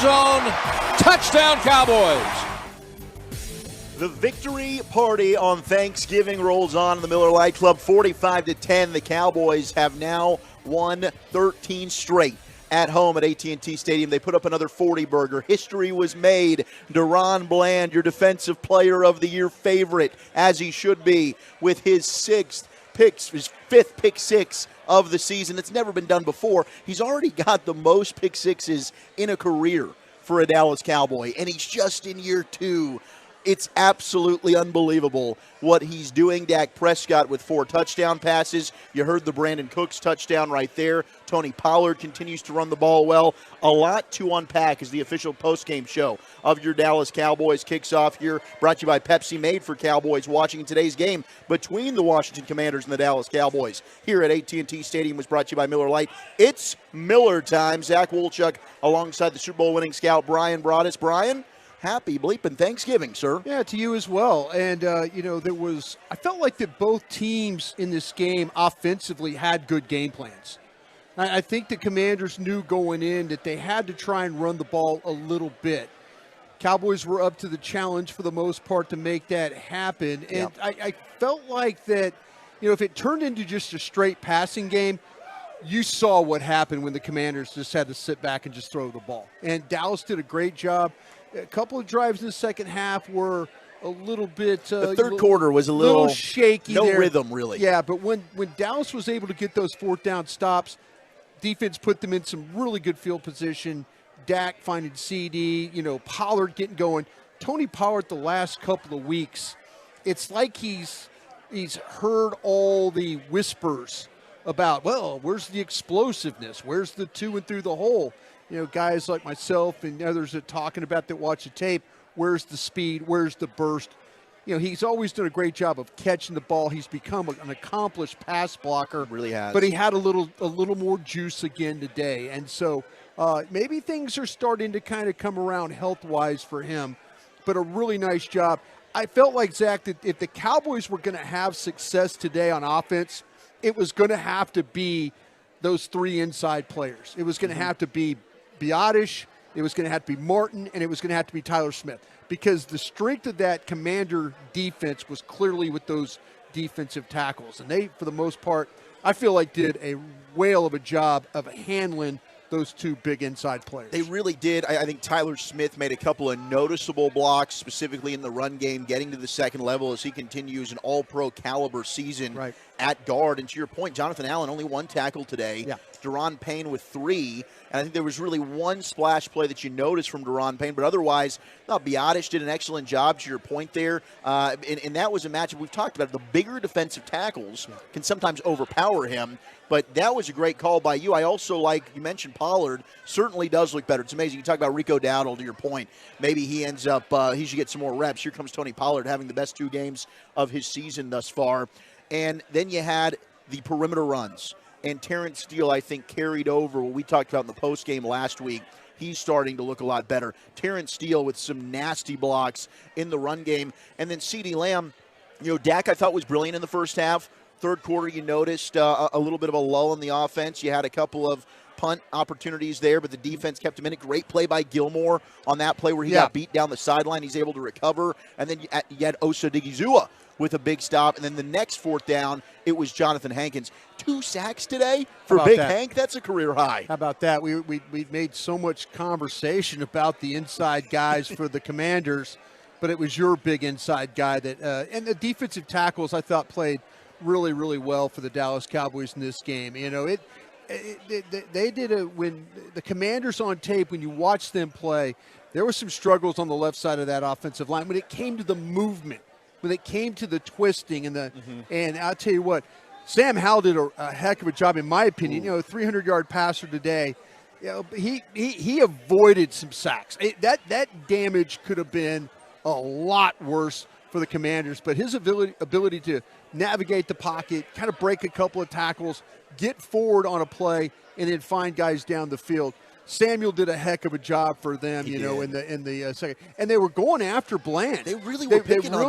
zone. Touchdown, Cowboys. The victory party on Thanksgiving rolls on in the Miller Lite Club. 45-10. The Cowboys have now won 13 straight at home at AT&T Stadium. They put up another 40-burger. History was made. DaRon Bland, your Defensive Player of the Year favorite, as he should be, with his fifth pick six of the season. It's never been done before. He's already got the most pick sixes in a career for a Dallas Cowboy, and he's just in year 2. It's absolutely unbelievable what he's doing. Dak Prescott with 4 touchdown passes. You heard the Brandon Cooks touchdown right there. Tony Pollard continues to run the ball well. A lot to unpack as the official postgame show of your Dallas Cowboys kicks off here. Brought to you by Pepsi, made for Cowboys, watching today's game between the Washington Commanders and the Dallas Cowboys here at AT&T Stadium was brought to you by Miller Lite. It's Miller time. Zach Wolchuk alongside the Super Bowl winning scout Bryan Broaddus. Bryan, happy bleeping Thanksgiving, sir. Yeah, to you as well. And, I felt like that both teams in this game offensively had good game plans. I think the Commanders knew going in that they had to try and run the ball a little bit. Cowboys were up to the challenge for the most part to make that happen. And I felt like that, if it turned into just a straight passing game, you saw what happened when the Commanders just had to sit back and just throw the ball. And Dallas did a great job. A couple of drives in the second half were a little bit the third quarter was a little shaky. No there. rhythm, really. Yeah, but when Dallas was able to get those fourth down stops, defense put them in some really good field position. Dak finding CD, Pollard getting going. Tony Pollard the last couple of weeks, it's like he's heard all the whispers about, well, where's the explosiveness? Where's the to and through the hole? Guys like myself and others are talking about that watch the tape. Where's the speed? Where's the burst? He's always done a great job of catching the ball. He's become an accomplished pass blocker. Really has. But he had a little more juice again today. And so maybe things are starting to kind of come around health-wise for him. But a really nice job. I felt like, Zach, that if the Cowboys were going to have success today on offense, it was going to have to be those 3 inside players. It was going to have to be Broaddus, it was going to have to be Martin, and it was going to have to be Tyler Smith, because the strength of that Commander defense was clearly with those defensive tackles. And they, for the most part, I feel like did a whale of a job of handling those 2 big inside players. They really did. I think Tyler Smith made a couple of noticeable blocks, specifically in the run game, getting to the second level as he continues an all-pro caliber season at guard. And to your point, Jonathan Allen, only 1 tackle today. Yeah. DaRon Payne with 3. And I think there was really 1 splash play that you noticed from DaRon Payne. But otherwise, Broaddus did an excellent job, to your point there. And that was a matchup we've talked about. The bigger defensive tackles can sometimes overpower him. But that was a great call by you. I also like, you mentioned Pollard, certainly does look better. It's amazing. You talk about Rico Dowdle, to your point. Maybe he ends up, he should get some more reps. Here comes Tony Pollard having the best 2 games of his season thus far. And then you had the perimeter runs. And Terrence Steele, I think, carried over what we talked about in the postgame last week. He's starting to look a lot better. Terrence Steele with some nasty blocks in the run game. And then CeeDee Lamb, Dak I thought was brilliant in the first half. Third quarter, you noticed a little bit of a lull in the offense. You had a couple of punt opportunities there, but the defense kept him in it. Great play by Gilmore on that play where he got beat down the sideline. He's able to recover. And then you had Osa Digizua with a big stop. And then the next fourth down, it was Jonathan Hankins. 2 sacks today for Big Hank. That's a career high. How about that? We made so much conversation about the inside guys for the Commanders, but it was your big inside guy that and the defensive tackles I thought played really, really well for the Dallas Cowboys in this game. They did when the Commanders on tape, when you watch them play, there were some struggles on the left side of that offensive line when it came to the movement, when it came to the twisting and and I'll tell you what, Sam Howell did a heck of a job, in my opinion. 300-yard passer today. He avoided some sacks. That damage could have been a lot worse for the Commanders, but his ability to navigate the pocket, kind of break a couple of tackles, get forward on a play, and then find guys down the field. Samuel did a heck of a job for them, in the second, and they were going after Bland. They really were picking on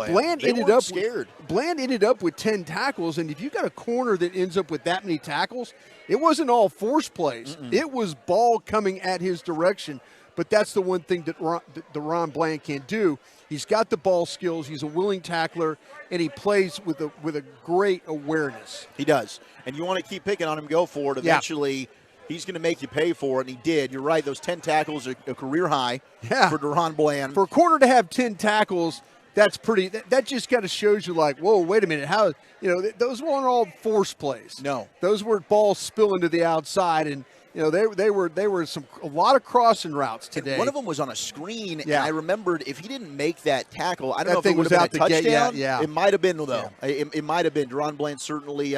Bland. They ended up scared. Bland ended up with 10 tackles, and if you got a corner that ends up with that many tackles, it wasn't all force plays. It was ball coming at his direction. But that's the one thing that DaRon Bland can do. He's got the ball skills. He's a willing tackler, and he plays with a great awareness. He does. And you want to keep picking on him, go for it. Eventually, he's going to make you pay for it, and he did. You're right. Those 10 tackles are a career high for DaRon Bland. For a corner to have 10 tackles, that's pretty. That just kind of shows you, like, whoa, wait a minute. How, those weren't all force plays. No. Those were balls spilling to the outside, and they were a lot of crossing routes today. And one of them was on a screen, and I remembered if he didn't make that tackle, I don't know if thing it would was have been out a the touchdown. gate. Yeah. It might have been, though. Yeah. It might have been. DaRon Bland certainly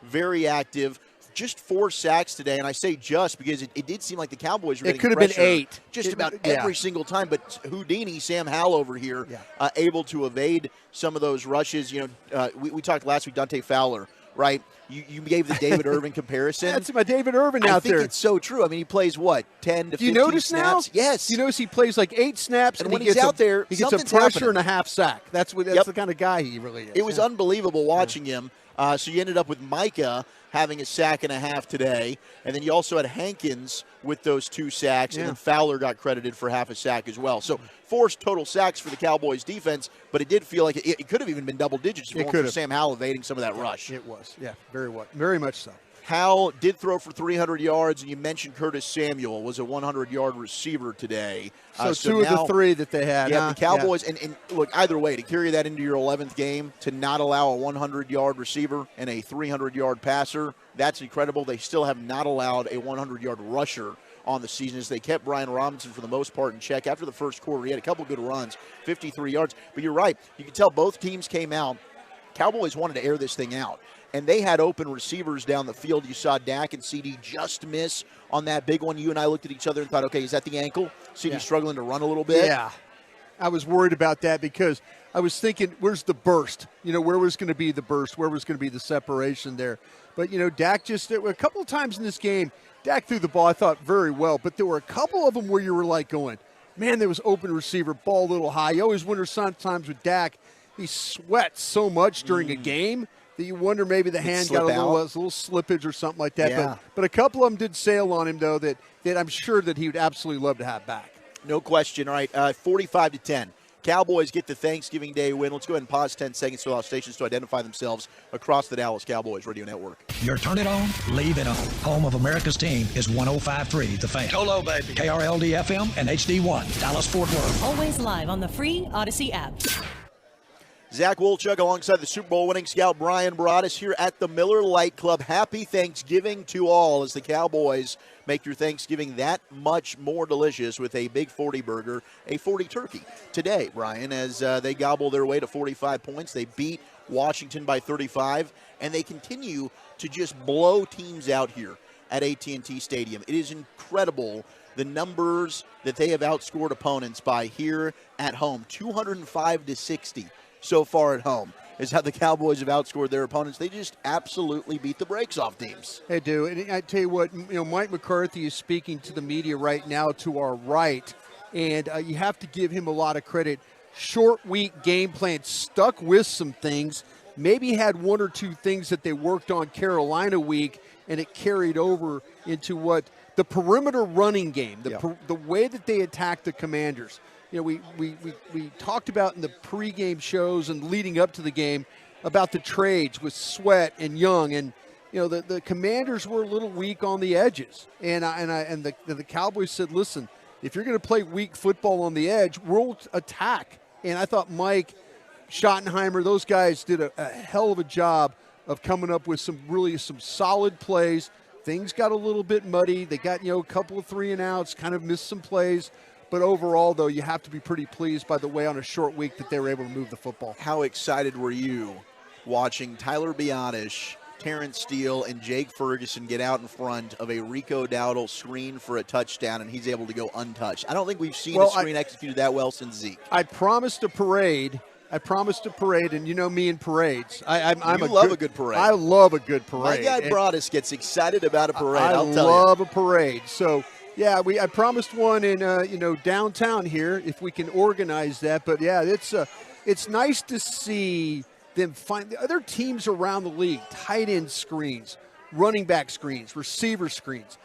very active. Just 4 sacks today, and I say just because it did seem like the Cowboys were getting pressure. It could have been 8. Just about every single time. But Houdini, Sam Howell over here, able to evade some of those rushes. We talked last week, Dante Fowler, right? You gave the David Irvin comparison. That's my David Irvin out there. I think it's so true. I mean, he plays, 10 to 15 Do you notice snaps? Now? Yes. You notice he plays like 8 snaps, and when he he's gets out there, he gets a pressure happening. and a half sack. That's the kind of guy he really is. It was unbelievable watching him. So you ended up with Micah having a sack and a half today, and then you also had Hankins with those 2 sacks, and then Fowler got credited for half a sack as well. So 4 total sacks for the Cowboys defense, but it did feel like it could have even been double digits for Sam Howell evading some of that rush. It was, very much so. Howell did throw for 300 yards, and you mentioned Curtis Samuel was a 100-yard receiver today. So 2 of the 3 that they had. Yeah, the Cowboys, and look, either way, to carry that into your 11th game, to not allow a 100-yard receiver and a 300-yard passer, that's incredible. They still have not allowed a 100-yard rusher on the season as they kept Brian Robinson for the most part in check. After the first quarter, he had a couple good runs, 53 yards. But you're right. You can tell both teams came out. Cowboys wanted to air this thing out. And they had open receivers down the field. You saw Dak and CD just miss on that big one. You and I looked at each other and thought, okay, is that the ankle? CD struggling to run a little bit? Yeah. I was worried about that because I was thinking, where's the burst? Where was going to be the burst? Where was going to be the separation there? But, Dak a couple of times in this game, Dak threw the ball, I thought, very well. But there were a couple of them where you were like going, man, there was open receiver, ball a little high. You always wonder sometimes with Dak, he sweats so much during a game that you wonder maybe the hand got a little slippage or something like that. Yeah. But a couple of them did sail on him, though, that I'm sure that he would absolutely love to have back. No question. All right, 45-10. Cowboys get the Thanksgiving Day win. Let's go ahead and pause 10 seconds to allow stations to identify themselves across the Dallas Cowboys radio network. Your turn it on, leave it on. Home of America's team is 105.3 The Fan. Hello, baby. KRLD FM and HD1, Dallas Fort Worth. Always live on the free Odyssey app. Zach Wolchuk alongside the Super Bowl winning scout Bryan Broaddus here at the Miller Lite Club. Happy Thanksgiving to all as the Cowboys make your Thanksgiving that much more delicious with a big 40 burger, a 40 turkey. Today, Brian, as they gobble their way to 45 points, they beat Washington by 35, and they continue to just blow teams out here at AT&T Stadium. It is incredible the numbers that they have outscored opponents by here at home, 205-60. So far at home is how the Cowboys have outscored their opponents. They just absolutely beat the brakes off teams. They do. And I tell you what, Mike McCarthy is speaking to the media right now to our right, and you have to give him a lot of credit. Short week game plan, stuck with some things, maybe had 1 or 2 things that they worked on Carolina week, and it carried over into what the perimeter running game, the way that they attacked the Commanders. We talked about in the pregame shows and leading up to the game about the trades with Sweat and Young, and the Commanders were a little weak on the edges, and the Cowboys said, listen, if you're going to play weak football on the edge, we'll attack. And I thought Mike Schottenheimer, those guys did a hell of a job of coming up with some solid plays. Things got a little bit muddy. They got a couple of 3-and-outs, kind of missed some plays. But overall, though, you have to be pretty pleased by the way on a short week that they were able to move the football. How excited were you watching Tyler Biadasz, Terrence Steele, and Jake Ferguson get out in front of a Rico Dowdle screen for a touchdown, and he's able to go untouched? I don't think we've seen a screen executed that well since Zeke. I promised a parade, and you know me and parades. I love a good parade. I love a good parade. My guy Broaddus gets excited about a parade, I'll tell you. I love a parade. So, yeah, I promised one in downtown here if we can organize that. But yeah, it's nice to see them find the other teams around the league, tight end screens, running back screens, receiver screens.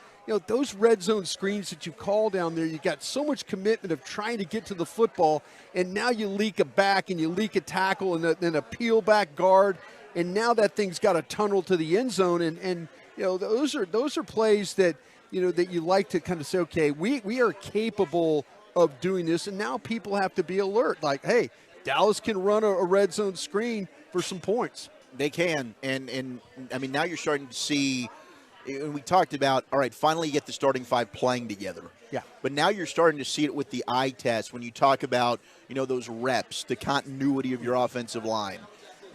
those red zone screens that you call down there, you got so much commitment of trying to get to the football, and now you leak a back and you leak a tackle and then a peel back guard, and now that thing's got a tunnel to the end zone, and those are plays that that you like to kind of say, okay, we are capable of doing this, and now people have to be alert. Like, hey, Dallas can run a red zone screen for some points. They can, and I mean, now you're starting to see, and we talked about, all right, finally you get the starting five playing together. Yeah. But now you're starting to see it with the eye test when you talk about, those reps, the continuity of your offensive line.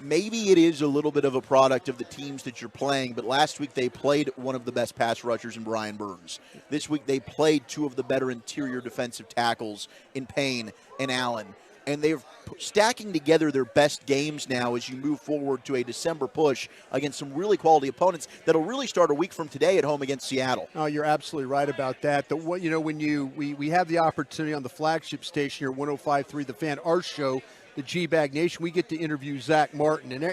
Maybe it is a little bit of a product of the teams that you're playing, but last week they played one of the best pass rushers in Brian Burns. This week they played two of the better interior defensive tackles in Payne and Allen. And they're stacking together their best games now as you move forward to a December push against some really quality opponents that'll really start a week from today at home against Seattle. Oh, you're absolutely right about that. When we have the opportunity on the flagship station here, 105.3 The Fan, our show, the G-Bag Nation, we get to interview Zach Martin. And,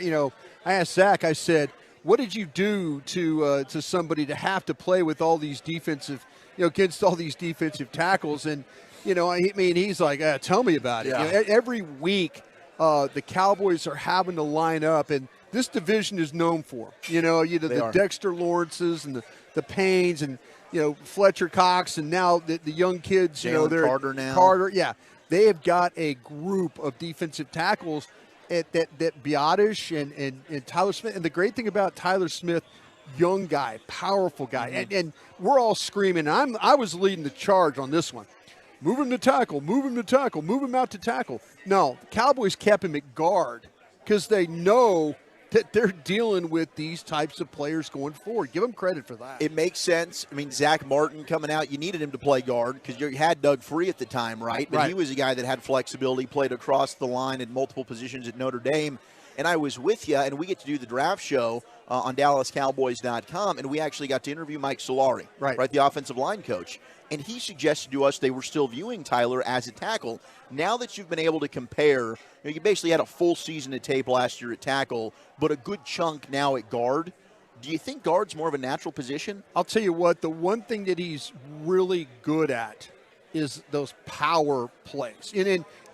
I asked Zach, I said, what did you do to somebody to have to play with all these defensive, against all these defensive tackles? And, he's like, tell me about it. Yeah. Every week, the Cowboys are having to line up, and this division is known for, the Dexter Lawrences and the Paynes and, Fletcher Cox, and now the young kids, they're Carter now. Carter, yeah. They have got a group of defensive tackles that Broaddus and Tyler Smith. And the great thing about Tyler Smith, young guy, powerful guy, and we're all screaming. I was leading the charge on this one. Move him to tackle, move him to tackle, move him out to tackle. No, the Cowboys kept him at guard because they know that they're dealing with these types of players going forward. Give them credit for that. It makes sense. I mean, Zach Martin coming out, you needed him to play guard because you had Doug Free at the time, right? But he was a guy that had flexibility, played across the line in multiple positions at Notre Dame. And I was with you, and we get to do the draft show on DallasCowboys.com, and we actually got to interview Mike Solari, right, the offensive line coach. And he suggested to us they were still viewing Tyler as a tackle. Now that you've been able to compare, you basically had a full season of tape last year at tackle, but a good chunk now at guard. Do you think guard's more of a natural position? I'll tell you what, the one thing that he's really good at is those power plays.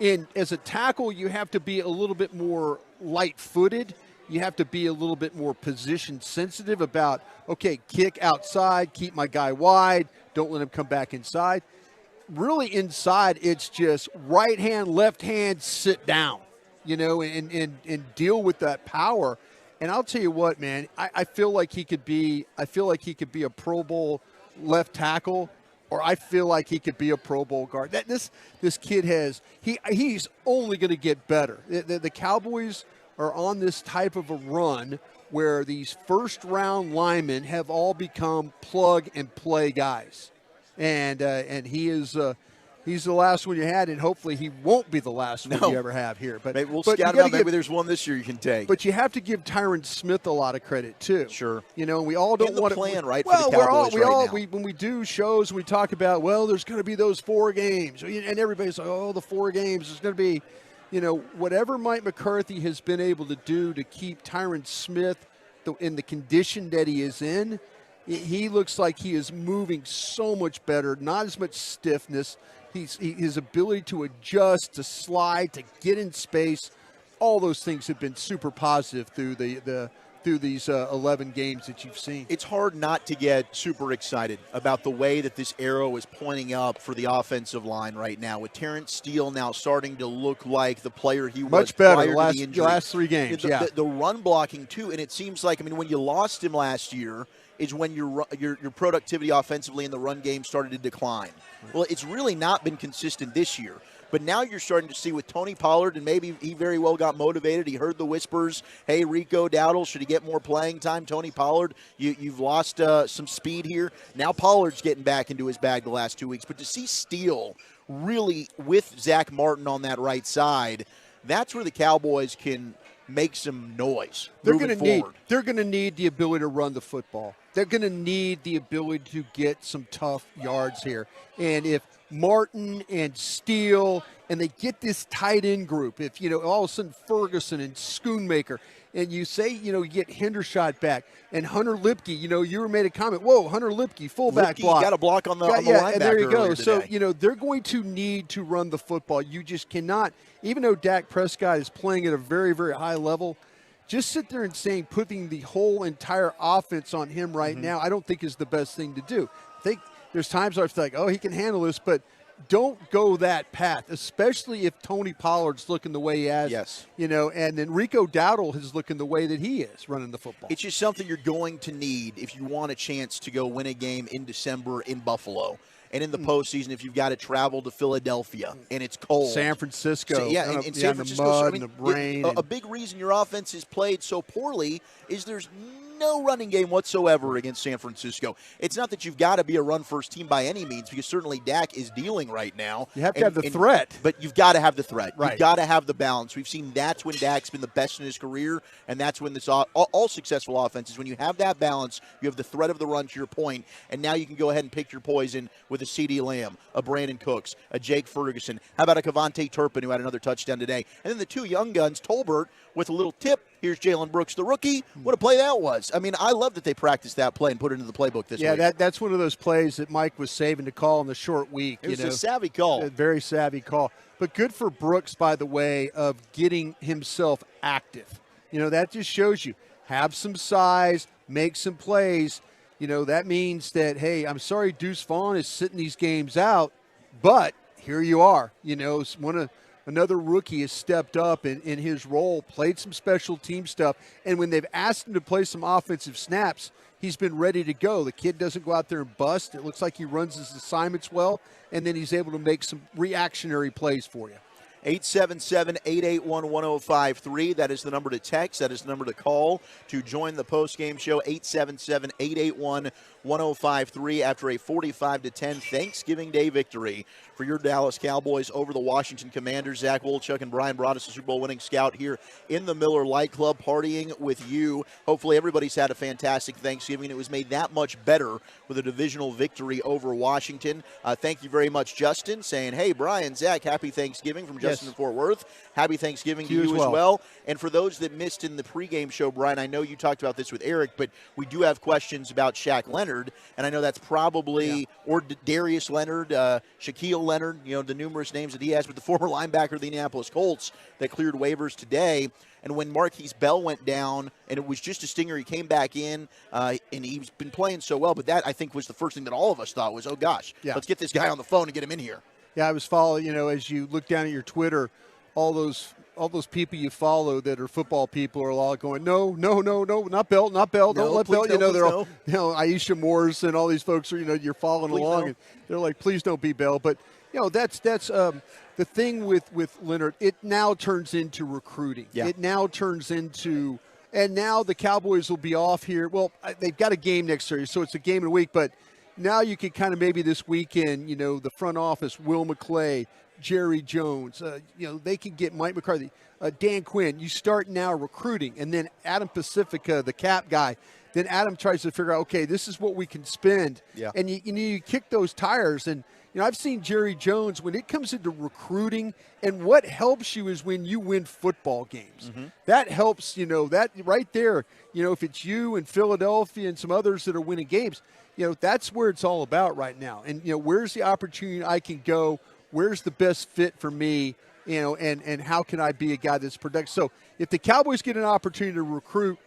And as a tackle, you have to be a little bit more light-footed. You have to be a little bit more position sensitive about, okay, kick outside, keep my guy wide, don't let him come back inside. Really inside, it's just right hand, left hand, sit down, and deal with that power. And I'll tell you what, man, I feel like he could be a Pro Bowl left tackle, or I feel like he could be a Pro Bowl guard. This kid he's only going to get better. The Cowboys are on this type of a run where these first-round linemen have all become plug-and-play guys. And he is he's the last one you had, and hopefully he won't be the last one you ever have here. But maybe we'll scout out. Maybe there's one this year you can take. But you have to give DaRon Smith a lot of credit, too. Sure. We all don't want to plan, right, well, for the Cowboys now. When we do shows, we talk about, well, there's going to be those 4 games. And everybody's like, oh, the 4 games. There's going to be, whatever Mike McCarthy has been able to do to keep DaRon Smith in the condition that he is in, he looks like he is moving so much better, not as much stiffness. His ability to adjust, to slide, to get in space, all those things have been super positive through these 11 games that you've seen. It's hard not to get super excited about the way that this arrow is pointing up for the offensive line right now, with Terrence Steele now starting to look like the player he was much better prior to the injury. Last 3 games. The run blocking too, and it seems like, when you lost him last year is when your productivity offensively in the run game started to decline. Well, it's really not been consistent this year. But now you're starting to see with Tony Pollard, and maybe he very well got motivated. He heard the whispers, hey, Rico Dowdle, should he get more playing time? Tony Pollard, you've lost some speed here. Now Pollard's getting back into his bag the last 2 weeks. But to see Steele really with Zach Martin on that right side, that's where the Cowboys can make some noise. They're going to need the ability to run the football. They're going to need the ability to get some tough yards here. And if Martin and Steele and they get this tight end group. If, all of a sudden Ferguson and Schoonmaker, and you say, you get Hendershot back, and Hunter Lipke, you made a comment, whoa, Hunter Lipke, fullback block. Got a block on the linebacker. And there you go. So, today. They're going to need to run the football. You just cannot, even though Dak Prescott is playing at a very, very high level, just sit there and saying putting the whole entire offense on him right now, I don't think is the best thing to do. I think there's times where I feel like, oh, he can handle this, but don't go that path, especially if Tony Pollard's looking the way he has. Yes. And then Rico Dowdle is looking the way that he is running the football. It's just something you're going to need if you want a chance to go win a game in December in Buffalo. And in the postseason, if you've got to travel to Philadelphia and it's cold. San Francisco. In San Francisco. The mud and the rain. A big reason your offense is played so poorly is there's no running game whatsoever against San Francisco. It's not that you've got to be a run-first team by any means, because certainly Dak is dealing right now. You have to have the threat. But you've got to have the threat. Right. You've got to have the balance. We've seen that's when Dak's been the best in his career, and that's when this all successful offenses, when you have that balance, you have the threat of the run, to your point, and now you can go ahead and pick your poison with a CeeDee Lamb, a Brandon Cooks, a Jake Ferguson. How about a Kevontae Turpin, who had another touchdown today? And then the two young guns, Tolbert, with a little tip. Here's Jalen Brooks, the rookie. What a play that was. I mean, I love that they practiced that play and put it into the playbook this week. Yeah, that's one of those plays that Mike was saving to call in the short week. It was a savvy call. A very savvy call. But good for Brooks, by the way, of getting himself active. That just shows you. Have some size, make some plays. That means that, hey, I'm sorry Deuce Vaughn is sitting these games out, but here you are. Another rookie has stepped up in his role, played some special team stuff, and when they've asked him to play some offensive snaps, he's been ready to go. The kid doesn't go out there and bust. It looks like he runs his assignments well, and then he's able to make some reactionary plays for you. 877-881-1053. That is the number to text. That is the number to call to join the postgame show. 877-881-1053 after a 45-10 Thanksgiving Day victory for your Dallas Cowboys over the Washington Commanders. Zach Wolchuk and Bryan Broaddus, the Super Bowl winning scout, here in the Miller Lite Club, partying with you. Hopefully everybody's had a fantastic Thanksgiving. It was made that much better with a divisional victory over Washington. Thank you very much, Justin, saying, hey, Brian, Zach, happy Thanksgiving from Justin in Fort Worth. Happy Thanksgiving to you as well. And for those that missed in the pregame show, Brian, I know you talked about this with Eric, but we do have questions about Shaq Leonard, and I know that's probably, or Darius Leonard, Shaquille Leonard, the numerous names that he has, but the former linebacker of the Indianapolis Colts that cleared waivers today. And when Marquise Bell went down, and it was just a stinger, he came back in, and he's been playing so well. But that, I think, was the first thing that all of us thought was, oh, gosh, let's get this guy on the phone and get him in here. Yeah, I was following, as you look down at your Twitter, all those people you follow that are football people are all going, no, not Bell, don't let Bell. They're all, Aisha Morris and all these folks are, you're following along, and they're like, please don't be Bell. But, that's the thing with Leonard. It now turns into recruiting. Yeah. It now turns into, and now the Cowboys will be off here. Well, they've got a game next year, so it's a game in a week, but now you could kind of maybe this weekend, the front office, Will McClay, Jerry Jones, they can get Mike McCarthy, Dan Quinn. You start now recruiting, and then Adam Pacifica, the cap guy. Then Adam tries to figure out, okay, this is what we can spend. Yeah. And you kick those tires. And, I've seen Jerry Jones, when it comes into recruiting, and what helps you is when you win football games. Mm-hmm. That helps, that right there, if it's you and Philadelphia and some others that are winning games, that's where it's all about right now. And, where's the opportunity I can go? Where's the best fit for me, and how can I be a guy that's productive? So if the Cowboys get an opportunity to recruit,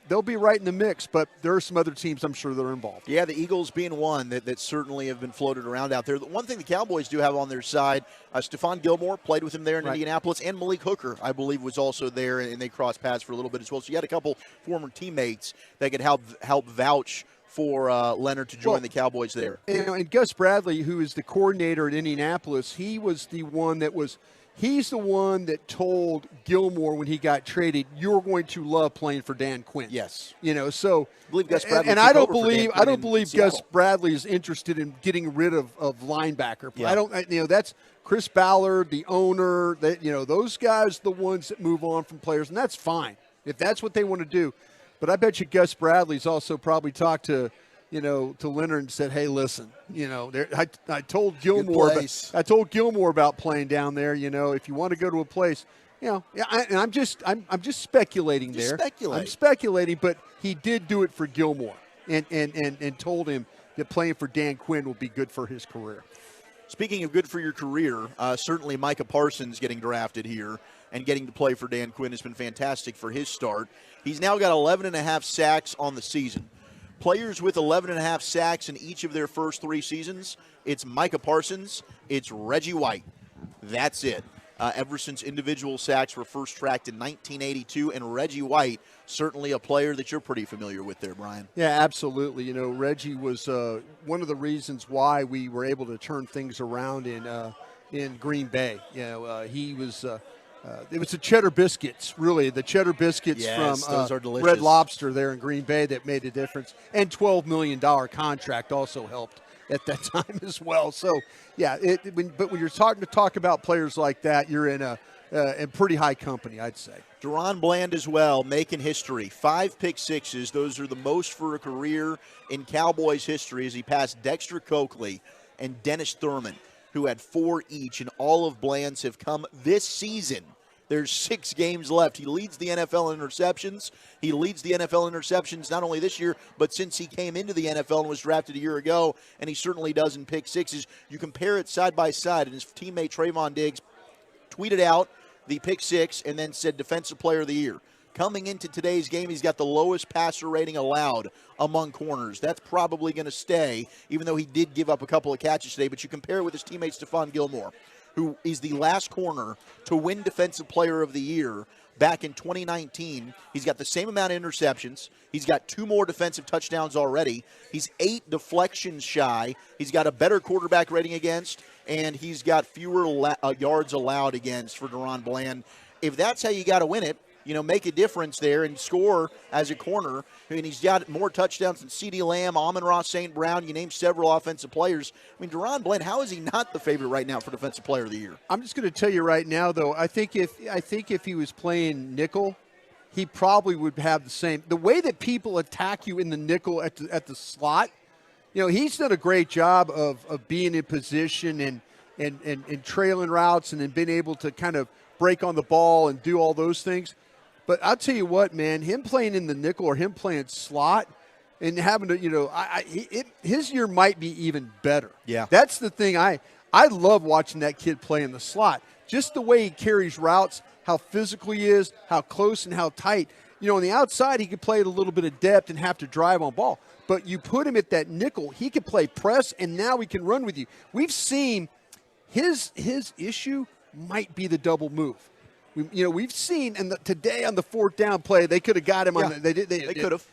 they'll be right in the mix, but there are some other teams I'm sure that are involved. Yeah, the Eagles being one that certainly have been floated around out there. The one thing the Cowboys do have on their side, Stephon Gilmore played with him there in Indianapolis, and Malik Hooker, I believe, was also there, and they crossed paths for a little bit as well. So you had a couple former teammates that could help vouch for Leonard to join the Cowboys there. And Gus Bradley, who is the coordinator at Indianapolis, he's the one that told Gilmore when he got traded, you're going to love playing for Dan Quinn. Yes. So I believe Gus Bradley and I don't believe Gus Bradley is interested in getting rid of linebacker. Yeah. That's Chris Ballard, the owner, those guys, the ones that move on from players, and that's fine if that's what they want to do. But I bet you Gus Bradley's also probably talked to to Leonard and said, "Hey, listen, I told Gilmore about playing down there. If you want to go to a place, I'm just speculating there. I'm speculating, but he did do it for Gilmore, and told him that playing for Dan Quinn will be good for his career." Speaking of good for your career, certainly Micah Parsons getting drafted here and getting to play for Dan Quinn has been fantastic for his start. He's now got 11.5 sacks on the season. Players with 11.5 sacks in each of their first 3 seasons, it's Micah Parsons, it's Reggie White. That's it. Ever since individual sacks were first tracked in 1982, and Reggie White, certainly a player that you're pretty familiar with there, Brian. Yeah, absolutely. Reggie was one of the reasons why we were able to turn things around in Green Bay. He was it was the cheddar biscuits, really. The cheddar biscuits from those are delicious. Red Lobster there in Green Bay that made a difference. And $12 million contract also helped at that time as well. So, yeah, but when you're starting to talk about players like that, you're in pretty high company, I'd say. DaRon Bland as well, making history. 5 pick sixes. Those are the most for a career in Cowboys history as he passed Dexter Coakley and Dennis Thurman, who had 4 each, and all of Bland's have come this season. There's 6 games left. He leads the NFL in interceptions. He leads the NFL in interceptions not only this year, but since he came into the NFL and was drafted a year ago, and he certainly does in pick sixes. You compare it side by side, and his teammate Trayvon Diggs tweeted out the pick 6 and then said Defensive Player of the Year. Coming into today's game, he's got the lowest passer rating allowed among corners. That's probably going to stay, even though he did give up a couple of catches today. But you compare it with his teammate Stephon Gilmore, who is the last corner to win Defensive Player of the Year back in 2019. He's got the same amount of interceptions. He's got 2 more defensive touchdowns already. He's 8 deflections shy. He's got a better quarterback rating against, and he's got fewer yards allowed against for DaRon Bland. If that's how you got to win it, make a difference there and score as a corner. And he's got more touchdowns than CeeDee Lamb, Amon-Ra St. Brown. You name several offensive players. I mean, DaRon Bland, how is he not the favorite right now for Defensive Player of the Year? I'm just going to tell you right now, though, I think if he was playing nickel, he probably would have the same. The way that people attack you in the nickel at the slot, he's done a great job of being in position and trailing routes and then being able to kind of break on the ball and do all those things. But I'll tell you what, man, him playing in the nickel or him playing slot and having to, his year might be even better. Yeah. That's the thing. I love watching that kid play in the slot. Just the way he carries routes, how physical he is, how close and how tight. On the outside, he could play at a little bit of depth and have to drive on ball. But you put him at that nickel, he could play press, and now he can run with you. We've seen his issue might be the double move. We've seen, and today on the 4th down play, they could have got him on. They could have,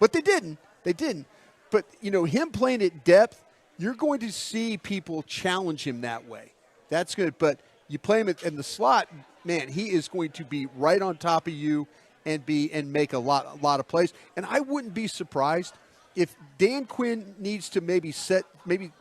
but they didn't. But him playing at depth, you're going to see people challenge him that way. That's good. But you play him in the slot, man, he is going to be right on top of you and make a lot of plays. And I wouldn't be surprised if Dan Quinn needs to maybe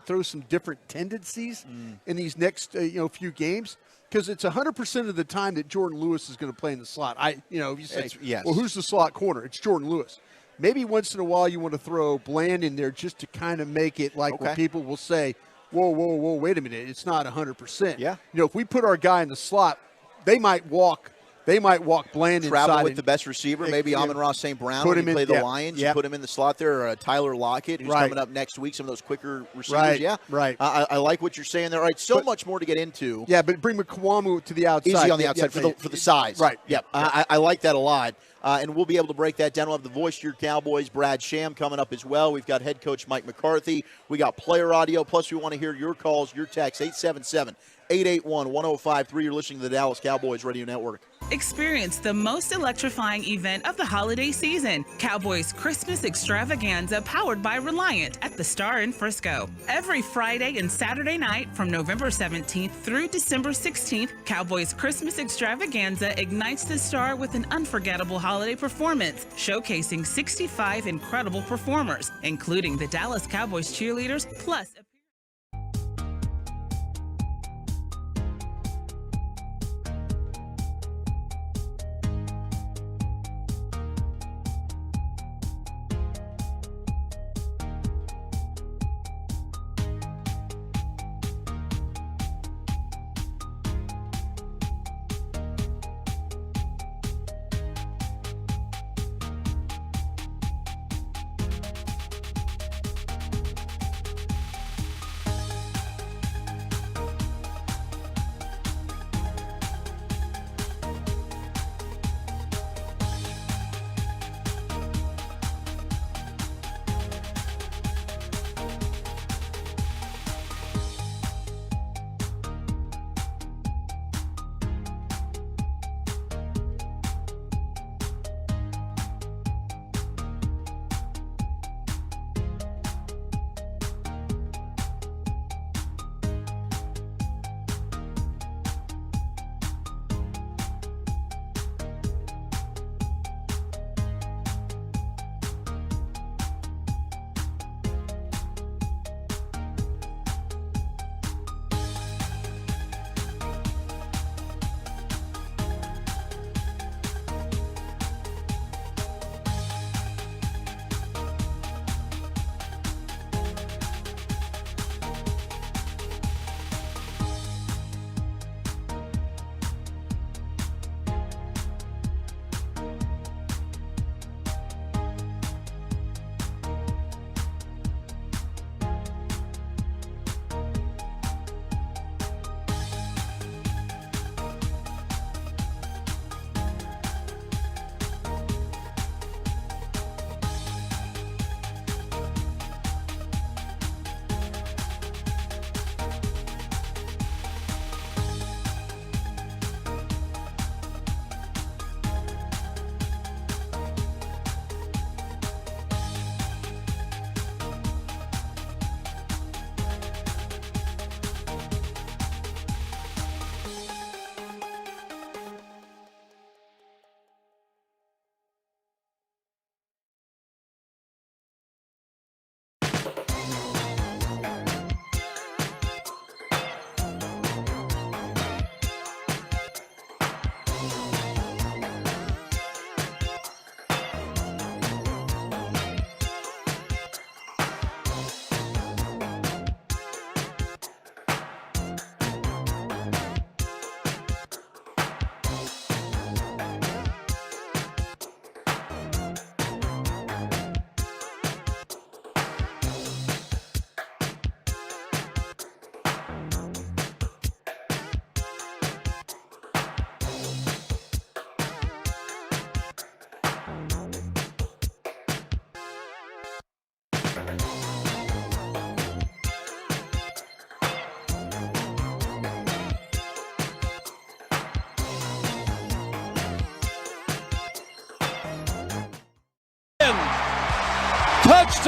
throw some different tendencies in these next few games. Because it's 100% of the time that Jordan Lewis is going to play in the slot. If you say, yes. Well, who's the slot corner? It's Jordan Lewis. Maybe once in a while you want to throw Bland in there just to kind of make it like where people will say, whoa, wait a minute, it's not 100%. Yeah. If we put our guy in the slot, they might walk Bland inside. Travel with the best receiver, maybe Amon-Ra St. Brown when you play the Lions. You put him in the slot there, or Tyler Lockett, who's coming up next week, some of those quicker receivers. Right. I like what you're saying there. All right, much more to get into. Yeah, but bring McQuamu to the outside. Easy on the outside for the size. Right. Yep. I like that a lot. And we'll be able to break that down. We'll have the voice of your Cowboys, Brad Sham, coming up as well. We've got head coach Mike McCarthy. We got player audio. Plus, we want to hear your calls, your texts, 877-881-1053. You're listening to the Dallas Cowboys Radio Network. Experience the most electrifying event of the holiday season. Cowboys Christmas Extravaganza powered by Reliant at the Star in Frisco. Every Friday and Saturday night from November 17th through December 16th, Cowboys Christmas Extravaganza ignites the Star with an unforgettable holiday performance, showcasing 65 incredible performers, including the Dallas Cowboys cheerleaders, plus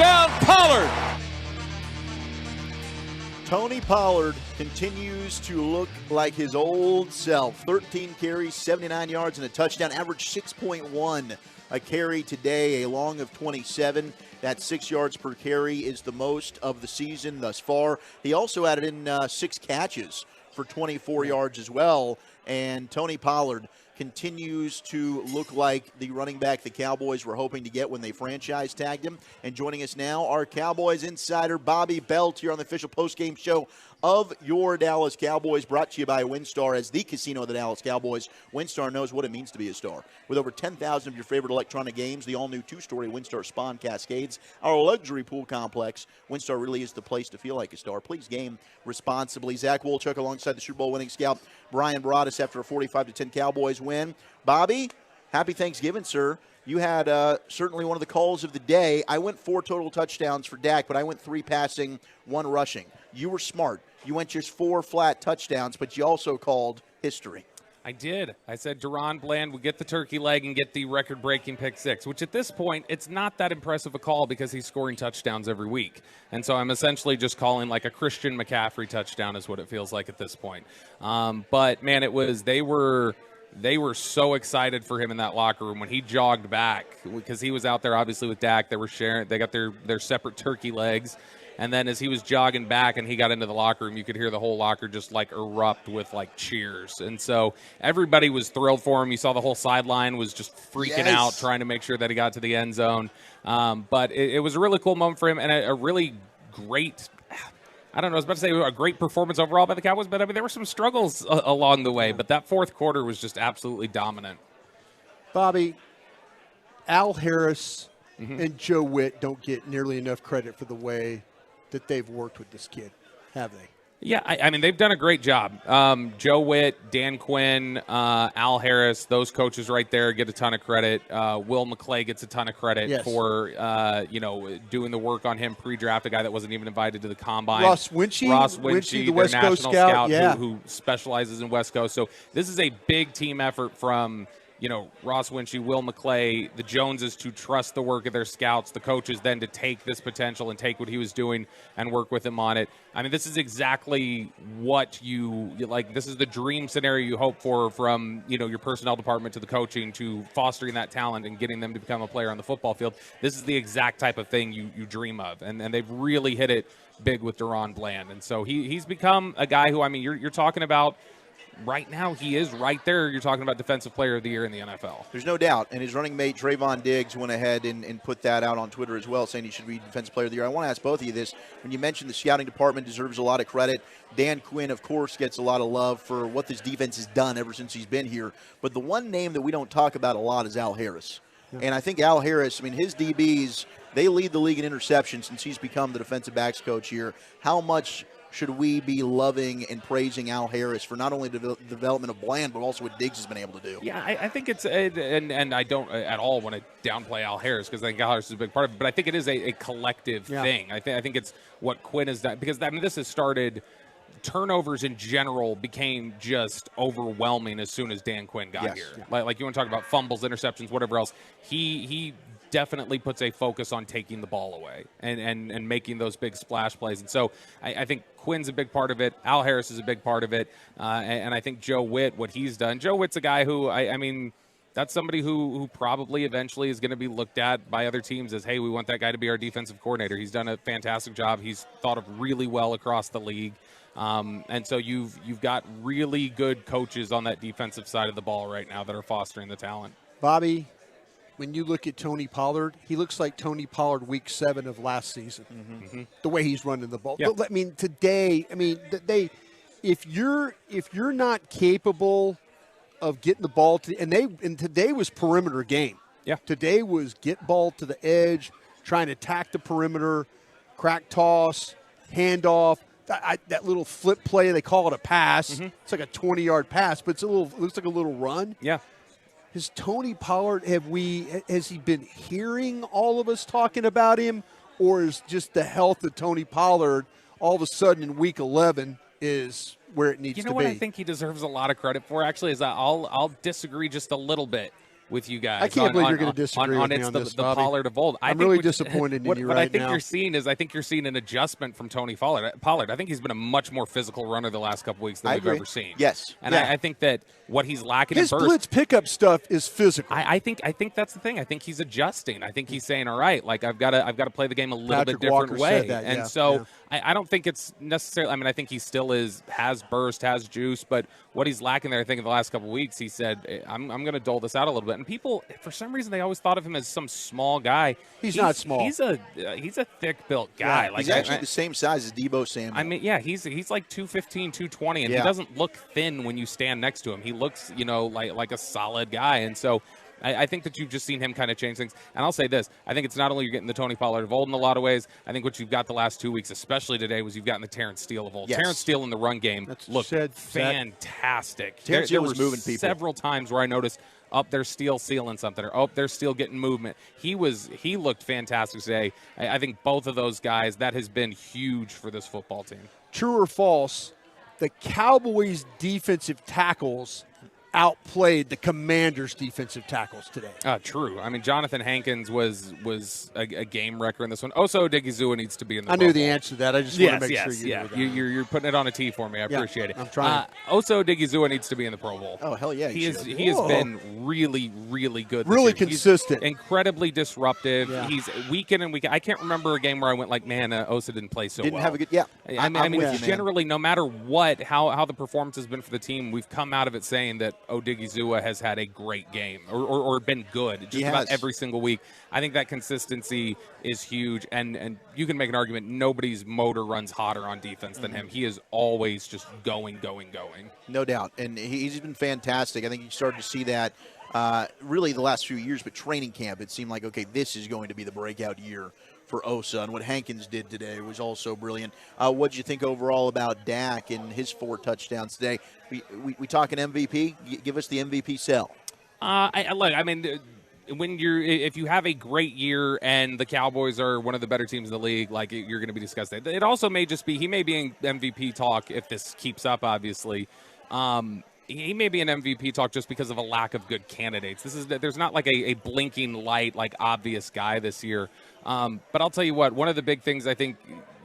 Touchdown, Pollard. Tony Pollard continues to look like his old self. 13 carries, 79 yards, and a touchdown. Average 6.1 a carry today, a long of 27. That 6 yards per carry is the most of the season thus far. He also added in 6 catches for 24 yards as well. And Tony Pollard continues to look like the running back the Cowboys were hoping to get when they franchise tagged him. And joining us now, our Cowboys insider, Bobby Belt, here on the official postgame show of your Dallas Cowboys, brought to you by WinStar. As the casino of the Dallas Cowboys, WinStar knows what it means to be a star. With over 10,000 of your favorite electronic games, the all-new 2-story WinStar Spawn Cascades, our luxury pool complex, WinStar really is the place to feel like a star. Please game responsibly. Zach Wolchuk alongside the Super Bowl winning scout Bryan Broaddus after a 45-10 Cowboys win. Bobby, happy Thanksgiving, sir. You had certainly one of the calls of the day. I went 4 total touchdowns for Dak, but I went 3 passing, 1 rushing. You were smart. You went just 4 flat touchdowns, but you also called history. I did. I said DaRon Bland would get the turkey leg and get the record-breaking pick 6, which at this point, it's not that impressive a call because he's scoring touchdowns every week. And so I'm essentially just calling like a Christian McCaffrey touchdown is what it feels like at this point. But, man, they were so excited for him in that locker room when he jogged back because he was out there obviously with Dak. They got their separate turkey legs. And then as he was jogging back and he got into the locker room, you could hear the whole locker just like erupt with like cheers. And so everybody was thrilled for him. You saw the whole sideline was just freaking out, trying to make sure that he got to the end zone. But it was a really cool moment for him and a really great, I don't know, I was about to say a great performance overall by the Cowboys, but I mean, there were some struggles along the way. But that fourth quarter was just absolutely dominant. Bobby, Al Harris and Joe Witt don't get nearly enough credit for the way that they've worked with this kid, have they? Yeah, I mean, they've done a great job. Joe Witt, Dan Quinn, Al Harris, those coaches right there get a ton of credit. Will McClay gets a ton of credit for, doing the work on him pre-draft, a guy that wasn't even invited to the Combine. Ross Winchie, the West Coast scout, who specializes in West Coast. So this is a big team effort from – Ross Winchie, Will McClay, the Joneses to trust the work of their scouts, the coaches then to take this potential and take what he was doing and work with him on it. I mean, this is exactly what you like. This is the dream scenario you hope for from, your personnel department to the coaching to fostering that talent and getting them to become a player on the football field. This is the exact type of thing you dream of. And they've really hit it big with DaRon Bland. And so he's become a guy who, I mean, you're talking about, right now, he is right there. You're talking about Defensive Player of the Year in the NFL. There's no doubt. And his running mate, Trayvon Diggs, went ahead and put that out on Twitter as well, saying he should be Defensive Player of the Year. I want to ask both of you this. When you mentioned the scouting department deserves a lot of credit, Dan Quinn, of course, gets a lot of love for what this defense has done ever since he's been here. But the one name that we don't talk about a lot is Al Harris. Yeah. And I think Al Harris, I mean, his DBs, they lead the league in interceptions since he's become the defensive backs coach here. How much should we be loving and praising Al Harris for not only the development of Bland, but also what Diggs has been able to do? Yeah, I think it's and I don't at all want to downplay Al Harris because I think Al Harris is a big part of it, but I think it is a collective thing. I think it's what Quinn has done because, I mean, this has started – turnovers in general became just overwhelming as soon as Dan Quinn got here. Yeah. Like you want to talk about fumbles, interceptions, whatever else. He definitely puts a focus on taking the ball away and making those big splash plays. And so I think Quinn's a big part of it. Al Harris is a big part of it. And I think Joe Witt, what he's done. Joe Witt's a guy who, I mean, that's somebody who probably eventually is going to be looked at by other teams as, hey, we want that guy to be our defensive coordinator. He's done a fantastic job. He's thought of really well across the league. And so you've got really good coaches on that defensive side of the ball right now that are fostering the talent. Bobby, when you look at Tony Pollard, he looks like Tony Pollard week 7 of last season. Mm-hmm. The way he's running the ball. Yep. I mean, today, if you're not capable of getting the ball to, and today was perimeter game. Yeah. Today was get ball to the edge, trying to attack the perimeter, crack toss, handoff. That little flip play, they call it a pass. Mm-hmm. It's like a 20-yard pass, but it looks like a little run. Yeah. Has Tony Pollard, has he been hearing all of us talking about him, or is just the health of Tony Pollard all of a sudden in week 11 is where it needs to be? You know what I think he deserves a lot of credit for, actually, is that I'll disagree just a little bit. with you guys. I can't believe you're going to disagree with me on this, the Bobby. Pollard of old. I'm really disappointed in you what right I think now. you're seeing is I think you're seeing an adjustment from Tony Pollard. I think he's been a much more physical runner the last couple weeks than we've ever seen. Yes. And I think that what he's lacking His in burst. blitz pickup stuff is physical. I think that's the thing. I think he's adjusting. I think he's saying, all right, like I've got to play the game a little bit different way. Said that, and so I don't think it's necessarily. I mean, I think he still has burst, has juice, but what he's lacking there, I think, in the last couple of weeks, he said, I'm going to dole this out a little bit. And people, for some reason, they always thought of him as some small guy. He's not small. He's a thick-built guy. Yeah, he's actually the same size as Deebo Samuel. I mean, yeah, he's like 215, 220, and he doesn't look thin when you stand next to him. He looks, like a solid guy. And so I think that you've just seen him kind of change things. And I'll say this. I think it's not only you're getting the Tony Pollard of old in a lot of ways. I think what you've got the last 2 weeks, especially today, was you've gotten the Terrence Steele of old. Yes. Terrence Steele in the run game looked fantastic. Terrence Steele was were moving people. Several times where I noticed, there's Steele sealing something, or there's Steele getting movement. He looked fantastic today. I think both of those guys, that has been huge for this football team. True or false, the Cowboys' defensive tackles outplayed the Commanders' defensive tackles today. True. I mean, Jonathan Hankins was a game wrecker in this one. Oso Odighizuwa needs to be in the I Pro knew Bowl. the answer to that. I just want to make sure you knew that. You're putting it on a tee for me. I appreciate it. I'm trying. Oso Odighizuwa needs to be in the Pro Bowl. Oh, hell yeah. He has been really, really good this Really year. consistent. He's incredibly disruptive. Yeah. He's week in and week out. I can't remember a game where I went like, man, Osa didn't play so well. Didn't have a good, yeah. I mean, with you, generally, no matter what, how the performance has been for the team, we've come out of it saying that Odighizuwa has had a great game or been good just about every single week. I think that consistency is huge, and you can make an argument nobody's motor runs hotter on defense than him. He is always just going. No doubt, and he's been fantastic. I think you started to see that really the last few years, but training camp, it seemed like, okay, this is going to be the breakout year for Osa, and what Hankins did today was also brilliant. What did you think overall about Dak and his 4 touchdowns today? We talking MVP? Give us the MVP sell. If you have a great year and the Cowboys are one of the better teams in the league, like you're going to be discussed. It also may just be he may be in MVP talk if this keeps up. Obviously, he may be in MVP talk just because of a lack of good candidates. There's not like a blinking light, like obvious guy this year. But I'll tell you what, one of the big things I think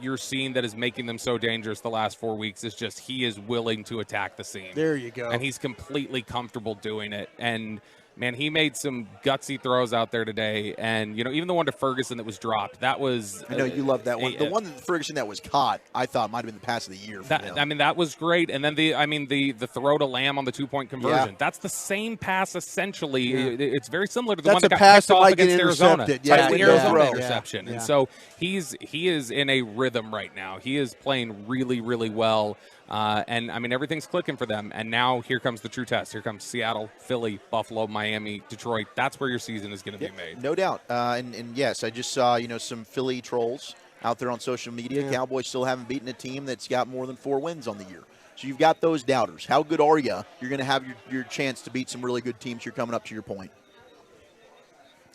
you're seeing that is making them so dangerous the last 4 weeks is just he is willing to attack the seam. There you go. And he's completely comfortable doing it. And man, he made some gutsy throws out there today, and even the one to Ferguson that was dropped. That was I know you love that one. The one that Ferguson that was caught, I thought might have been the pass of the year. That was great. And then the throw to Lamb on the 2-point conversion. Yeah. That's the same pass essentially. Yeah. It's very similar to the That's one that a got pass picked off that might against get Arizona. intercepted. The Arizona Yeah. interception. Yeah. And so he is in a rhythm right now. He is playing really, really well. And I mean, everything's clicking for them. And now here comes the true test. Here comes Seattle, Philly, Buffalo, Miami, Detroit. That's where your season is going to be made. No doubt. And yes, I just saw, some Philly trolls out there on social media. Yeah. Cowboys still haven't beaten a team that's got more than 4 wins on the year. So you've got those doubters. How good are you? You're going to have your chance to beat some really good teams here coming up to your point.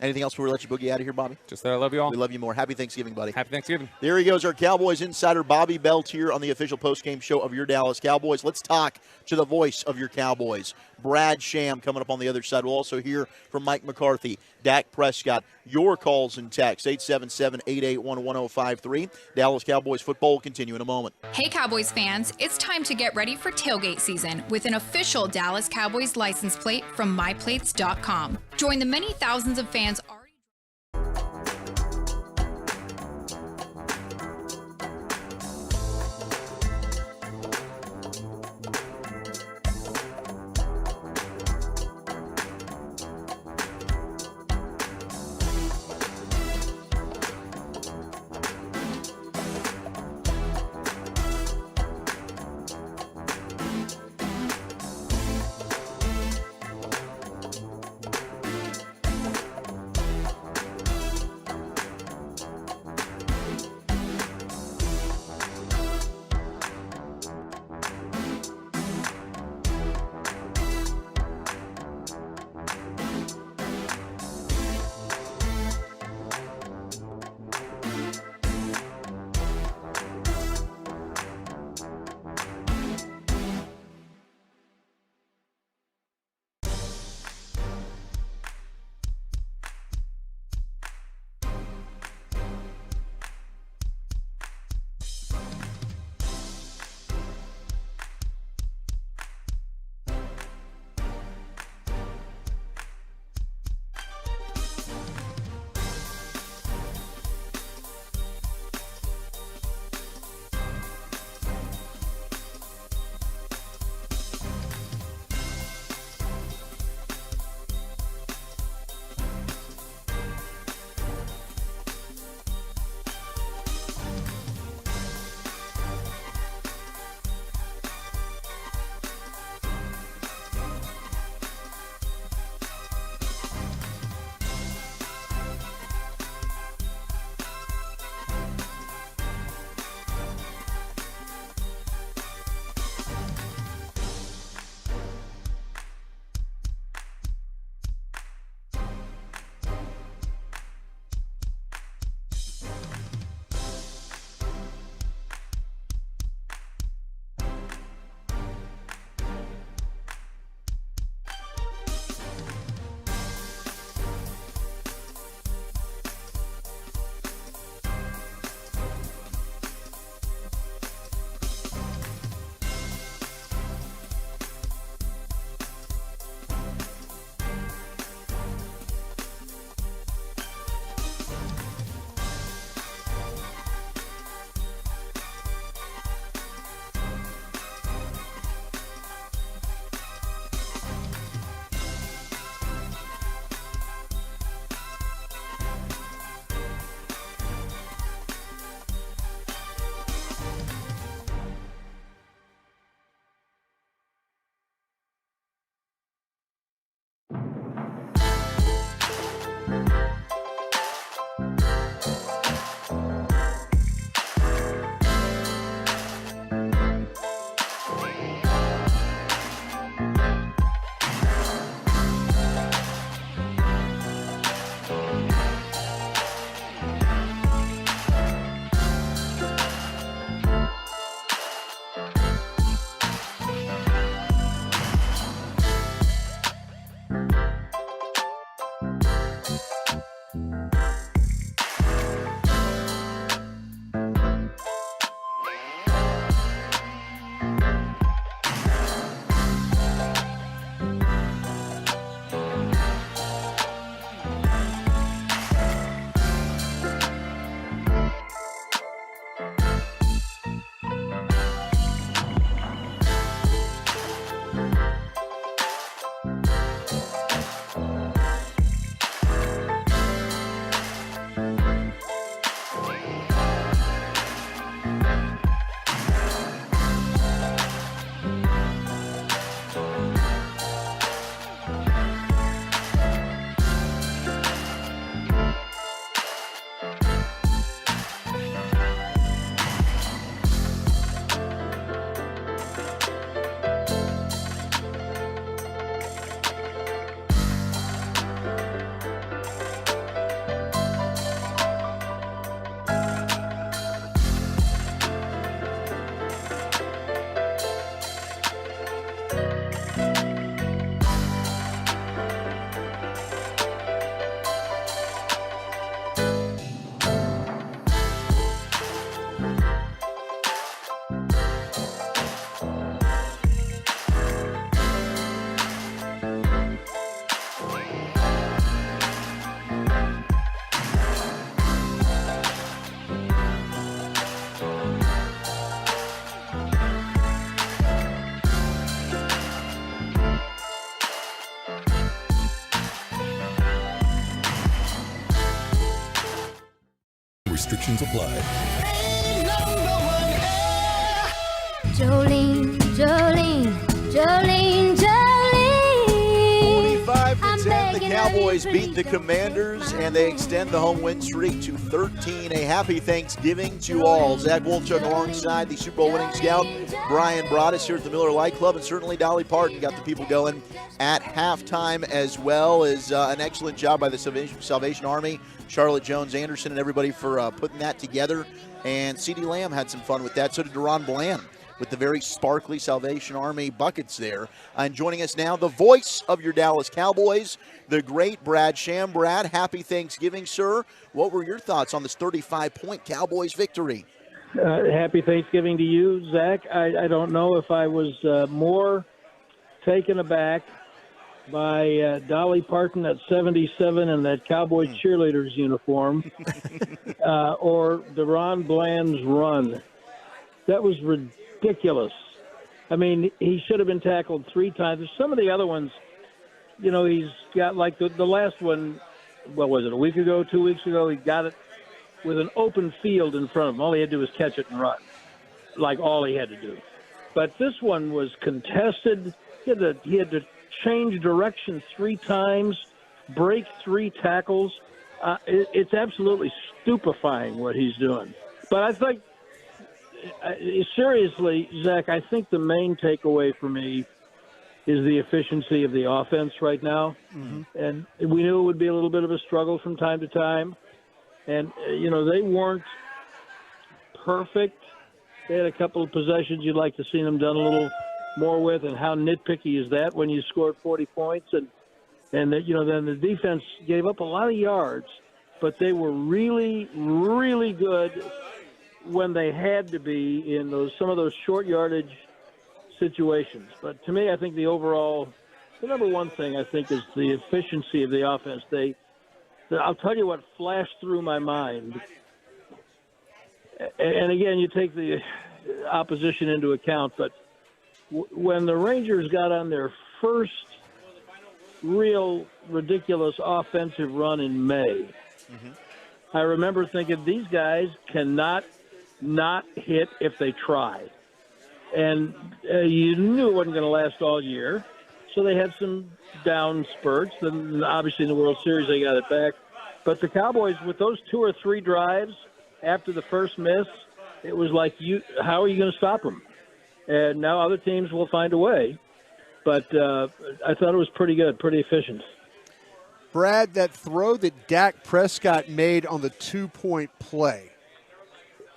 Anything else before we let you boogie out of here, Bobby? Just that I love you all. We love you more. Happy Thanksgiving, buddy. Happy Thanksgiving. There he goes, our Cowboys insider, Bobby Belt, here on the official postgame show of your Dallas Cowboys. Let's talk to the voice of your Cowboys, Brad Sham, coming up on the other side. We'll also hear from Mike McCarthy, Dak Prescott. Your calls and texts, 877-881-1053. Dallas Cowboys football will continue in a moment. Hey Cowboys fans, it's time to get ready for tailgate season with an official Dallas Cowboys license plate from myplates.com. Join the many thousands of fans already. Restrictions apply. Jolene, Jolene, Jolene, Jolene. 45-10, the Cowboys beat the Commanders, and they extend the home win streak to 13. A happy Thanksgiving to all. Zach Wolchuk alongside the Super Bowl winning scout, Bryan Broaddus here at the Miller Lite Club, and certainly Dolly Parton got the people going at halftime, as well as an excellent job by the Salvation Army, Charlotte Jones Anderson, and everybody for putting that together. And CeeDee Lamb had some fun with that. So did DaRon Bland, with the very sparkly Salvation Army buckets there. And joining us now, the voice of your Dallas Cowboys, the great Brad Sham. Brad, happy Thanksgiving, sir. What were your thoughts on this 35-point Cowboys victory? Happy Thanksgiving to you, Zach. I don't know if I was more taken aback by Dolly Parton at 77 in that Cowboys cheerleader's uniform or DaRon Bland's run. That was ridiculous. I mean, he should have been tackled 3 times. Some of the other ones, you know, he's got like the last one, what was it, a week ago, 2 weeks ago, he got it with an open field in front of him. All he had to do was catch it and run, like all he had to do. But this one was contested. He had to change direction 3 times, break 3 tackles. It's absolutely stupefying what he's doing. But I think, seriously, Zach, I think the main takeaway for me is the efficiency of the offense right now. Mm-hmm. And we knew it would be a little bit of a struggle from time to time. And, you know, they weren't perfect. They had a couple of possessions you'd like to see them done a little more with, and how nitpicky is that when you scored 40 points? And you know, then the defense gave up a lot of yards, but they were really, really good when they had to be in some of those short yardage situations. But to me, I think the number one thing I think is the efficiency of the offense. I'll tell you what flashed through my mind. And again, you take the opposition into account, but when the Rangers got on their first real ridiculous offensive run in May, I remember thinking these guys cannot not hit if they try. And you knew it wasn't going to last all year, so they had some down spurts. Then obviously in the World Series they got it back. But the Cowboys, with those 2 or 3 drives after the first miss, it was like, how are you going to stop them? And now other teams will find a way. But I thought it was pretty good, pretty efficient. Brad, that throw that Dak Prescott made on the 2-point play,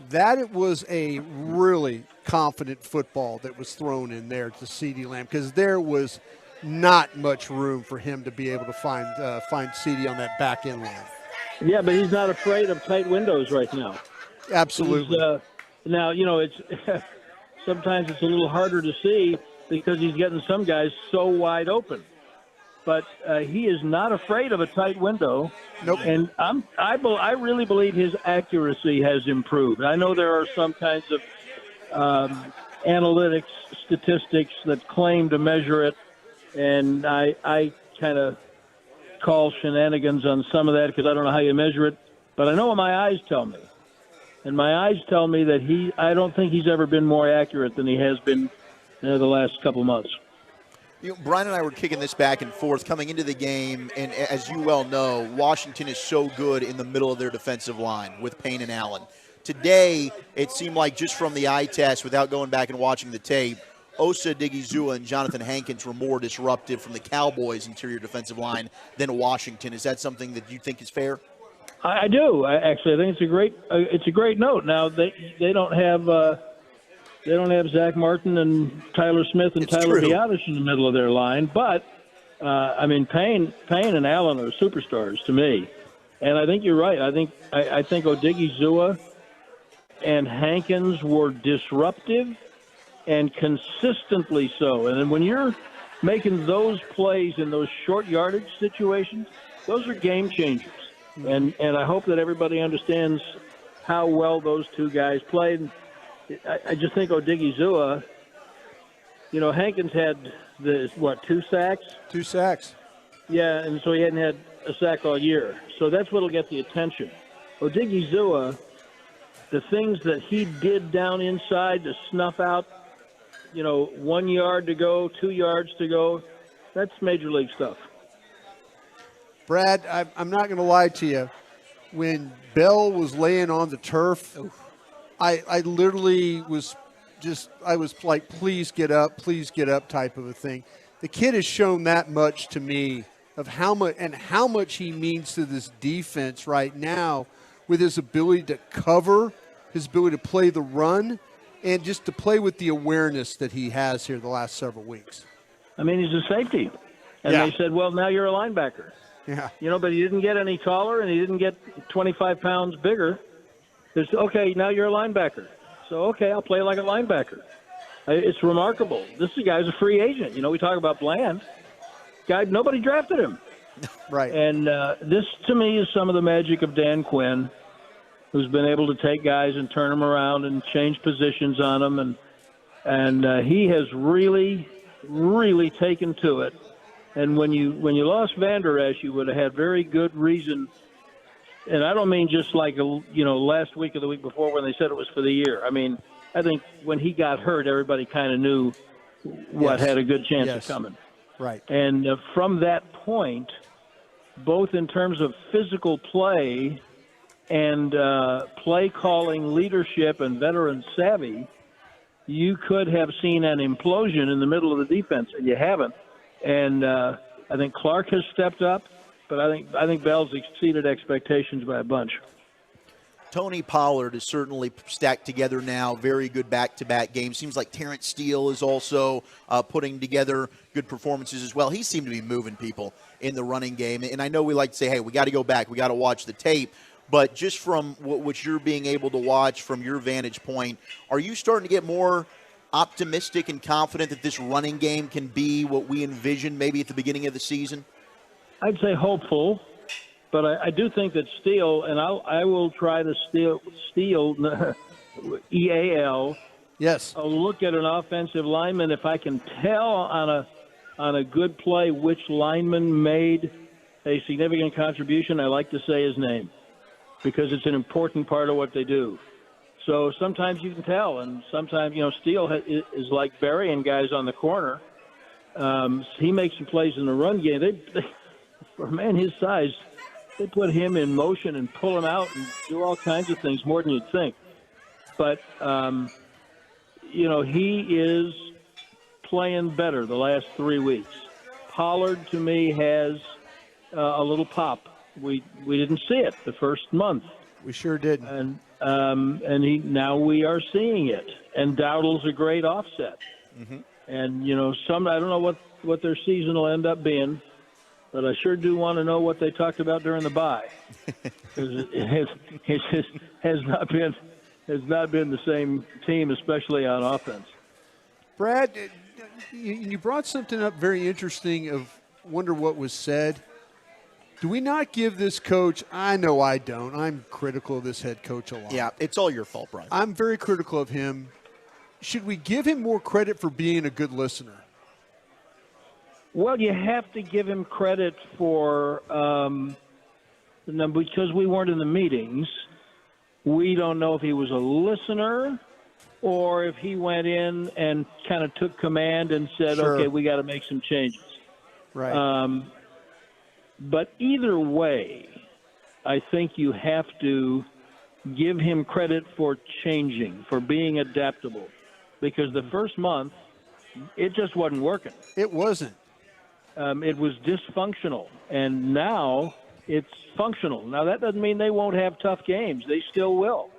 that it was a really confident football that was thrown in there to CeeDee Lamb, because there was not much room for him to be able to find CeeDee on that back end line. Yeah, but he's not afraid of tight windows right now. Absolutely. Now, you know, it's sometimes it's a little harder to see because he's getting some guys so wide open. But he is not afraid of a tight window. Nope. And I really believe his accuracy has improved. I know there are some kinds of analytics, statistics that claim to measure it, and I kind of call shenanigans on some of that because I don't know how you measure it. But I know what my eyes tell me. And my eyes tell me that I don't think he's ever been more accurate than he has been the last couple of months. You know, Brian and I were kicking this back and forth coming into the game, and as you well know, Washington is so good in the middle of their defensive line with Payne and Allen. Today, it seemed like just from the eye test, without going back and watching the tape, Osa Odighizuwa and Jonathan Hankins were more disruptive from the Cowboys' interior defensive line than Washington. Is that something that you think is fair? I do. I think it's a great note. Now they don't have Zach Martin and Tyler Smith and Tyler Biadasz in the middle of their line, but I mean Payne and Allen are superstars to me, and I think you're right. I think Odighizuwa and Hankins were disruptive and consistently so. And then when you're making those plays in those short yardage situations, those are game changers. And I hope that everybody understands how well those two guys played. I just think Odighizuwa, you know, Hankins had 2 sacks? 2 sacks. Yeah, and so he hadn't had a sack all year. So that's what'll get the attention. Odigizua, the things that he did down inside to snuff out, 1 yard to go, 2 yards to go, that's major league stuff. Brad, I'm not going to lie to you. When Bell was laying on the turf, I literally was like, please get up type of a thing. The kid has shown that much to me of how much he means to this defense right now with his ability to cover, his ability to play the run, and just to play with the awareness that he has here the last several weeks. I mean, he's a safety. And they said, well, now you're a linebacker. Yeah. But he didn't get any taller and he didn't get 25 pounds bigger. Okay, now you're a linebacker. So, okay, I'll play like a linebacker. It's remarkable. This guy's a free agent. We talk about Bland. Guy, nobody drafted him. Right. And this, to me, is some of the magic of Dan Quinn, who's been able to take guys and turn them around and change positions on them. And he has really, really taken to it. And when you lost Van Der Esch, you would have had very good reason. And I don't mean just like, last week or the week before when they said it was for the year. I mean, I think when he got hurt, everybody kind of knew what had a good chance of coming. Right. And from that point, both in terms of physical play and play calling, leadership, and veteran savvy, you could have seen an implosion in the middle of the defense, and you haven't. And I think Clark has stepped up, but I think Bell's exceeded expectations by a bunch. Tony Pollard is certainly stacked together now. Very good back-to-back games. Seems like Terrence Steele is also putting together good performances as well. He seemed to be moving people in the running game. And I know we like to say, hey, we got to go back. We got to watch the tape. But just from what you're being able to watch from your vantage point, are you starting to get more optimistic and confident that this running game can be what we envisioned maybe at the beginning of the season? I'd say hopeful, but I do think that Steele, and I will try to steal EAL. Yes. I'll look at an offensive lineman if I can tell on a good play which lineman made a significant contribution. I like to say his name because it's an important part of what they do. So sometimes you can tell, and sometimes, Steele is like burying guys on the corner. He makes some plays in the run game. They, for a man his size, they put him in motion and pull him out and do all kinds of things more than you'd think. But, he is playing better the last 3 weeks. Pollard, to me, has a little pop. We didn't see it the first month. We sure didn't. Now we are seeing it. And Dowdle's a great offset. Mm-hmm. And, I don't know what their season will end up being, but I sure do want to know what they talked about during the bye. Because it has not been the same team, especially on offense. Brad, you brought something up very interesting of wonder what was said. Do we not give this coach – I know I don't. I'm critical of this head coach a lot. Yeah, it's all your fault, Brian. I'm very critical of him. Should we give him more credit for being a good listener? Well, you have to give him credit for because we weren't in the meetings, we don't know if he was a listener or if he went in and kind of took command and said, okay, we got to make some changes. Right. But either way, I think you have to give him credit for changing, for being adaptable. Because the first month, it just wasn't working. It wasn't. It was dysfunctional. And now it's functional. Now, that doesn't mean they won't have tough games. They still will.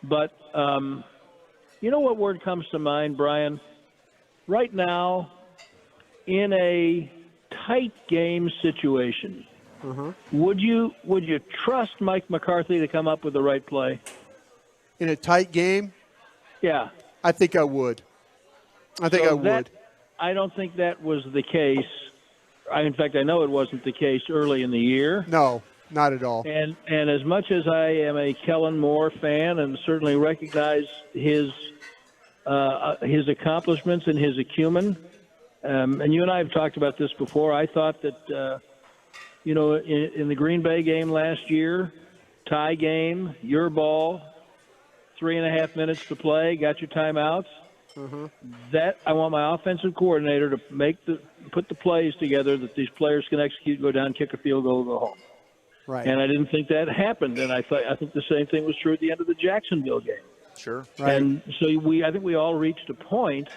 But you know what word comes to mind, Brian? Right now, in a tight game situation, would you trust Mike McCarthy to come up with the right play? In a tight game? Yeah. I think I would. I would. I don't think that was the case. In fact, I know it wasn't the case early in the year. No, not at all. And as much as I am a Kellen Moore fan and certainly recognize his accomplishments and his acumen, and you and I have talked about this before, I thought that, in the Green Bay game last year, tie game, your ball, 3.5 minutes to play, got your timeouts. That I want my offensive coordinator to put the plays together that these players can execute, go down, kick a field goal, go home. Right. And I didn't think that happened, and I think the same thing was true at the end of the Jacksonville game. Sure. Right. And so I think we all reached a point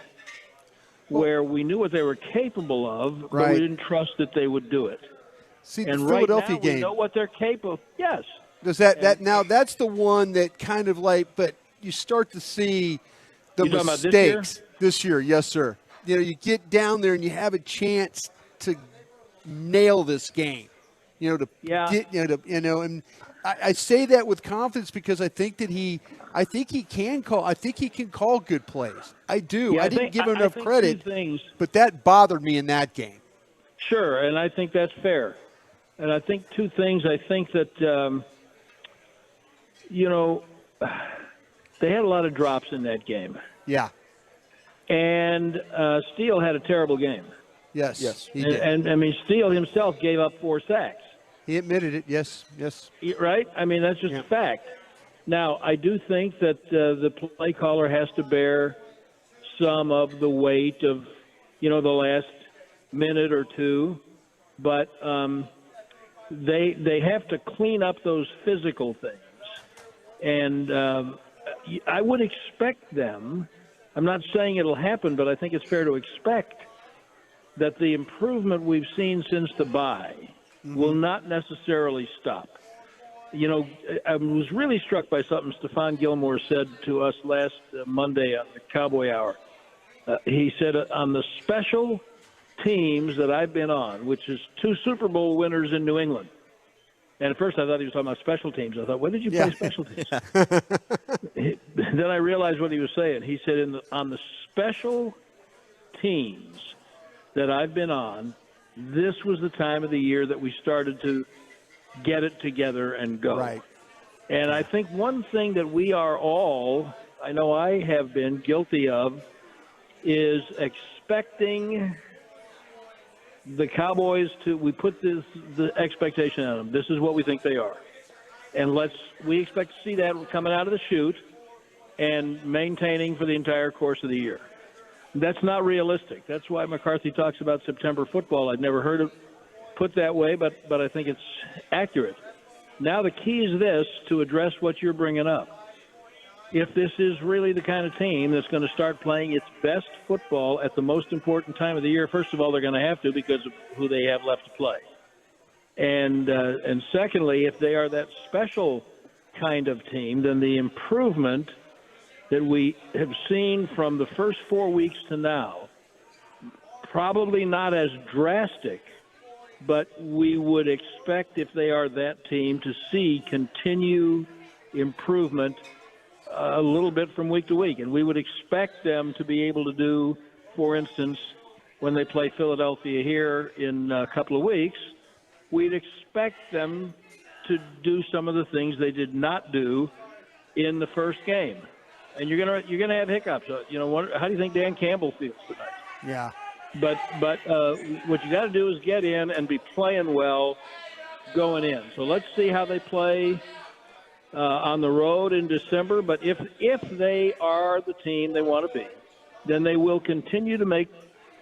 where we knew what they were capable of, but Right. we didn't trust that they would do it. See, And the right Philadelphia now, game. we know what they're capable of. Yes. Does that now that's the one that kind of like, but you start to see the You talking about mistakes this year. Yes, sir. You know, you get down there and you have a chance to nail this game. You know, and I say that with confidence because I think he can call good plays. I do. Yeah, I didn't give him I enough think credit, two things. but that bothered me in that game. Sure, and I think that's fair. And I think two things. I think that, they had a lot of drops in that game. Yeah. And Steele had a terrible game. Yes. He did. And I mean, Steele himself gave up 4 sacks. He admitted it. Yes. Right? I mean, that's just a fact. Now, I do think that the play caller has to bear some of the weight of, the last minute or two. But they have to clean up those physical things. And I would expect them, I'm not saying it'll happen, but I think it's fair to expect that the improvement we've seen since the bye will not necessarily stop. I was really struck by something Stephon Gilmore said to us last Monday on the Cowboy Hour. He said, on the special teams that I've been on, which is 2 Super Bowl winners in New England. And at first I thought he was talking about special teams. I thought, when did you play special teams? Then I realized what he was saying. He said, on the special teams that I've been on, this was the time of the year that we started to get it together and go. Right. And I think one thing that we are all, I know I have been guilty of, is expecting the Cowboys we put the expectation on them. This is what we think they are. And we expect to see that coming out of the chute and maintaining for the entire course of the year. That's not realistic. That's why McCarthy talks about September football. I'd never heard it put that way, but I think it's accurate. Now the key is this, to address what you're bringing up. If this is really the kind of team that's going to start playing its best football at the most important time of the year, first of all, they're going to have to because of who they have left to play. And secondly, if they are that special kind of team, then the improvement that we have seen from the first 4 weeks to now, probably not as drastic, but we would expect, if they are that team, to see continue improvement a little bit from week to week. And we would expect them to be able to do, for instance, when they play Philadelphia here in a couple of weeks, we'd expect them to do some of the things they did not do in the first game. And you're gonna have hiccups. How do you think Dan Campbell feels tonight? Yeah. But what you got to do is get in and be playing well going in. So let's see how they play on the road in December. But if they are the team they want to be, then they will continue to make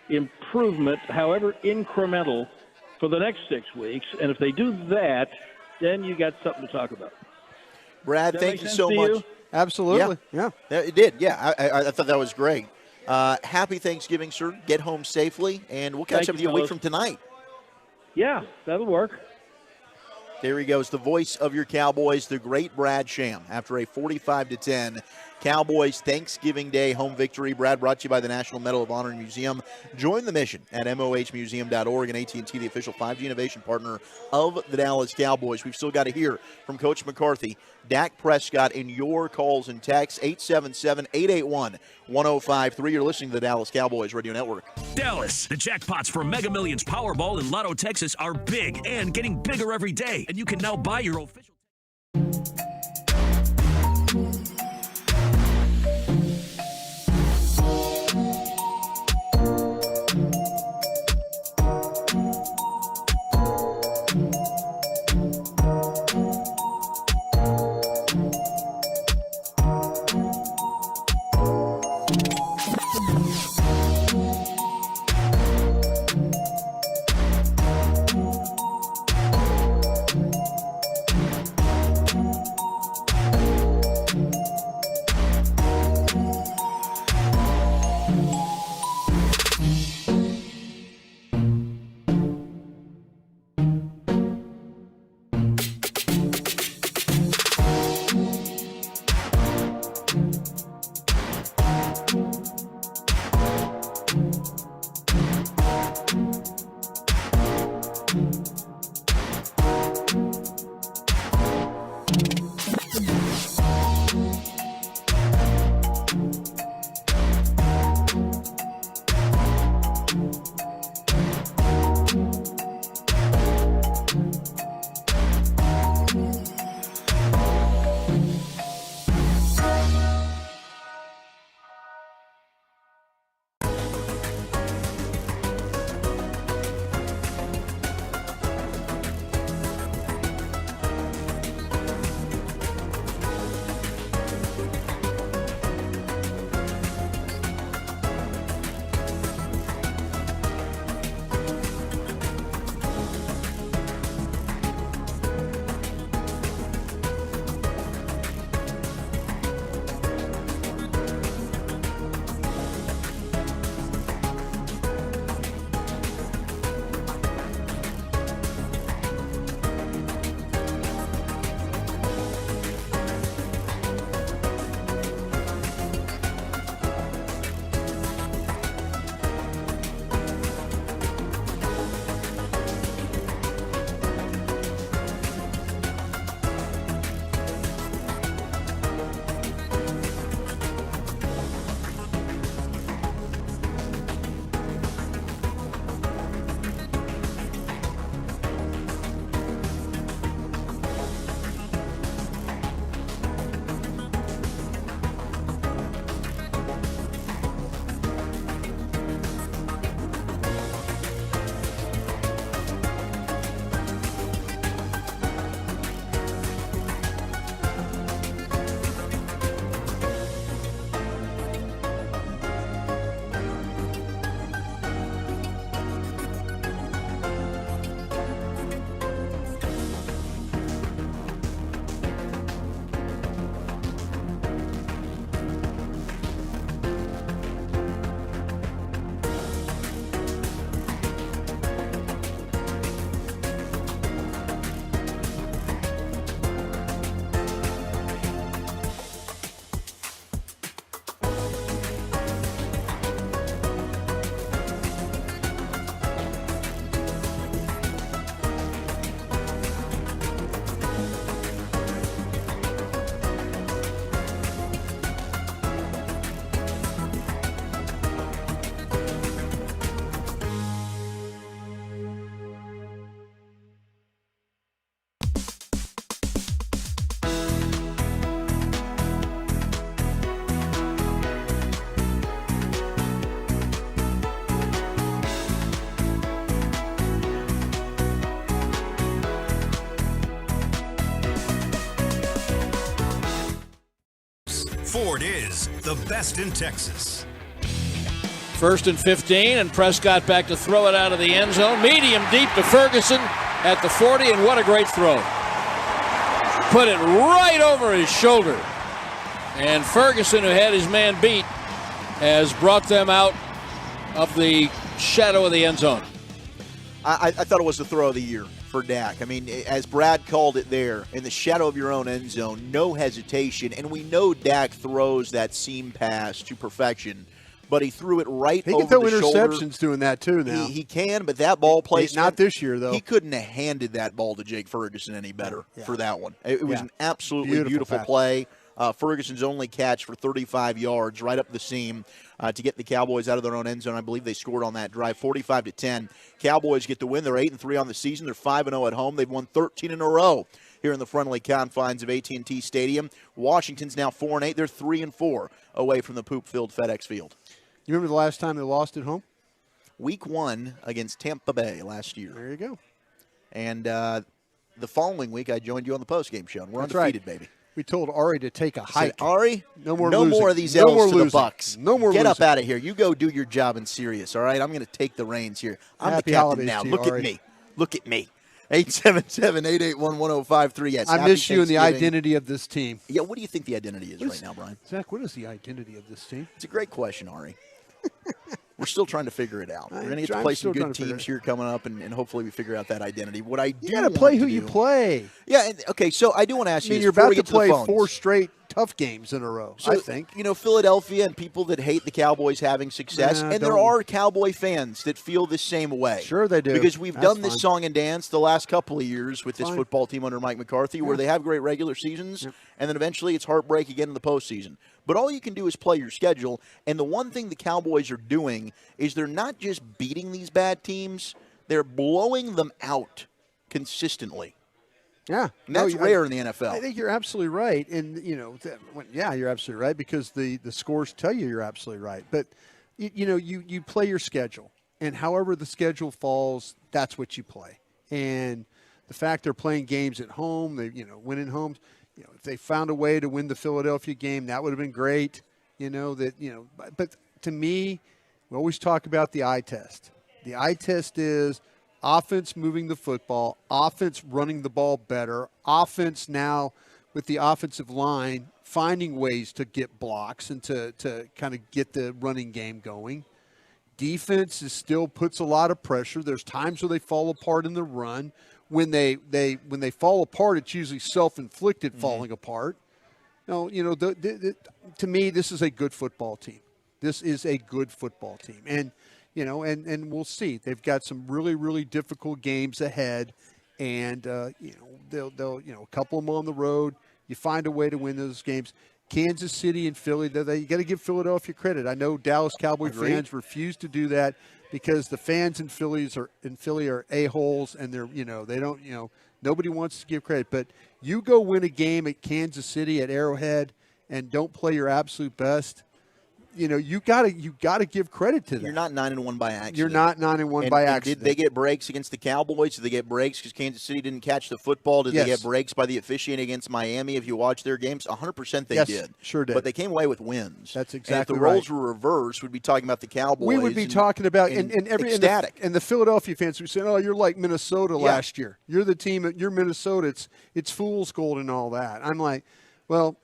improvement, however incremental, for the next 6 weeks. And if they do that, then you got something to talk about. Brad, thank you so much. You? Absolutely. Yeah. It did. Yeah, I thought that was great. Happy Thanksgiving, sir. Get home safely, and we'll catch up with you a week from tonight. Yeah, that'll work. There he goes, the voice of your Cowboys, the great Brad Sham, after a 45-10 Cowboys Thanksgiving Day home victory. Brad, brought to you by the National Medal of Honor Museum. Join the mission at mohmuseum.org and AT&T, the official 5G innovation partner of the Dallas Cowboys. We've still got to hear from Coach McCarthy, Dak Prescott, in your calls and texts, 877-881-1053. You're listening to the Dallas Cowboys Radio Network. Dallas, the jackpots for Mega Millions, Powerball, and Lotto Texas are big and getting bigger every day. And you can now buy your official. Ford is the best in Texas. 1st and 15, and Prescott back to throw it out of the end zone. Medium deep to Ferguson at the 40, and what a great throw. Put it right over his shoulder. And Ferguson, who had his man beat, has brought them out of the shadow of the end zone. I thought it was the throw of the year for Dak. I mean, as Brad called it there, in the shadow of your own end zone, no hesitation. And we know Dak throws that seam pass to perfection, but he threw it right over the shoulder. He can throw interceptions doing that too now. He can, but that ball placement. Not this year, though. He couldn't have handed that ball to Jake Ferguson any better for that one. It was an absolutely beautiful play. Ferguson's only catch for 35 yards right up the seam to get the Cowboys out of their own end zone. I believe they scored on that drive, 45-10. Cowboys get the win. They're 8-3 on the season. They're 5-0 at home. They've won 13 in a row here in the friendly confines of AT&T Stadium. Washington's now 4-8. They're 3-4 away from the poop-filled FedEx Field. You remember the last time they lost at home? Week 1 against Tampa Bay last year. There you go. And the following week, I joined you on the postgame show, and we're undefeated, baby. We told Ari to take a hike. Said, Ari, no more of these L's to the Bucks. No more Get losing. up out of here. You go do your job in Sirius, all right? I'm going to take the reins here. I'm Happy the captain holidays now. to you, Look Ari. at me. Look at me. 877-881-1053. Yes, I miss you and the identity of this team. Yeah, what do you think the identity is right now, Brian? Zach, what is the identity of this team? It's a great question, Ari. We're still trying to figure it out. We're going to get to play some good teams here coming up, and hopefully we figure out that identity. What I do you got to play who you play. Yeah, okay, so I do want to ask you this you're before about we to get play the phones. 4 straight tough games in a row, So, I think. You know, Philadelphia and people that hate the Cowboys having success, and there are Cowboy fans that feel the same way. Sure they do. Because we've That's done this fine. song and dance the last couple of years with this football team under Mike McCarthy where they have great regular seasons, and then eventually it's heartbreak again in the postseason. But all you can do is play your schedule, and the one thing the Cowboys are doing is they're not just beating these bad teams, they're blowing them out consistently. Yeah. And that's rare in the NFL. I think you're absolutely right. And, you're absolutely right because the scores tell you you're absolutely right. But, you play your schedule. And however the schedule falls, that's what you play. And the fact they're playing games at home, they winning homes, if they found a way to win the Philadelphia game, that would have been great. But to me, we always talk about the eye test. The eye test is offense moving the football, offense running the ball better, offense now with the offensive line finding ways to get blocks and to kind of get the running game going. Defense still puts a lot of pressure. There's times where they fall apart in the run. When they fall apart, it's usually self-inflicted falling apart. No, to me, this is a good football team. This is a good football team, and we'll see. They've got some really, really difficult games ahead, and they'll a couple of them on the road. You find a way to win those games. Kansas City and Philly, you got to give Philadelphia credit. I know Dallas Cowboy fans refuse to do that because the fans in Philly are a-holes, and they don't nobody wants to give credit. But you go win a game at Kansas City at Arrowhead and don't play your absolute best. You gotta give credit to them. You're not 9-1 by accident. You're not 9-1 by accident. Did they get breaks against the Cowboys? Did they get breaks because Kansas City didn't catch the football? Did they get breaks by the officiating against Miami? If you watch their games, 100% they did. Sure did. But they came away with wins. That's exactly right. If the roles were reversed, we'd be talking about the Cowboys. We would be talking about ecstatic. And the Philadelphia fans would say, "Oh, you're like Minnesota last year. You're the team. You're Minnesota. It's fool's gold and all that." I'm like, well,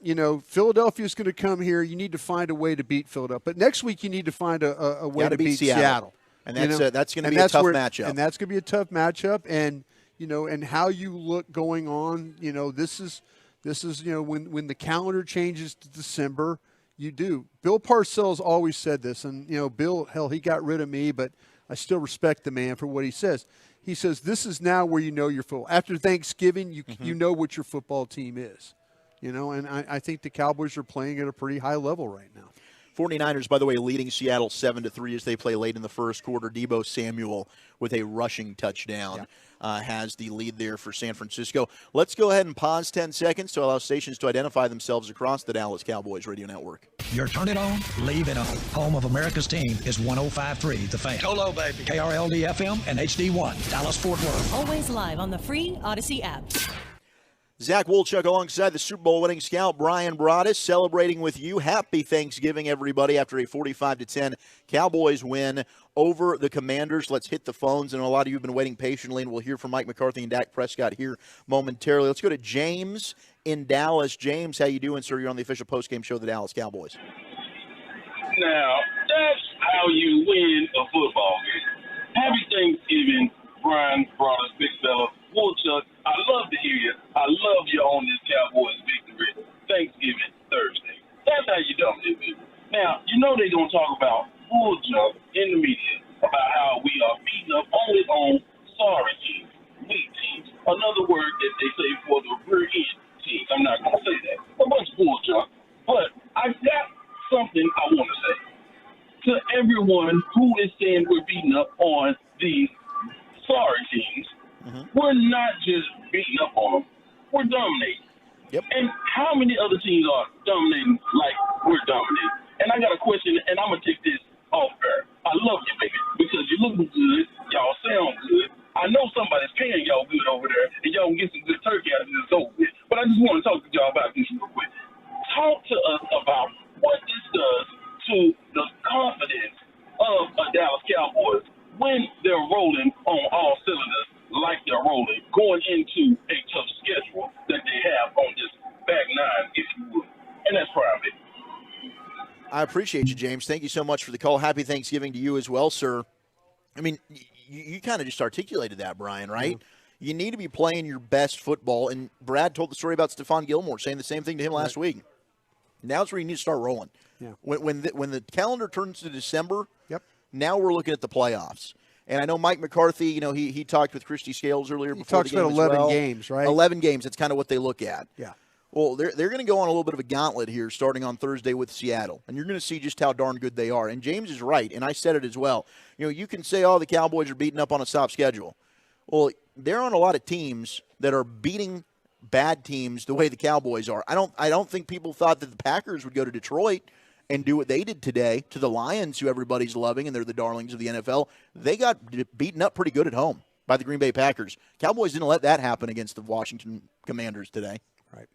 Philadelphia's going to come here. You need to find a way to beat Philadelphia. But next week you need to find a way to beat Seattle. And that's going to be a tough matchup. And that's going to be a tough matchup. And, and how you look going on, this is when the calendar changes to December, you do. Bill Parcells always said this. And, Bill, hell, he got rid of me, but I still respect the man for what he says. He says, this is now where you know your football. After Thanksgiving, you know what your football team is. And I think the Cowboys are playing at a pretty high level right now. 49ers, by the way, leading Seattle 7-3 as they play late in the first quarter. Deebo Samuel with a rushing touchdown has the lead there for San Francisco. Let's go ahead and pause 10 seconds to allow stations to identify themselves across the Dallas Cowboys radio network. Your turn it on, leave it on. Home of America's team is 105.3 The Fan. Hello, baby. KRLD FM and HD1, Dallas Fort Worth. Always live on the free Odyssey app. Zach Wolchuk alongside the Super Bowl winning scout Bryan Broaddus celebrating with you. Happy Thanksgiving, everybody, after a 45-10 Cowboys win over the Commanders. Let's hit the phones, and a lot of you have been waiting patiently, and we'll hear from Mike McCarthy and Dak Prescott here momentarily. Let's go to James in Dallas. James, how you doing, sir? You're on the official postgame show of the Dallas Cowboys. Now, that's how you win a football game. Happy Thanksgiving, Bryan Broaddus, big fella. Wolchuk, I love to hear you. I love you on this Cowboys victory. Thanksgiving Thursday. That's how you dominate, baby. Now, you know they're going to talk about Wolchuk in the media about how we are beating up only on sorry teams, weak teams. Another word that they say for the rear-end teams. I'm not going to say that. A bunch of Wolchuk. But I've got something I want to say to everyone who is saying we're beating up on these sorry teams. We're not just beating up on them. We're dominating. Yep. And how many other teams are dominating like we're dominating? And I got a question, and I'm going to take this off air. I love you, baby, because you're looking good. Y'all sound good. I know somebody's paying y'all good over there, and y'all can get some good turkey out of this over with. But I just want to talk to y'all about this real quick. Talk to us about what this does to the confidence of a Dallas Cowboys when they're rolling on all cylinders like they're rolling, going into a tough schedule that they have on this back nine, if you would. And that's private. I appreciate you, James. Thank you so much for the call. Happy Thanksgiving to you as well, sir. I mean, you kind of just articulated that, Brian, right? You need to be playing your best football. And Brad told the story about Stephon Gilmore, saying the same thing to him last week. Now's where you need to start rolling. Yeah. When the calendar turns to December, now we're looking at the playoffs. And I know Mike McCarthy, you know, he talked with Christy Scales earlier before the game. He talks about 11 as well. games, right? 11 games. That's kind of what they look at. Yeah. Well, they're going to go on a little bit of a gauntlet here starting on Thursday with Seattle. And you're going to see just how darn good they are. And James is right, and I said it as well. You know, you can say, oh, the Cowboys are beating up on a soft schedule. Well, they're on a lot of teams that are beating bad teams the way the Cowboys are. I don't think people thought that the Packers would go to Detroit and do what they did today to the Lions, who everybody's loving, and they're the darlings of the NFL. They got beaten up pretty good at home by the Green Bay Packers. Cowboys didn't let that happen against the Washington Commanders today. Right.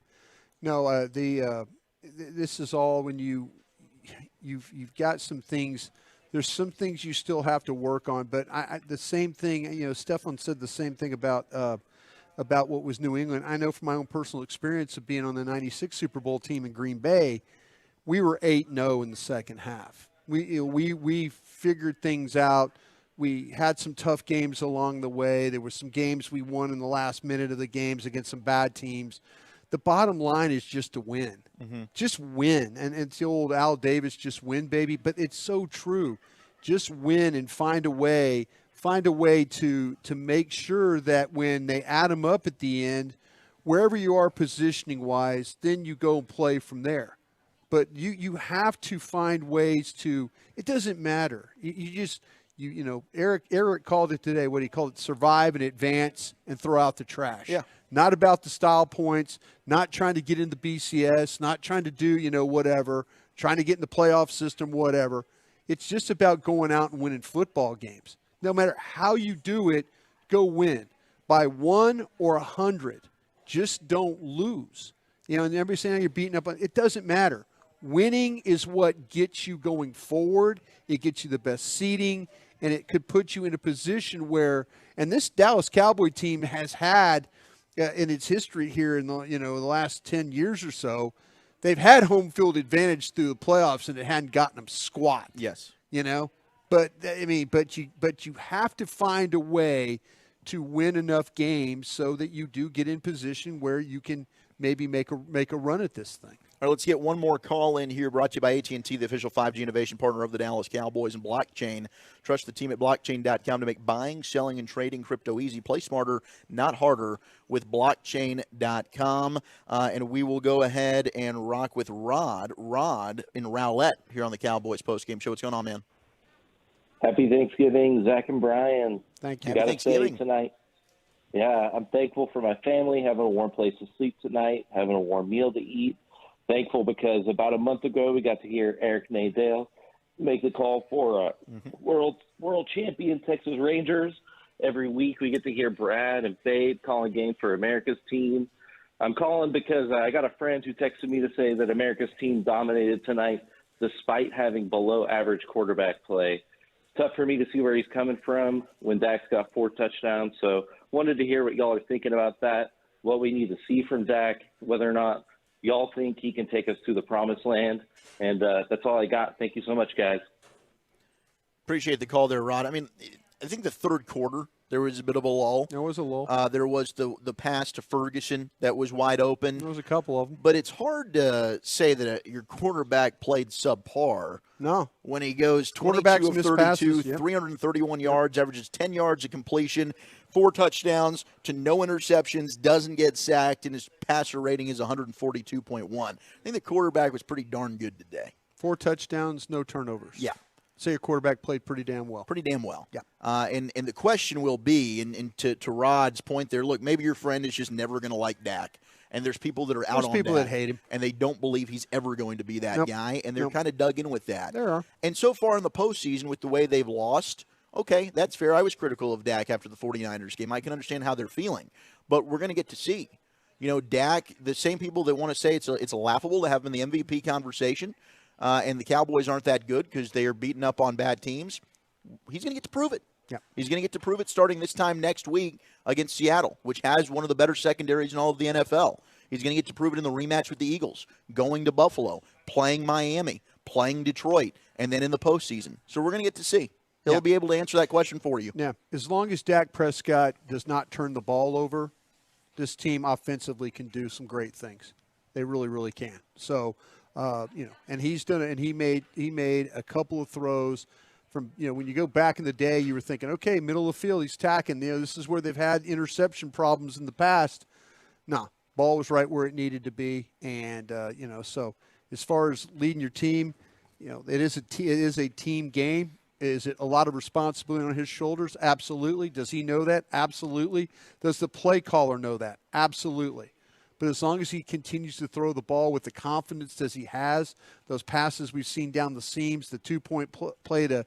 No, this is all when you've got some things. There's some things you still have to work on, but the same thing. You know, Stefan said the same thing about what was New England. I know from my own personal experience of being on the '96 Super Bowl team in Green Bay. We were 8-0 in the second half. We figured things out. We had some tough games along the way. There were some games we won in the last minute of the games against some bad teams. The bottom line is just to win. Just win. And it's the old Al Davis, just win, baby. But it's so true. Just win and find a way to make sure that when they add them up at the end, wherever you are positioning-wise, then you go and play from there. But you have to find ways to. It doesn't matter. You know, Eric called it today. What he called it: survive and advance and throw out the trash. Yeah. Not about the style points. Not trying to get into BCS. Not trying to do whatever. Trying to get in the playoff system. Whatever. It's just about going out and winning football games. No matter how you do it, go win by 1 or 100. Just don't lose. You know, and everybody's saying you're beating up on. It doesn't matter. Winning is what gets you going forward. It gets you the best seeding, and it could put you in a position where, and this Dallas Cowboy team has had in its history here in the last 10 years or so, they've had home field advantage through the playoffs, and it hadn't gotten them squat. Yes, you know, but I mean, but you have to find a way to win enough games so that you do get in position where you can maybe make a run at this thing. All right, let's get one more call in here, brought to you by AT&T, the official 5G innovation partner of the Dallas Cowboys and blockchain. Trust the team at blockchain.com to make buying, selling, and trading crypto easy. Play smarter, not harder with blockchain.com. And we will go ahead and rock with Rod in Rowlett here on the Cowboys postgame show. What's going on, man? Happy Thanksgiving, Zach and Brian. Thank you. Happy Thanksgiving tonight. Yeah, I'm thankful for my family, having a warm place to sleep tonight, having a warm meal to eat. Thankful because about a month ago we got to hear Eric Nadell make the call for world champion Texas Rangers. Every week we get to hear Brad and Fade calling games for America's team. I'm calling because I got a friend who texted me to say that America's team dominated tonight despite having below-average quarterback play. Tough for me to see where he's coming from when Dak's got 4 touchdowns. So wanted to hear what y'all are thinking about that, what we need to see from Dak, whether or not y'all think he can take us to the promised land. And that's all I got. Thank you so much, guys. Appreciate the call there, Rod. I mean, I think the third quarter, there was a bit of a lull. There was a lull. There was the pass to Ferguson that was wide open. There was a couple of them. But it's hard to say that your quarterback played subpar. No. When he goes 22 of 32, passes, yep. 331 yards, averages 10 yards of completion, 4 touchdowns to no interceptions, doesn't get sacked, and his passer rating is 142.1. I think the quarterback was pretty darn good today. 4 touchdowns, no turnovers. Yeah. Say your quarterback played pretty damn well. Pretty damn well. Yeah. And the question will be, and to Rod's point there, look, maybe your friend is just never going to like Dak. And there's people that are out on people Dak, that hate him. and they don't believe he's ever going to be that guy, and they're kind of dug in with that. There are. And so far in the postseason, with the way they've lost, okay, that's fair. I was critical of Dak after the 49ers game. I can understand how they're feeling. But we're going to get to see. You know, Dak, the same people that want to say it's laughable to have him in the MVP conversation, and the Cowboys aren't that good because they are beating up on bad teams, he's going to get to prove it. Yeah. He's going to get to prove it starting this time next week against Seattle, which has one of the better secondaries in all of the NFL. He's going to get to prove it in the rematch with the Eagles, going to Buffalo, playing Miami, playing Detroit, and then in the postseason. So we're going to get to see. He'll be able to answer that question for you. Yeah. As long as Dak Prescott does not turn the ball over, this team offensively can do some great things. They really, really can. So, and he's done it, and he made a couple of throws from, when you go back in the day, you were thinking, okay, middle of the field, he's tacking. This is where they've had interception problems in the past. No, ball was right where it needed to be. And, so as far as leading your team, it is a team game. Is it a lot of responsibility on his shoulders? Absolutely. Does he know that? Absolutely. Does the play caller know that? Absolutely. But as long as he continues to throw the ball with the confidence as he has, those passes we've seen down the seams, the 2-point play to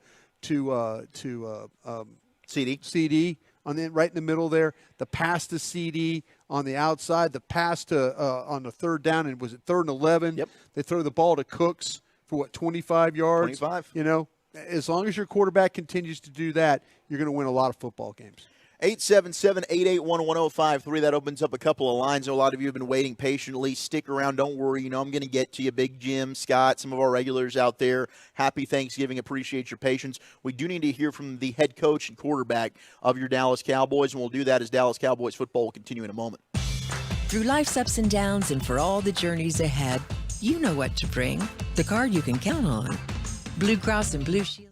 CD right in the middle there, the pass to CD on the outside, the pass to on the third down, and was it 3rd and 11? Yep. They throw the ball to Cooks for 25 yards? 25. As long as your quarterback continues to do that, you're going to win a lot of football games. 877-881-1053. That opens up a couple of lines. A lot of you have been waiting patiently. Stick around. Don't worry. I'm going to get to you. Big Jim, Scott, some of our regulars out there. Happy Thanksgiving. Appreciate your patience. We do need to hear from the head coach and quarterback of your Dallas Cowboys, and we'll do that as Dallas Cowboys football will continue in a moment. Through life's ups and downs and for all the journeys ahead, you know what to bring. The car you can count on. Blue Cross and Blue Shield.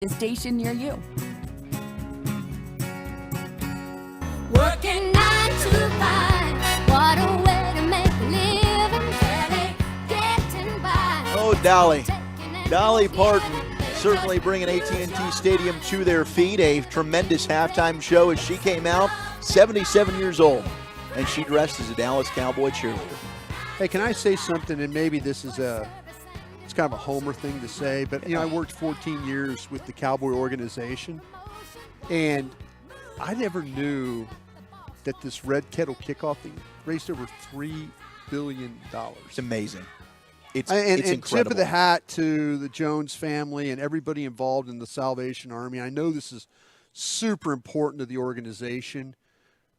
station near you. Working 9 to 5, what a way to make a living, barely getting by. Oh, Dolly Parton certainly bringing AT&T Stadium to their feet. A tremendous halftime show as she came out, 77 years old, and she dressed as a Dallas Cowboy cheerleader. Hey, can I say something? And maybe this is it's kind of a homer thing to say, but I worked 14 years with the Cowboy organization, and I never knew that this Red Kettle kickoff thing raised over $3 billion. It's amazing. It's incredible. Tip of the hat to the Jones family and everybody involved in the Salvation Army. I know this is super important to the organization,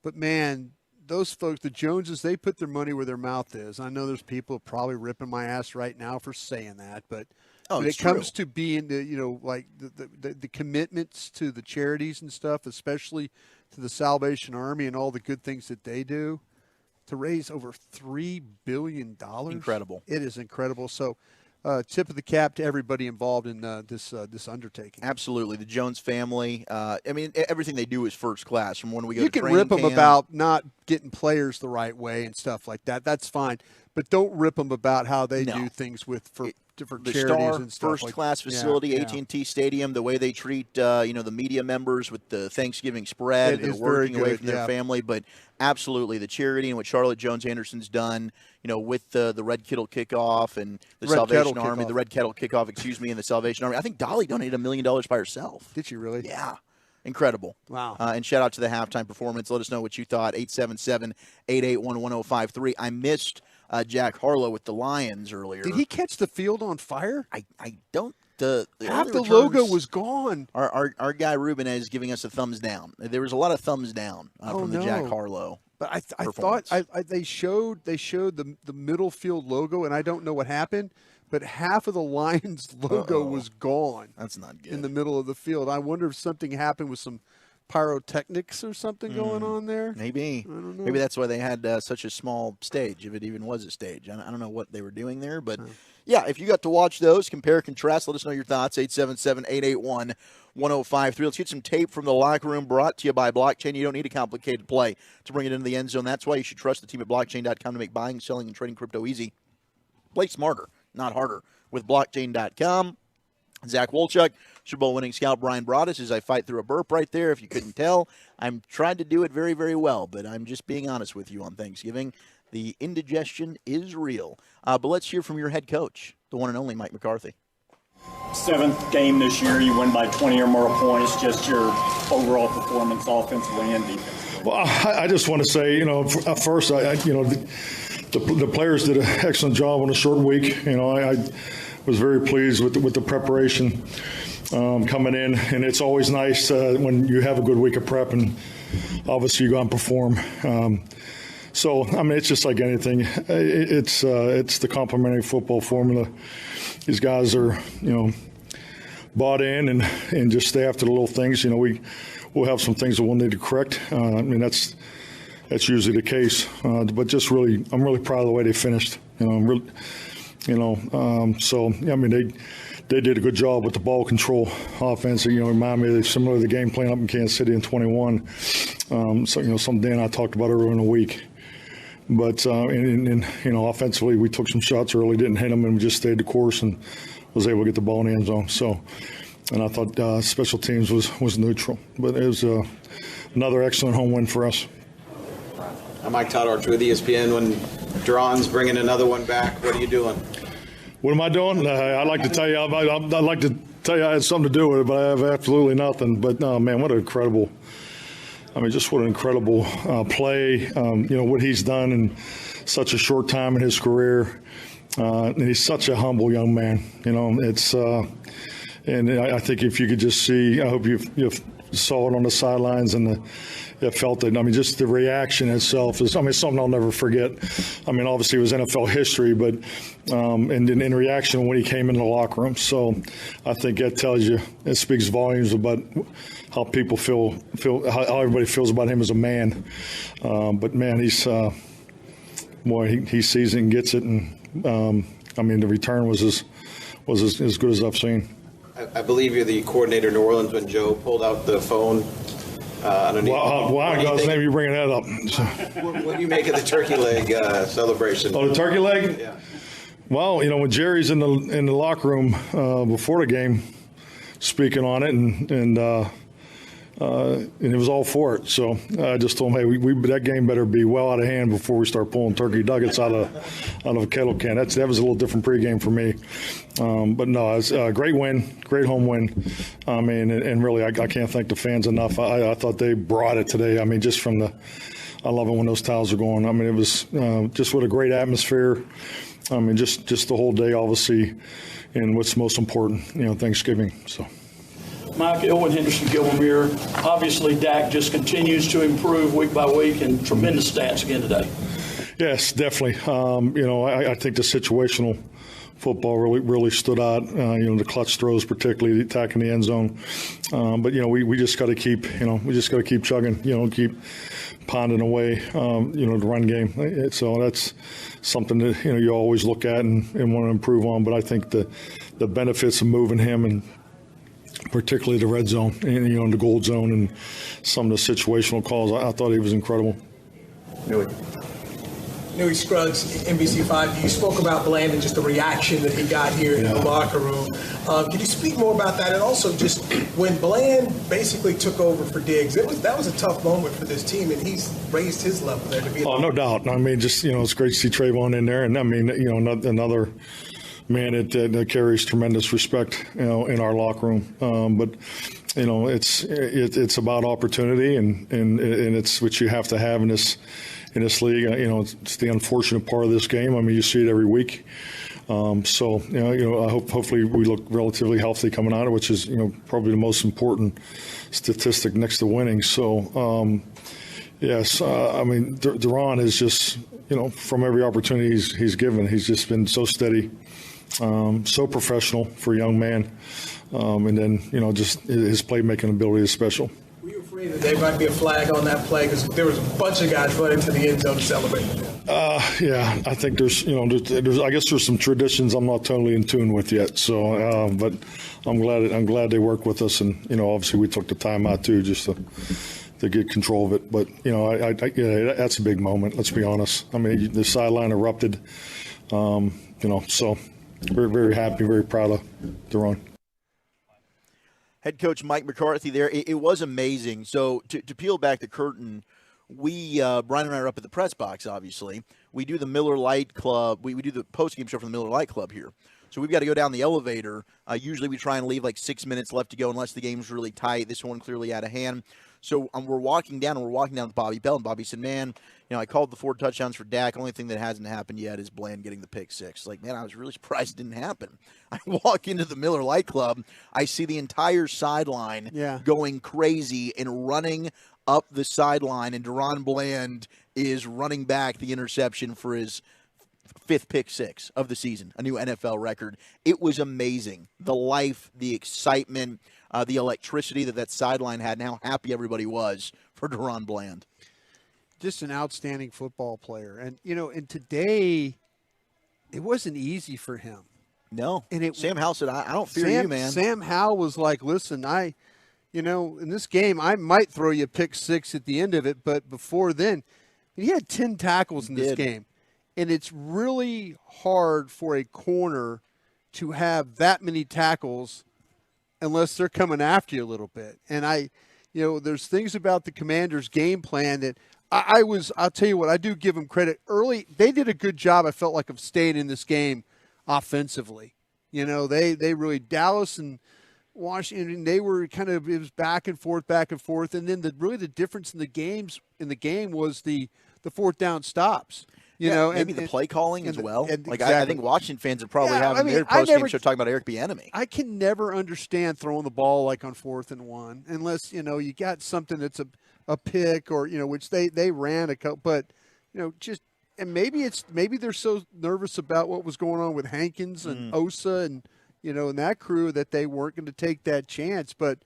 but man, those folks, the Joneses, they put their money where their mouth is. I know there's people probably ripping my ass right now for saying that, but when it comes to being the commitments to the charities and stuff, especially to the Salvation Army and all the good things that they do, to raise over $3 billion. Incredible. It is incredible. So tip of the cap to everybody involved in this undertaking. Absolutely. The Jones family, everything they do is first class. From when we go you to can rip them about not getting players the right way and stuff like that. That's fine. But don't rip them about how they do things for different the charities Star and stuff. First-class facility, AT&T Stadium, the way they treat the media members with the Thanksgiving spread, they're working away from their family. But absolutely, the charity and what Charlotte Jones Anderson's done, with the Red Kettle kickoff and the Salvation Army, the Red Kettle kickoff, and the Salvation Army. I think Dolly donated $1 million by herself. Did she really? Yeah. Incredible. Wow. And shout out to the halftime performance. Let us know what you thought. 877-881-1053. I missed Jack Harlow with the Lions earlier. Did he catch the field on fire? I don't. Half the logo was gone. Our guy Ruben is giving us a thumbs down. There was a lot of thumbs down from the Jack Harlow. But I thought they showed the middle field logo, and I don't know what happened, but half of the Lions logo was gone. That's not good. In the middle of the field. I wonder if something happened with some pyrotechnics or something going on there. Maybe. I don't know. Maybe that's why they had such a small stage, if it even was a stage. I don't know what they were doing there, but yeah, if you got to watch those, compare, contrast, let us know your thoughts. 877-881-1053. Let's get some tape from the locker room brought to you by Blockchain. You don't need a complicated play to bring it into the end zone. That's why you should trust the team at Blockchain.com to make buying, selling, and trading crypto easy. Play smarter, not harder, with Blockchain.com. Zach Wolchuk, Super Bowl winning scout Bryan Broaddus, as I fight through a burp right there. If you couldn't tell, I'm trying to do it very, very well, but I'm just being honest with you on Thanksgiving. The indigestion is real. But let's hear from your head coach, the one and only Mike McCarthy. 7th game this year, you win by 20 or more points. Just your overall performance offensively and defensively. Well, I just want to say, first, the players did an excellent job on a short week. I was very pleased with the preparation coming in, and it's always nice when you have a good week of prep and obviously you go and perform. It's just like anything. It's the complementary football formula. These guys are, bought in and just stay after the little things. We'll have some things that we'll need to correct. That's usually the case. But just really, I'm really proud of the way they finished. They did a good job with the ball control offense. Remind me similar to the game playing up in Kansas City in 21. Something Dan and I talked about earlier in the week. But offensively, we took some shots early, didn't hit them, and we just stayed the course and was able to get the ball in the end zone. So, and I thought special teams was neutral, but it was another excellent home win for us. I'm Mike Toddarch with ESPN. When DaRon's bringing another one back, what are you doing? What am I doing? I'd like to tell you. I'd like to tell you I had something to do with it, but I have absolutely nothing. But man, what an incredible! Just what an incredible play. What he's done in such a short time in his career, and he's such a humble young man. And I think if you could just see, I hope you saw it on the sidelines and felt it. Just the reaction itself is, something I'll never forget. Obviously it was NFL history, but and in reaction when he came in the locker room. So I think that tells you, it speaks volumes about how people feel how everybody feels about him as a man. But man, he's he sees it and gets it, and the return was as good as I've seen. I believe you're the coordinator in New Orleans when Joe pulled out the phone underneath. Why God's name are you bringing that up? What do you make of the turkey leg celebration? Oh, the turkey leg? Yeah. Well, when Jerry's in the locker room before the game, speaking on it, and it was all for it. So I just told him, hey, that game better be well out of hand before we start pulling turkey nuggets out of a kettle can. That was a little different pregame for me. But no, it's a great win, great home win. I mean, and really, I can't thank the fans enough. I thought they brought it today. I mean, just from I love it when those towels are going. I mean, it was just what a great atmosphere. I mean, just the whole day, obviously, and what's most important, Thanksgiving. So. Mike, Elwin Henderson, Gilmore. Obviously, Dak just continues to improve week by week, and tremendous stats again today. Yes, definitely. I think the situational football really stood out. The clutch throws, particularly attacking the end zone. But we just got to keep chugging. Keep ponding away. The run game. So that's something that you always look at and want to improve on. But I think the benefits of moving him and particularly the red zone and the gold zone and some of the situational calls, I thought he was incredible. Newey Scruggs, NBC5, you spoke about Bland and just the reaction that he got here in the locker room. Can you speak more about that? And also just when Bland basically took over for Diggs, that was a tough moment for this team, and he's raised his level there to be. Oh, no doubt. I mean, just, it's great to see Trayvon in there. And I mean, another man that carries tremendous respect, in our locker room. But it's about opportunity, and it's what you have to have in this league. It's the unfortunate part of this game. I mean, you see it every week. So I hopefully we look relatively healthy coming out of it, which is probably the most important statistic next to winning. So yes, I mean, DaRon is just from every opportunity he's given, he's just been so steady. So professional for a young man, and then just his playmaking ability is special. Were you afraid that there might be a flag on that play because there was a bunch of guys running to the end zone to celebrate? Yeah, I think there's I guess there's some traditions I'm not totally in tune with yet. So, but I'm glad they work with us, and obviously we took the time out too just to get control of it. But that's a big moment. Let's be honest. I mean, the sideline erupted. So. We're very happy, very proud of DaRon. Head coach Mike McCarthy there. It was amazing. So to peel back the curtain, we, Brian and I are up at the press box, obviously. We do the Miller Lite Club. We do the postgame show from the Miller Lite Club here. So we've got to go down the elevator. Usually we try and leave like 6 minutes left to go unless the game's really tight. This one clearly out of hand. So we're walking down with Bobby Bell, and Bobby said, man, I called the 4 touchdowns for Dak. Only thing that hasn't happened yet is Bland getting the pick 6. Like, man, I was really surprised it didn't happen. I walk into the Miller Lite Club. I see the entire sideline going crazy and running up the sideline, and DaRon Bland is running back the interception for his 5th pick 6 of the season, a new NFL record. It was amazing. The life, the excitement, the electricity that sideline had, and how happy everybody was for DaRon Bland. Just an outstanding football player. And, and today it wasn't easy for him. No. And Sam Howell said, I don't fear you, man. Sam Howell was like, listen, in this game, I might throw you a pick 6 at the end of it, but before then, he had 10 tackles in this game. And it's really hard for a corner to have that many tackles unless they're coming after you a little bit. And there's things about the Commanders' game plan that I'll tell you what, I do give them credit. Early, they did a good job, I felt like, of staying in this game offensively. They really, Dallas and Washington, they were kind of, it was back and forth. And then the difference in the game was the 4th down stops. Maybe the play calling as well. I think Washington fans are probably having their post-game show talking about Eric Bieniemy. I can never understand throwing the ball like on 4th and 1 unless, you got something that's a pick or, which they ran a couple, but, and maybe they're so nervous about what was going on with Hankins and Osa and, and that crew that they weren't going to take that chance. But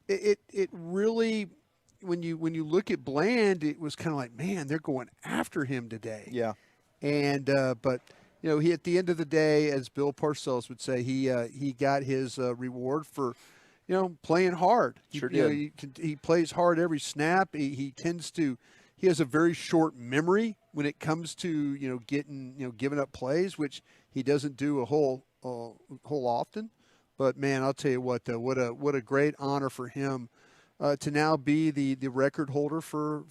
it really, when you look at Bland, it was kind of like, man, they're going after him today. Yeah. And but he at the end of the day, as Bill Parcells would say, he got his reward for, playing hard. Sure did. He plays hard every snap. He has a very short memory when it comes to giving up plays, which he doesn't do a whole often. But man, I'll tell you what a great honor for him to now be the record holder for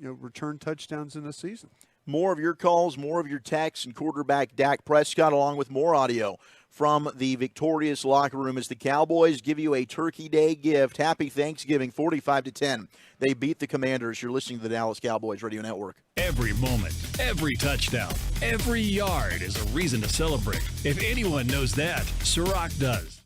return touchdowns in a season. More of your calls, more of your texts, and quarterback Dak Prescott, along with more audio from the victorious locker room as the Cowboys give you a Turkey Day gift. Happy Thanksgiving, 45-10. They beat the Commanders. You're listening to the Dallas Cowboys Radio Network. Every moment, every touchdown, every yard is a reason to celebrate. If anyone knows that, Ciroc does.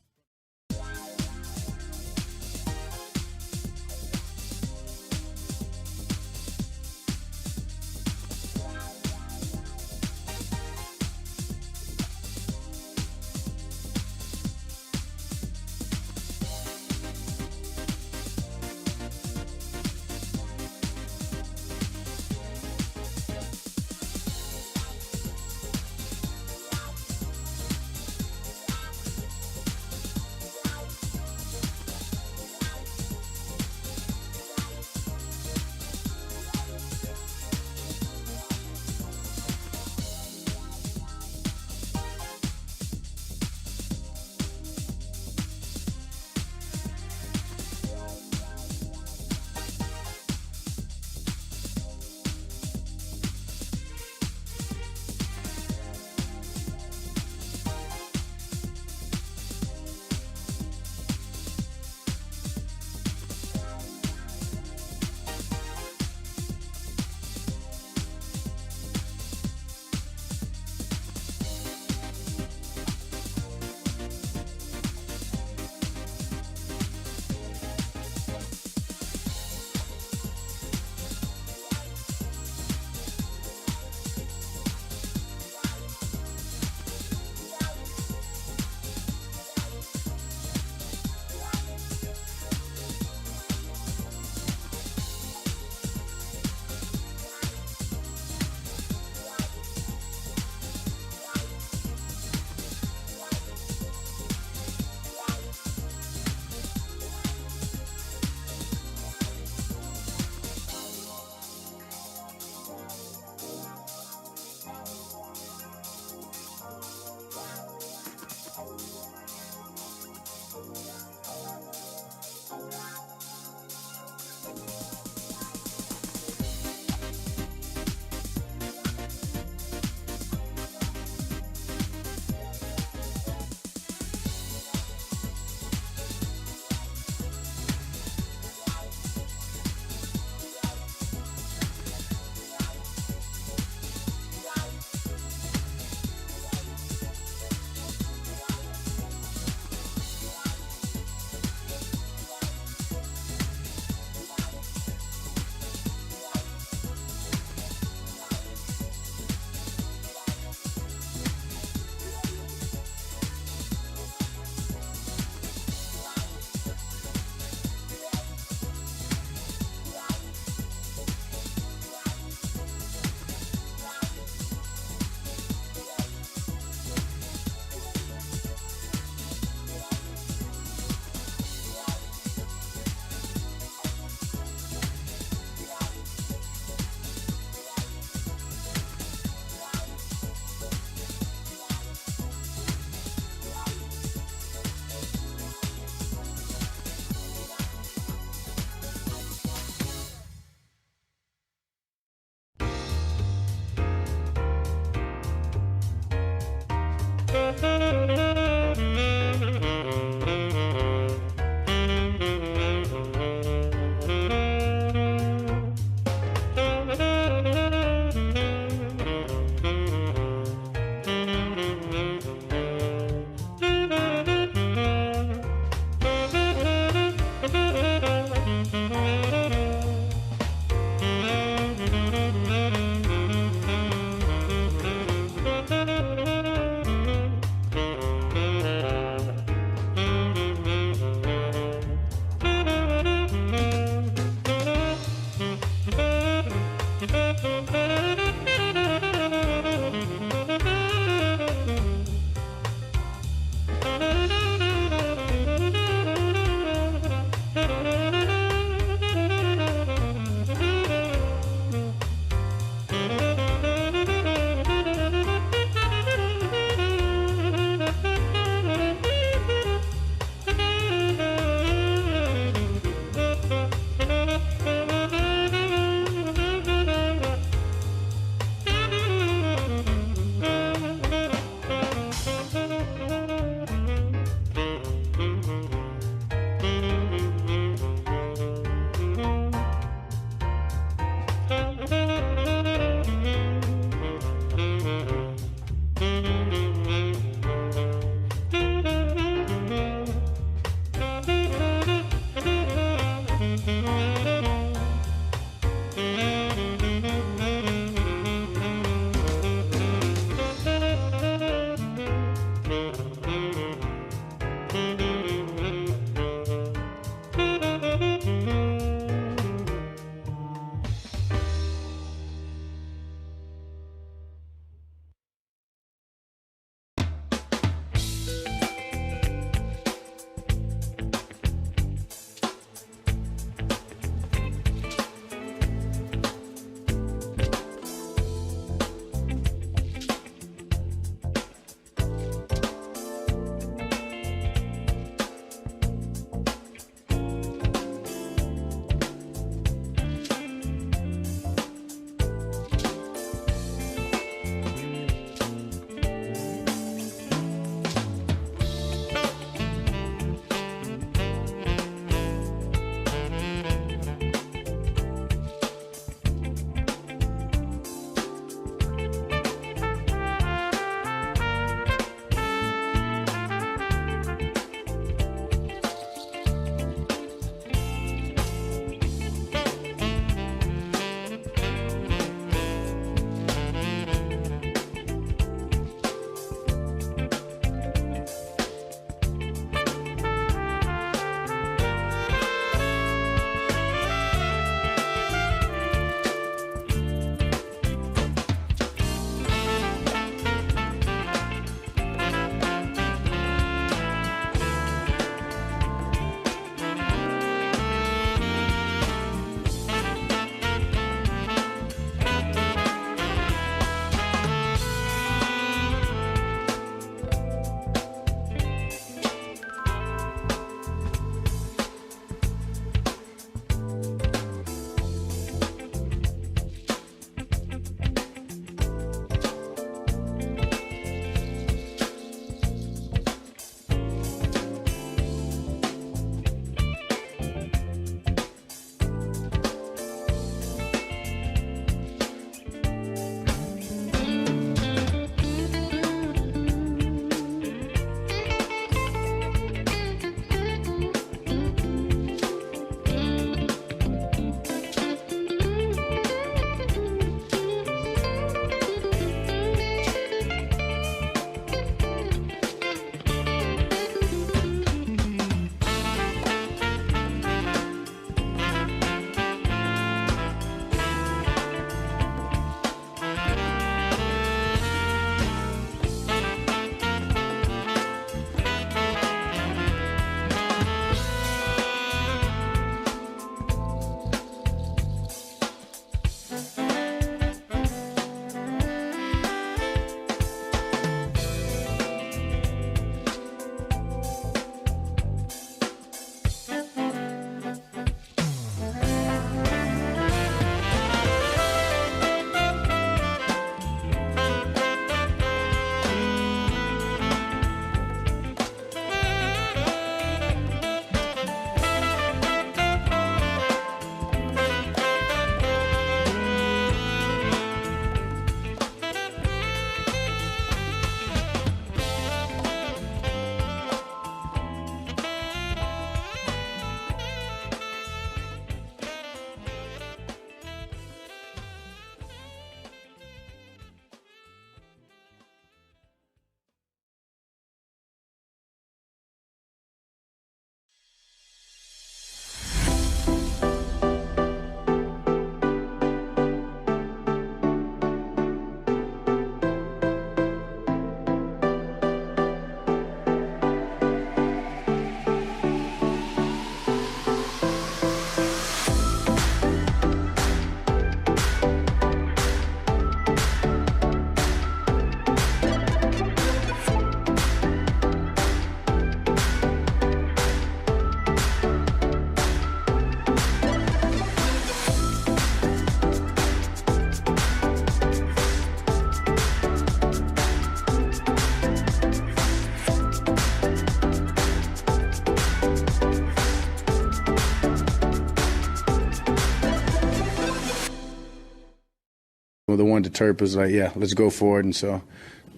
Terp was like, yeah, let's go for it. And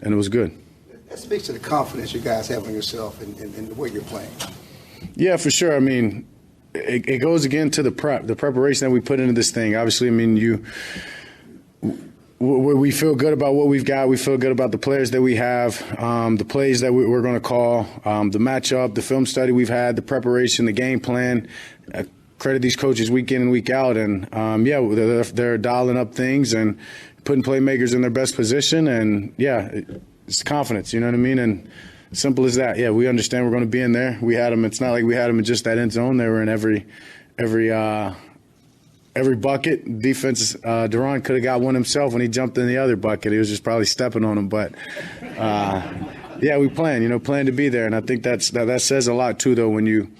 it was good. That speaks to the confidence you guys have in yourself and the way you're playing. Yeah, for sure. I mean, it goes again to the preparation that we put into this thing. Obviously, I mean, we feel good about what we've got. We feel good about the players that we have, the plays that we're going to call, the matchup, the film study we've had, the preparation, the game plan. I credit these coaches week in and week out. And, they're dialing up things and putting playmakers in their best position. And, it's confidence, you know what I mean? And simple as that. Yeah, we understand we're going to be in there. We had them. It's not like we had them in just that end zone. They were in every bucket. Defense, DaRon could have got one himself when he jumped in the other bucket. He was just probably stepping on him. But, we plan to be there. And I think that says a lot, too, though, when you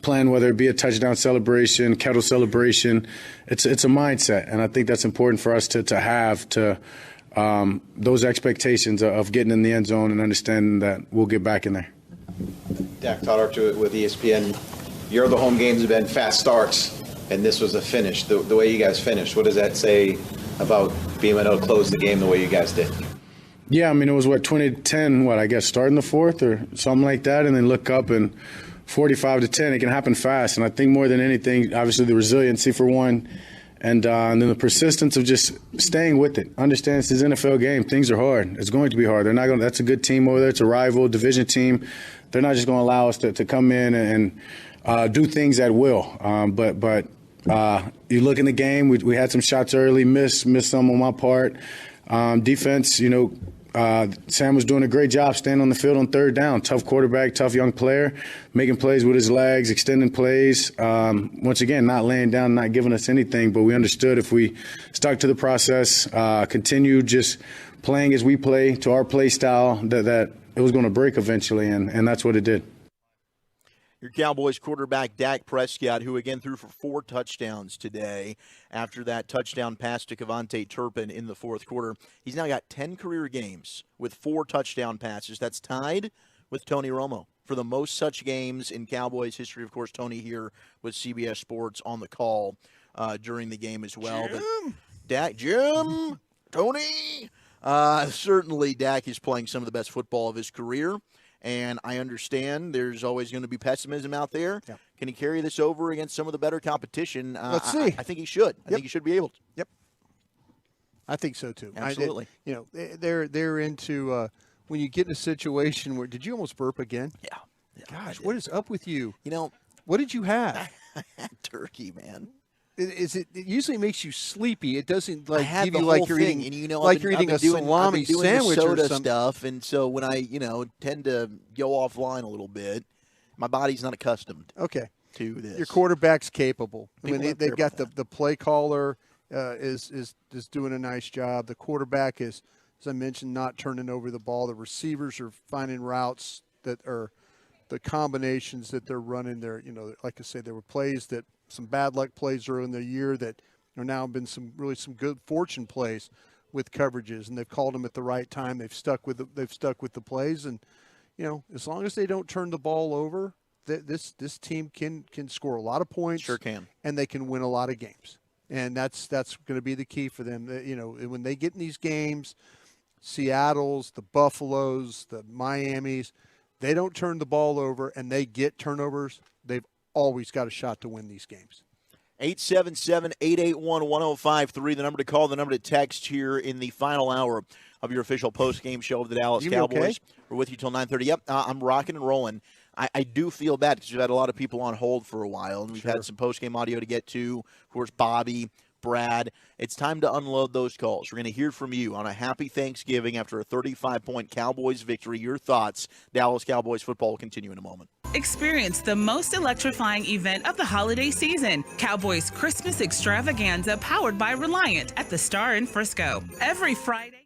plan, whether it be a touchdown celebration, kettle celebration. It's a mindset. And I think that's important for us to have those expectations of getting in the end zone and understanding that we'll get back in there. Dak, Todd Archer with ESPN. Your other home games have been fast starts, and this was a finish. The way you guys finished, what does that say about being able to close the game the way you guys did? Yeah, I mean, it was 20-10, I guess, starting the fourth or something like that, and then look up and 45-10. It can happen fast, and I think more than anything, obviously the resiliency for one, and then the persistence of just staying with it. Understand this is an NFL game. Things are hard. It's going to be hard. They're not going. That's a good team over there. It's a rival division team. They're not just going to allow us to come in and do things at will. But you look in the game. We had some shots early. Missed some on my part. Defense, Sam was doing a great job staying on the field on third down. Tough quarterback, tough young player, making plays with his legs, extending plays. Once again, not laying down, not giving us anything, but we understood if we stuck to the process, continued just playing as we play to our play style, that it was going to break eventually, and that's what it did. Your Cowboys quarterback, Dak Prescott, who again threw for 4 touchdowns today after that touchdown pass to Kevontae Turpin in the fourth quarter. He's now got 10 career games with 4 touchdown passes. That's tied with Tony Romo for the most such games in Cowboys history. Of course, Tony here with CBS Sports on the call during the game as well. Jim. But Tony. Certainly Dak is playing some of the best football of his career. And I understand there's always going to be pessimism out there. Yeah. Can he carry this over against some of the better competition? Let's see. I think he should. I think he should be able to. Yep. I think so, too. Absolutely. They're into when you get in a situation where – did you almost burp again? Yeah. Gosh, what is up with you? What did you have? I had turkey, man. It usually makes you sleepy. It doesn't give you you like you're eating you're eating a salami sandwich soda or something. Stuff, and so when I tend to go offline a little bit, my body's not accustomed. To this. Your quarterback's capable. They've got the play caller is doing a nice job. The quarterback is, as I mentioned, not turning over the ball. The receivers are finding routes that are the combinations that they're running. There, like I say, there were plays that. Some bad luck plays early in the year that are now been some good fortune plays with coverages, and they've called them at the right time. They've stuck with the plays, and as long as they don't turn the ball over, this team can score a lot of points. Sure can, and they can win a lot of games, and that's going to be the key for them. When they get in these games, Seattle's, the Buffaloes, the Miamis, they don't turn the ball over and they get turnovers. They've always got a shot to win these games. 877-881-1053, the number to call, the number to text here in the final hour of your official post-game show of the Dallas Cowboys. Okay? We're with you till 9:30. Yep, I'm rocking and rolling. I do feel bad because we've had a lot of people on hold for a while, and we've had some post-game audio to get to. Of course, Bobby, Brad. It's time to unload those calls. We're going to hear from you on a happy Thanksgiving after a 35-point Cowboys victory. Your thoughts. Dallas Cowboys football will continue in a moment. Experience the most electrifying event of the holiday season. Cowboys Christmas Extravaganza powered by Reliant at the Star in Frisco. Every Friday.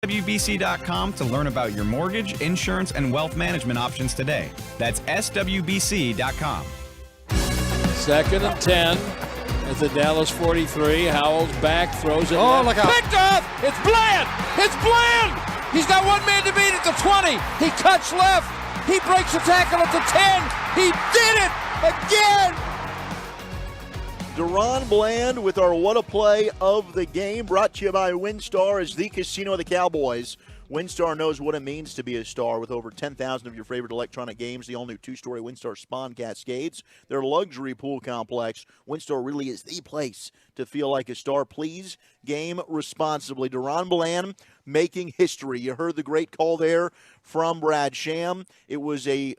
SWBC.com to learn about your mortgage, insurance, and wealth management options today. That's SWBC.com. 2nd and 10 at the Dallas 43. Howell's back, throws it. Oh, look out. Picked off! It's Bland! It's Bland! He's got one man to beat at the 20. He cuts left. He breaks the tackle at the 10. He did it again! DaRon Bland with our What a Play of the game, brought to you by WinStar, as the casino of the Cowboys. WinStar knows what it means to be a star with over 10,000 of your favorite electronic games. The all-new 2-story WinStar Spawn Cascades, their luxury pool complex. WinStar really is the place to feel like a star. Please game responsibly. DaRon Bland making history. You heard the great call there from Brad Sham. It was a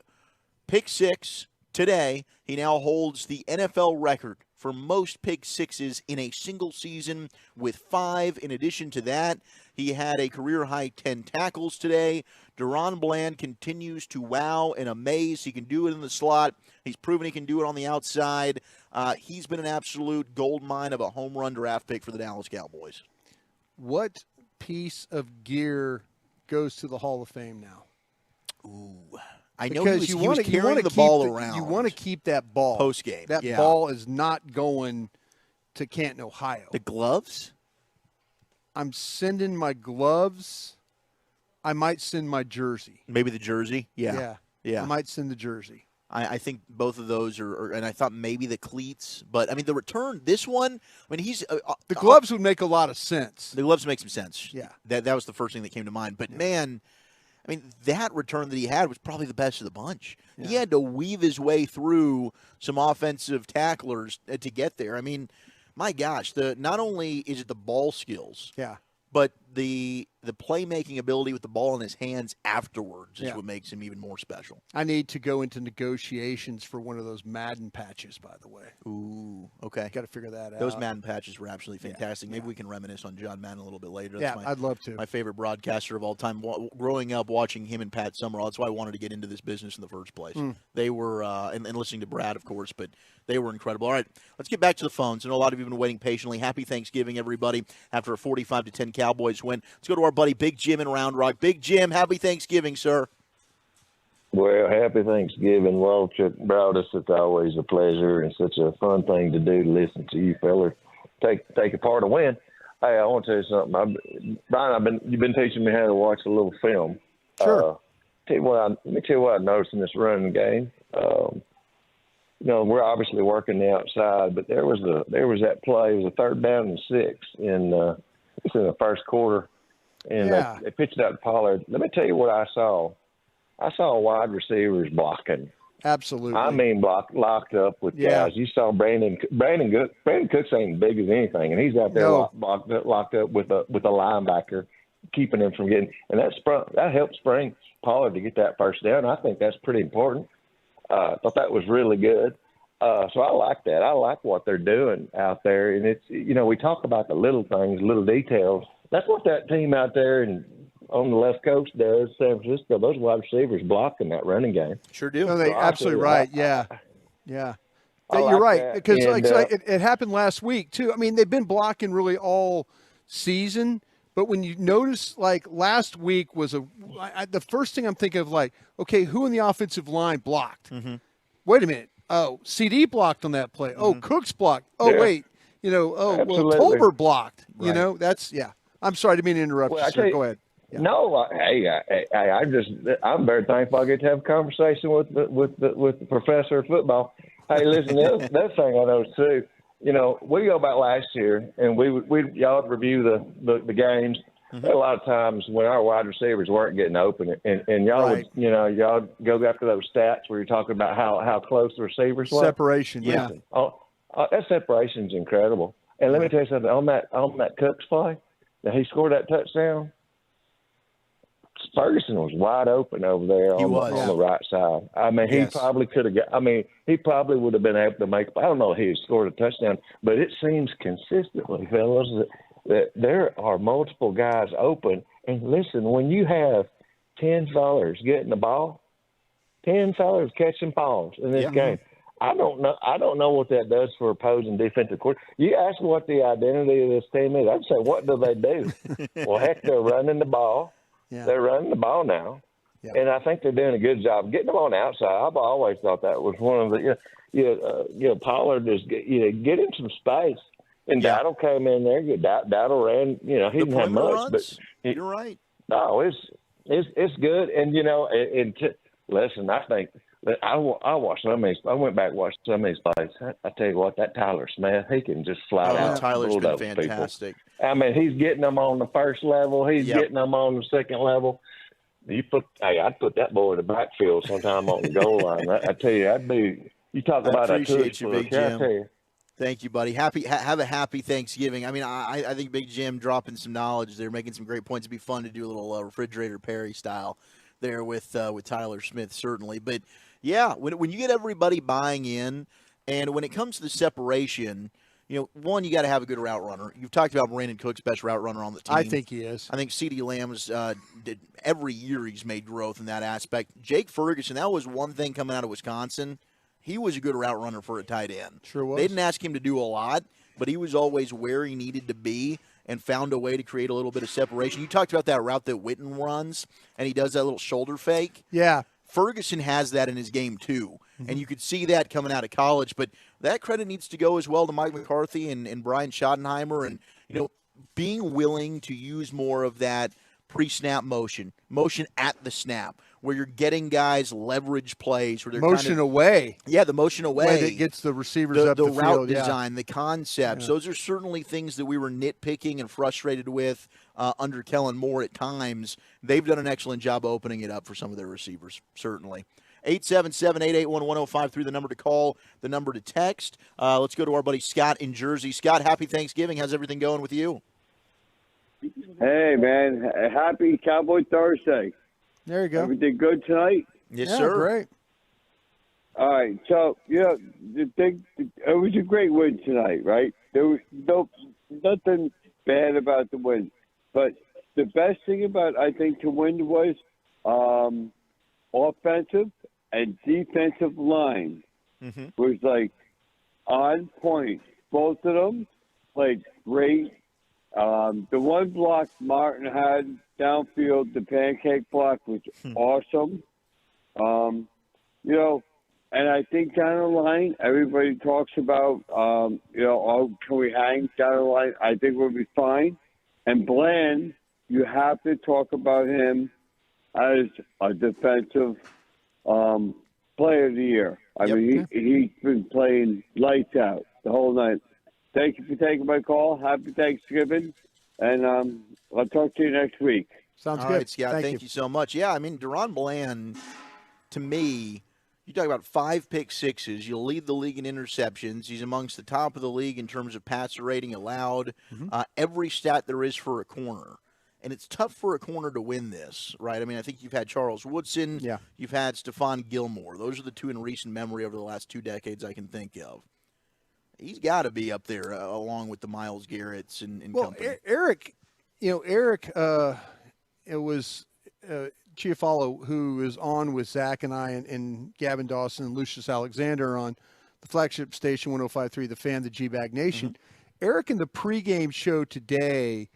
pick six today. He now holds the NFL record for most pick sixes in a single season with 5. In addition to that, he had a career-high 10 tackles today. DaRon Bland continues to wow and amaze. He can do it in the slot. He's proven he can do it on the outside. He's been an absolute gold mine of a home run draft pick for the Dallas Cowboys. What piece of gear goes to the Hall of Fame now? Ooh, I know because he was carrying the ball around. You want to keep that ball. Postgame. That ball is not going to Canton, Ohio. The gloves? I'm sending my gloves. I might send my jersey. Maybe the jersey? Yeah. I might send the jersey. I think both of those are, and I thought maybe the cleats. But, I mean, the return, this one, I mean, he's the gloves would make a lot of sense. The gloves make some sense. Yeah. That was the first thing that came to mind. But, man, I mean, that return that he had was probably the best of the bunch. Yeah. He had to weave his way through some offensive tacklers to get there. I mean, my gosh, not only is it the ball skills, but the playmaking ability with the ball in his hands afterwards is what makes him even more special. I need to go into negotiations for one of those Madden patches, by the way. Ooh, okay. Got to figure that out. Those Madden patches were absolutely fantastic. Maybe we can reminisce on John Madden a little bit later. That's I'd love to. My favorite broadcaster of all time. Growing up watching him and Pat Summerall, that's why I wanted to get into this business in the first place. They were, and listening to Brad, of course, but they were incredible. All right, let's get back to the phones. I know a lot of you have been waiting patiently. Happy Thanksgiving, everybody, after a 45-10 Cowboys win. Let's go to our buddy Big Jim in Round Rock. Big Jim, happy Thanksgiving, sir. Well, happy Thanksgiving, Wolchuk Bryan. It's always a pleasure and such a fun thing to do to listen to you fellas take a part of win. Hey, I want to tell you something. Brian, you've been teaching me how to watch a little film. Sure. Let me tell you what I noticed in this running game. We're obviously working the outside, but there was that play. It was a 3rd down and 6 in the first quarter. And they pitched out to Pollard. Let me tell you what I saw. I saw wide receivers blocking. Absolutely. I mean, locked up with guys. You saw Brandon Cooks ain't big as anything, and he's out there locked up with a linebacker, keeping him from getting. And that helped spring Pollard to get that first down. I think that's pretty important. I thought that was really good. So I like that. I like what they're doing out there, and it's we talk about the little things, little details. That's what that team out there on the left coast does, San Francisco. Those wide receivers blocking that running game. Sure do. No, they're absolutely right. Yeah. You're right. Because it happened last week, too. I mean, they've been blocking really all season. But when you notice, like, last week was the first thing I'm thinking of, like, okay, who in the offensive line blocked? Mm-hmm. Wait a minute. Oh, CD blocked on that play. Oh, Cooks blocked. Oh, wait. Tolbert blocked. Right. That's I'm sorry, I didn't mean to interrupt you, sir. Go ahead. Yeah. No, I'm very thankful I get to have a conversation with the professor of football. Hey, listen, that thing I noticed too. We go back last year and y'all would review the games. Mm-hmm. A lot of times when our wide receivers weren't getting open, and y'all would y'all go after those stats where you're talking about how close the receivers were. Separation, yeah. That separation's incredible. And let me tell you something on that Cooks play. Now, he scored that touchdown. Ferguson was wide open over there on the right side. I mean, he probably could have he probably would have been able to make – I don't know if he had scored a touchdown, but it seems consistently, fellas, that there are multiple guys open. And listen, when you have 10 fellas getting the ball, 10 fellas catching balls in this game, I don't know. I don't know what that does for opposing defensive coordinator. You ask me what the identity of this team is. I'd say, what do they do? Well, heck, they're running the ball. Yeah. They're running the ball now, and I think they're doing a good job getting them on the outside. I've always thought that was one of the Pollard is get him some space. And Dowdle came in there. Dowdle ran. He didn't have much, but you're right. No, it's good. And listen, I think I watched some of these. I went back and watched some of these plays. I tell you what, that Tyler Smith, he can just flat out. Tyler's been bulldoze fantastic. People. I mean, he's getting them on the first level. He's getting them on the second level. I'd put that boy in the backfield sometime on the goal line. I tell you, that'd be. You talk about a appreciate you, Big Jim. I tell you. Thank you, buddy. Have a happy Thanksgiving. I mean, I think Big Jim dropping some knowledge there, making some great points. It'd be fun to do a little refrigerator Perry style there with Tyler Smith, certainly. But yeah, when you get everybody buying in, and when it comes to the separation, one, you got to have a good route runner. You've talked about Brandon Cook's best route runner on the team. I think he is. I think CeeDee Lamb's every year he's made growth in that aspect. Jake Ferguson, that was one thing coming out of Wisconsin. He was a good route runner for a tight end. Sure was. They didn't ask him to do a lot, but he was always where he needed to be and found a way to create a little bit of separation. You talked about that route that Witten runs, and he does that little shoulder fake. Yeah. Ferguson has that in his game, too, and you could see that coming out of college. But that credit needs to go as well to Mike McCarthy and Brian Schottenheimer and, being willing to use more of that pre-snap motion at the snap, where you're getting guys leverage plays. Where they're motion away. Yeah, the motion away. That gets the receivers up the route field. design, the concepts. Yeah. Those are certainly things that we were nitpicking and frustrated with under Kellen Moore at times. They've done an excellent job opening it up for some of their receivers, certainly. 877-881-1053, the number to call, the number to text. Let's go to our buddy Scott in Jersey. Scott, happy Thanksgiving. How's everything going with you? Hey, man. Happy Cowboy Thursday. There you go. Everything good tonight? Yes, yeah, sir. Great. All right. So, it was a great win tonight, right? There was nothing bad about the win. But the best thing about, I think, the win was offensive and defensive line was, on point. Both of them played great. The one block Martin had downfield, the pancake block, was awesome. And I think down the line, everybody talks about, can we hang down the line? I think we'll be fine. And Bland, you have to talk about him as a defensive player of the year. I mean, he's been playing lights out the whole night. Thank you for taking my call. Happy Thanksgiving. And I'll talk to you next week. Sounds All good. right, Scott, thank you so much. Yeah, I mean, DaRon Bland, to me, you talk about 5 pick sixes. You'll lead the league in interceptions. He's amongst the top of the league in terms of passer rating allowed. Every stat there is for a corner. And it's tough for a corner to win this, right? I mean, I think you've had Charles Woodson. Yeah. You've had Stephon Gilmore. Those are the two in recent memory over the last 2 decades I can think of. He's got to be up there along with the Myles Garretts and company. Eric, it was Chiafalo who is on with Zach and I and Gavin Dawson and Lucius Alexander on the flagship station 105.3 The Fan, the G-Bag Nation. Eric in the pregame show today,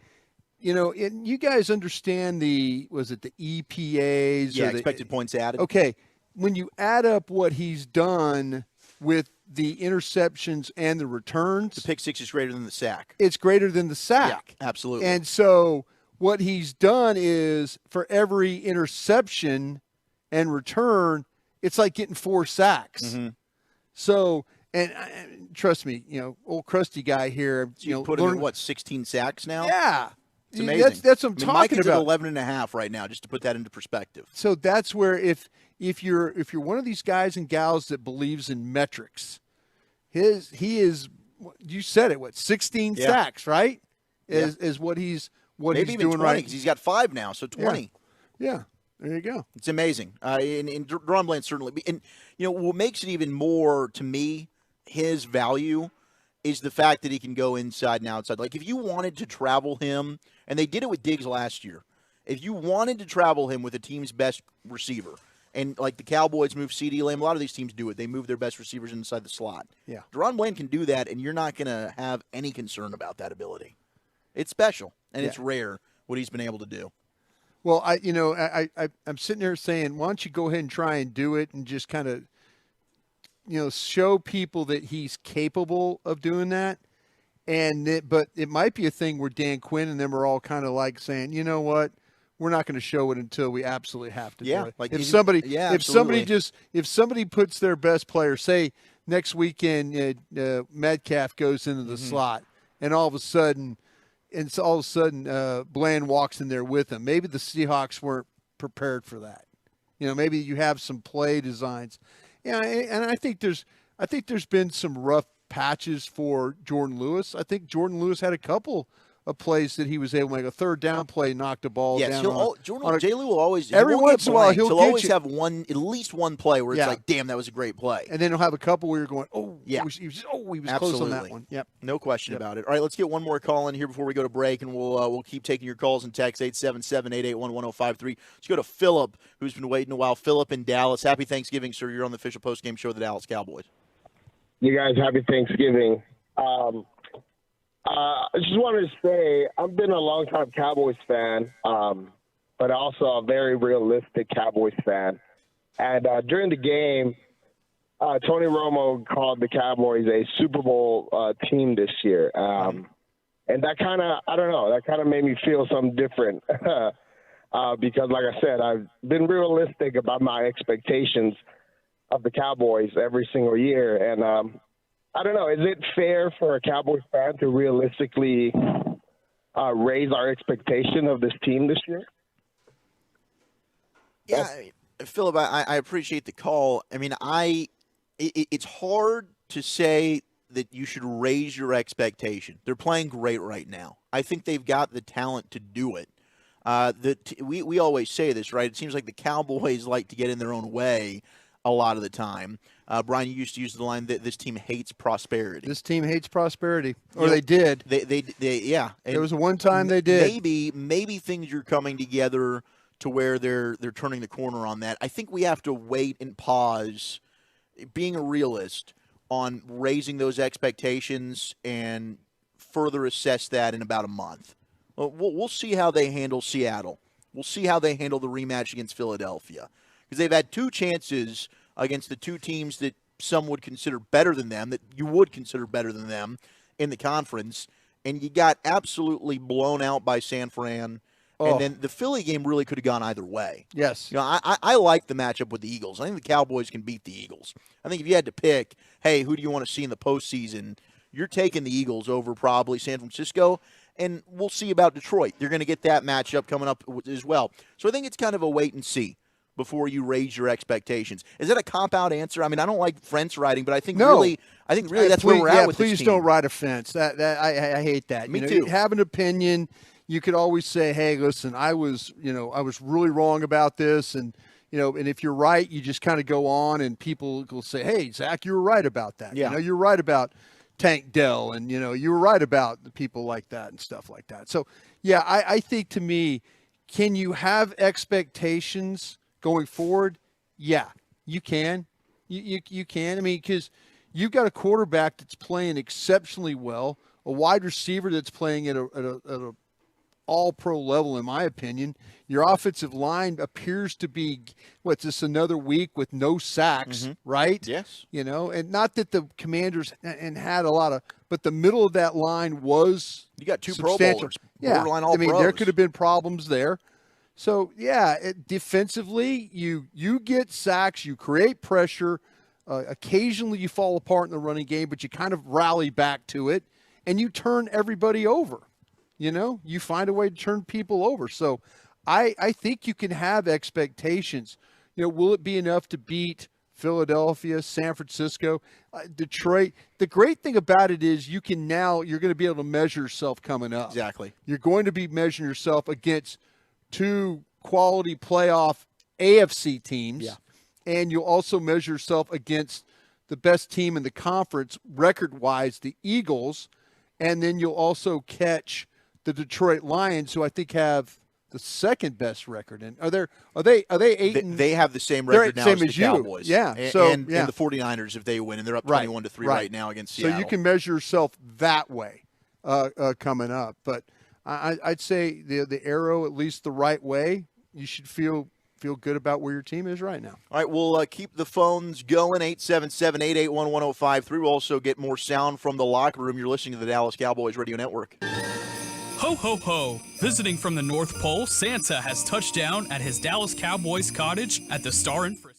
you guys understand the EPAs? Yeah, or expected points added. Okay, when you add up what he's done with the interceptions and the returns. The pick six is greater than the sack. It's greater than the sack. Yeah, absolutely. And so what he's done is for every interception and return, it's like getting 4 sacks. So, and trust me, old crusty guy here. Put him in, 16 sacks now? Yeah. It's amazing. That's what I'm talking Mike is about. at 11 and a half right now, just to put that into perspective. So that's where if you're one of these guys and gals that believes in metrics, he is. You said it. 16 sacks, right? Is what he's maybe he's even doing 20, right. because he's got 5 now, so 20. Yeah. There you go. It's amazing. And DaRon Bland certainly. And what makes it even more to me, his value, is the fact that he can go inside and outside. Like if you wanted to travel him, and they did it with Diggs last year. If you wanted to travel him with a team's best receiver, And like the Cowboys move CeeDee Lamb, a lot of these teams do it. They move their best receivers inside the slot. Yeah. DaRon Bland can do that, and you're not going to have any concern about that ability. It's special, and it's rare what he's been able to do. Well, I'm sitting there saying, why don't you go ahead and try and do it and just kind of, show people that he's capable of doing that. But it might be a thing where Dan Quinn and them are all kind of like saying, you know what, we're not going to show it until we absolutely have to do it. Like if somebody puts their best player, say next weekend Metcalf goes into the slot, and all of a sudden Bland walks in there with him. Maybe the Seahawks weren't prepared for that. Maybe you have some play designs. Yeah, and I think there's been some rough patches for Jordan Lewis. I think Jordan Lewis had a couple of plays that he was able to make. A third down play, knocked the ball down. Jay Lou will always every once in a while he'll always have at least one play where it's like, damn, that was a great play. And then he'll have a couple where you're going, he was close on that one. Yep, no question about it. All right, let's get one more call in here before we go to break, and we'll keep taking your calls and texts 877-881-1053. Let's go to Philip, who's been waiting a while. Philip in Dallas. Happy Thanksgiving, sir. You're on the official postgame show of the Dallas Cowboys. You guys, happy Thanksgiving. I just wanted to say I've been a long-time Cowboys fan, but also a very realistic Cowboys fan. And during the game, Tony Romo called the Cowboys a Super Bowl team this year. And that kind of, I don't know, that kind of made me feel something different because, like I said, I've been realistic about my expectations of the Cowboys every single year. And I don't know. Is it fair for a Cowboys fan to realistically raise our expectation of this team this year? Yeah, Philip, I appreciate the call. I mean, it's hard to say that you should raise your expectation. They're playing great right now. I think they've got the talent to do it. We always say this, right? It seems like the Cowboys like to get in their own way a lot of the time. Brian, you used to use the line that this team hates prosperity. This team hates prosperity, or they did. Yeah. There was one time they did. Maybe things are coming together to where they're turning the corner on that. I think we have to wait and pause, being a realist, on raising those expectations and further assess that in about a month. We'll see how they handle Seattle. We'll see how they handle the rematch against Philadelphia. Because they've had two chances against the two teams that some would consider better than them, that you would consider better than them in the conference, and you got absolutely blown out by San Fran. And then the Philly game really could have gone either way. Yes. I like the matchup with the Eagles. I think the Cowboys can beat the Eagles. I think if you had to pick, hey, who do you want to see in the postseason, you're taking the Eagles over probably San Francisco, and we'll see about Detroit. You're going to get that matchup coming up as well. So I think it's kind of a wait and see before you raise your expectations. Is that a cop-out answer? I mean, I don't like fence riding, but I think really that's where we're at with this team. Please don't ride a fence. I hate that. Me too. You have an opinion. You could always say, "Hey, listen, I was really wrong about this," and if you're right, you just kind of go on, and people will say, "Hey, Zach, you were right about that. Yeah. You're right about Tank Dell, and you were right about the people like that and stuff like that." So, yeah, I think to me, can you have expectations going forward? Yeah, you can. You can. I mean, because you've got a quarterback that's playing exceptionally well, a wide receiver that's playing at a all-pro level, in my opinion. Your offensive line appears to be, what's this, another week with no sacks, right? Yes. And not that the Commanders had a lot of, but the middle of that line was You got two substantial. Pro Bowlers, Yeah, borderline all I mean, pros. there could have been problems there. So, yeah, defensively, you get sacks, you create pressure. Occasionally you fall apart in the running game, but you kind of rally back to it, and you turn everybody over. You find a way to turn people over. So I think you can have expectations. Will it be enough to beat Philadelphia, San Francisco, Detroit? The great thing about it is you're going to be able to measure yourself coming up. Exactly. You're going to be measuring yourself against two quality playoff AFC teams. Yeah. And you'll also measure yourself against the best team in the conference record-wise, the Eagles. And then you'll also catch the Detroit Lions, who I think have the second best record. And are they 8? They have the same record now as the Cowboys. Yeah. And the 49ers if they win, and they're up 21-3 right now against Seattle. So you can measure yourself that way coming up. But I'd say the arrow, at least the right way, you should feel good about where your team is right now. All right, we'll keep the phones going, 877-881-1053. We'll also get more sound from the locker room. You're listening to the Dallas Cowboys Radio Network. Ho, ho, ho. Visiting from the North Pole, Santa has touched down at his Dallas Cowboys cottage at the Star in Frisco.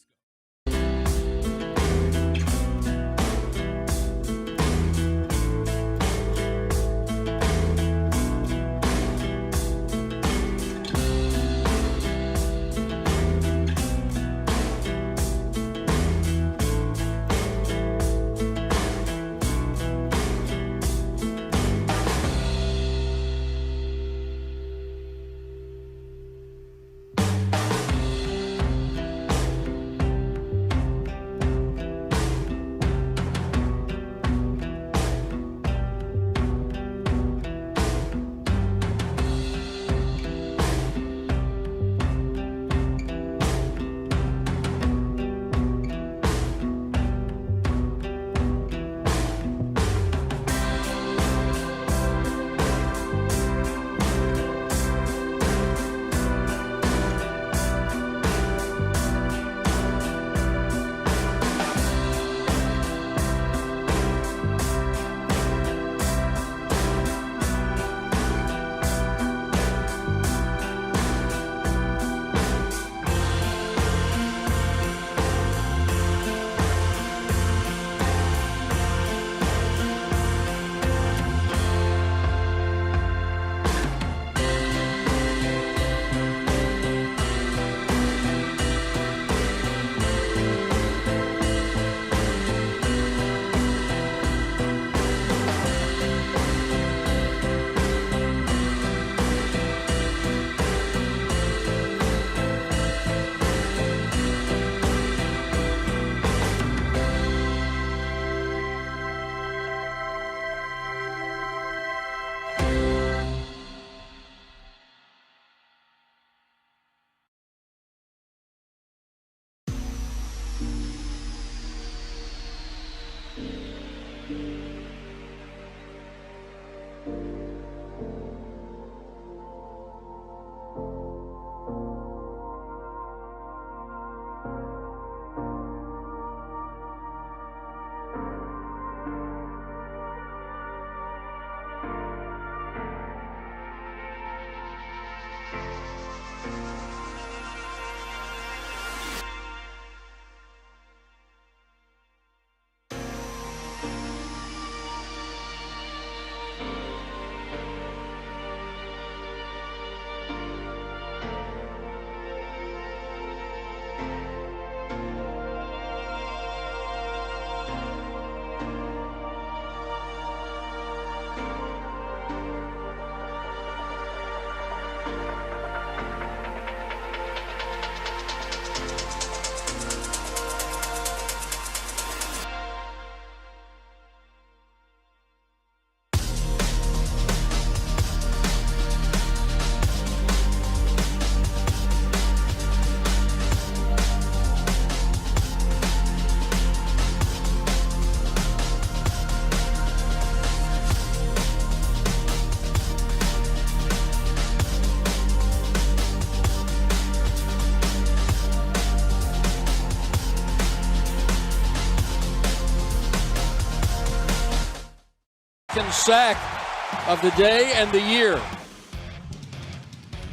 Sack of the day and the year.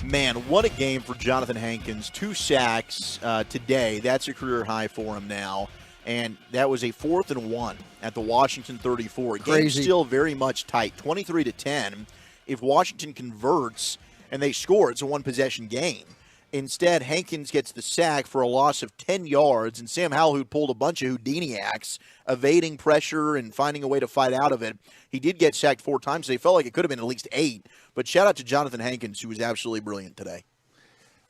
Man, what a game for Jonathan Hankins. 2 sacks today. That's a career high for him now. And that was a 4th and 1 at the Washington 34. Game's still very much tight, 23-10. If Washington converts and they score, it's a one-possession game. Instead, Hankins gets the sack for a loss of 10 yards, and Sam Howell, who pulled a bunch of Houdiniacs, evading pressure and finding a way to fight out of it. He did get sacked 4 times. They felt like it could have been at least 8. But shout out to Jonathan Hankins, who was absolutely brilliant today.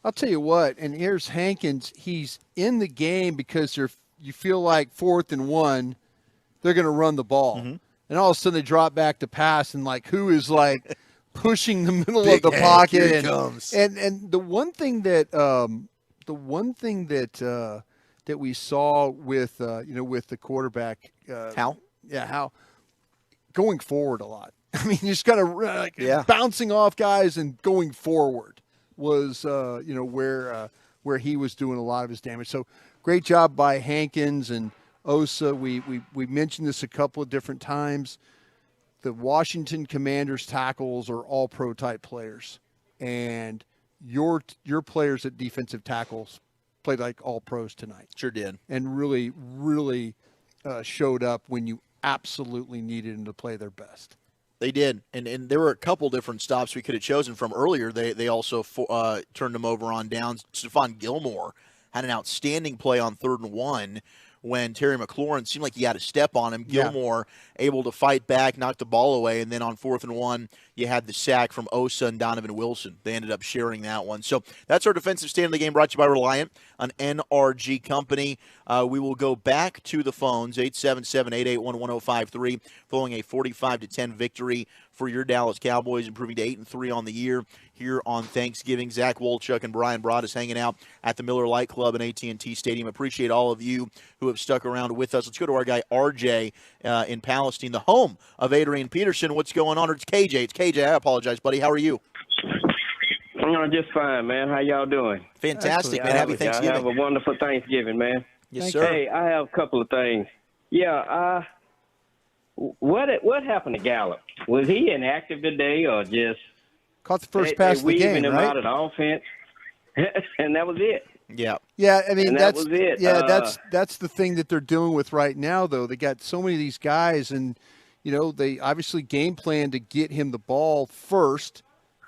I'll tell you what, and here's Hankins. He's in the game because you feel like 4th and 1, they're going to run the ball. Mm-hmm. And all of a sudden they drop back to pass, and who is pushing the middle Big of the Hank, pocket. here he And, comes. and the one thing that that we saw with with the quarterback, How going forward a lot. I mean, you just got to bouncing off guys and going forward was where he was doing a lot of his damage. So great job by Hankins and Osa. We mentioned this a couple of different times. The Washington Commanders tackles are all pro type players, and your players at defensive tackles played like all pros tonight. Sure did, and really showed up when you absolutely needed them to play their best. They did, and there were a couple different stops we could have chosen from earlier. They also turned them over on downs. Stephon Gilmore had an outstanding play on 3rd and 1 when Terry McLaurin seemed like he had a step on him. Gilmore able to fight back, knock the ball away, and then on 4th and 1, you had the sack from Osa and Donovan Wilson. They ended up sharing that one. So that's our defensive stand of the game, brought to you by Reliant, an NRG company. We will go back to the phones, 877-881-1053, following a 45-10 victory for your Dallas Cowboys, improving to 8-3 on the year here on Thanksgiving. Zach Wolchuk and Bryan Broaddus hanging out at the Miller Lite Club in AT&T Stadium. Appreciate all of you who have stuck around with us. Let's go to our guy RJ in Palestine, the home of Adrian Peterson. What's going on? Or it's KJ. It's KJ. I apologize, buddy. How are you? I'm doing just fine, man. How y'all doing? Fantastic, man. Happy Thanksgiving. Have a wonderful Thanksgiving, man. Yes, sir. Hey, I have a couple of things. Yeah, what happened to Gallup? Was he inactive today or just caught the first pass of the game, him right? out of the offense, and that was it. Yeah. Yeah, I mean, and that was it. Yeah, that's the thing that they're dealing with right now, though. They got so many of these guys, and, they obviously game plan to get him the ball first,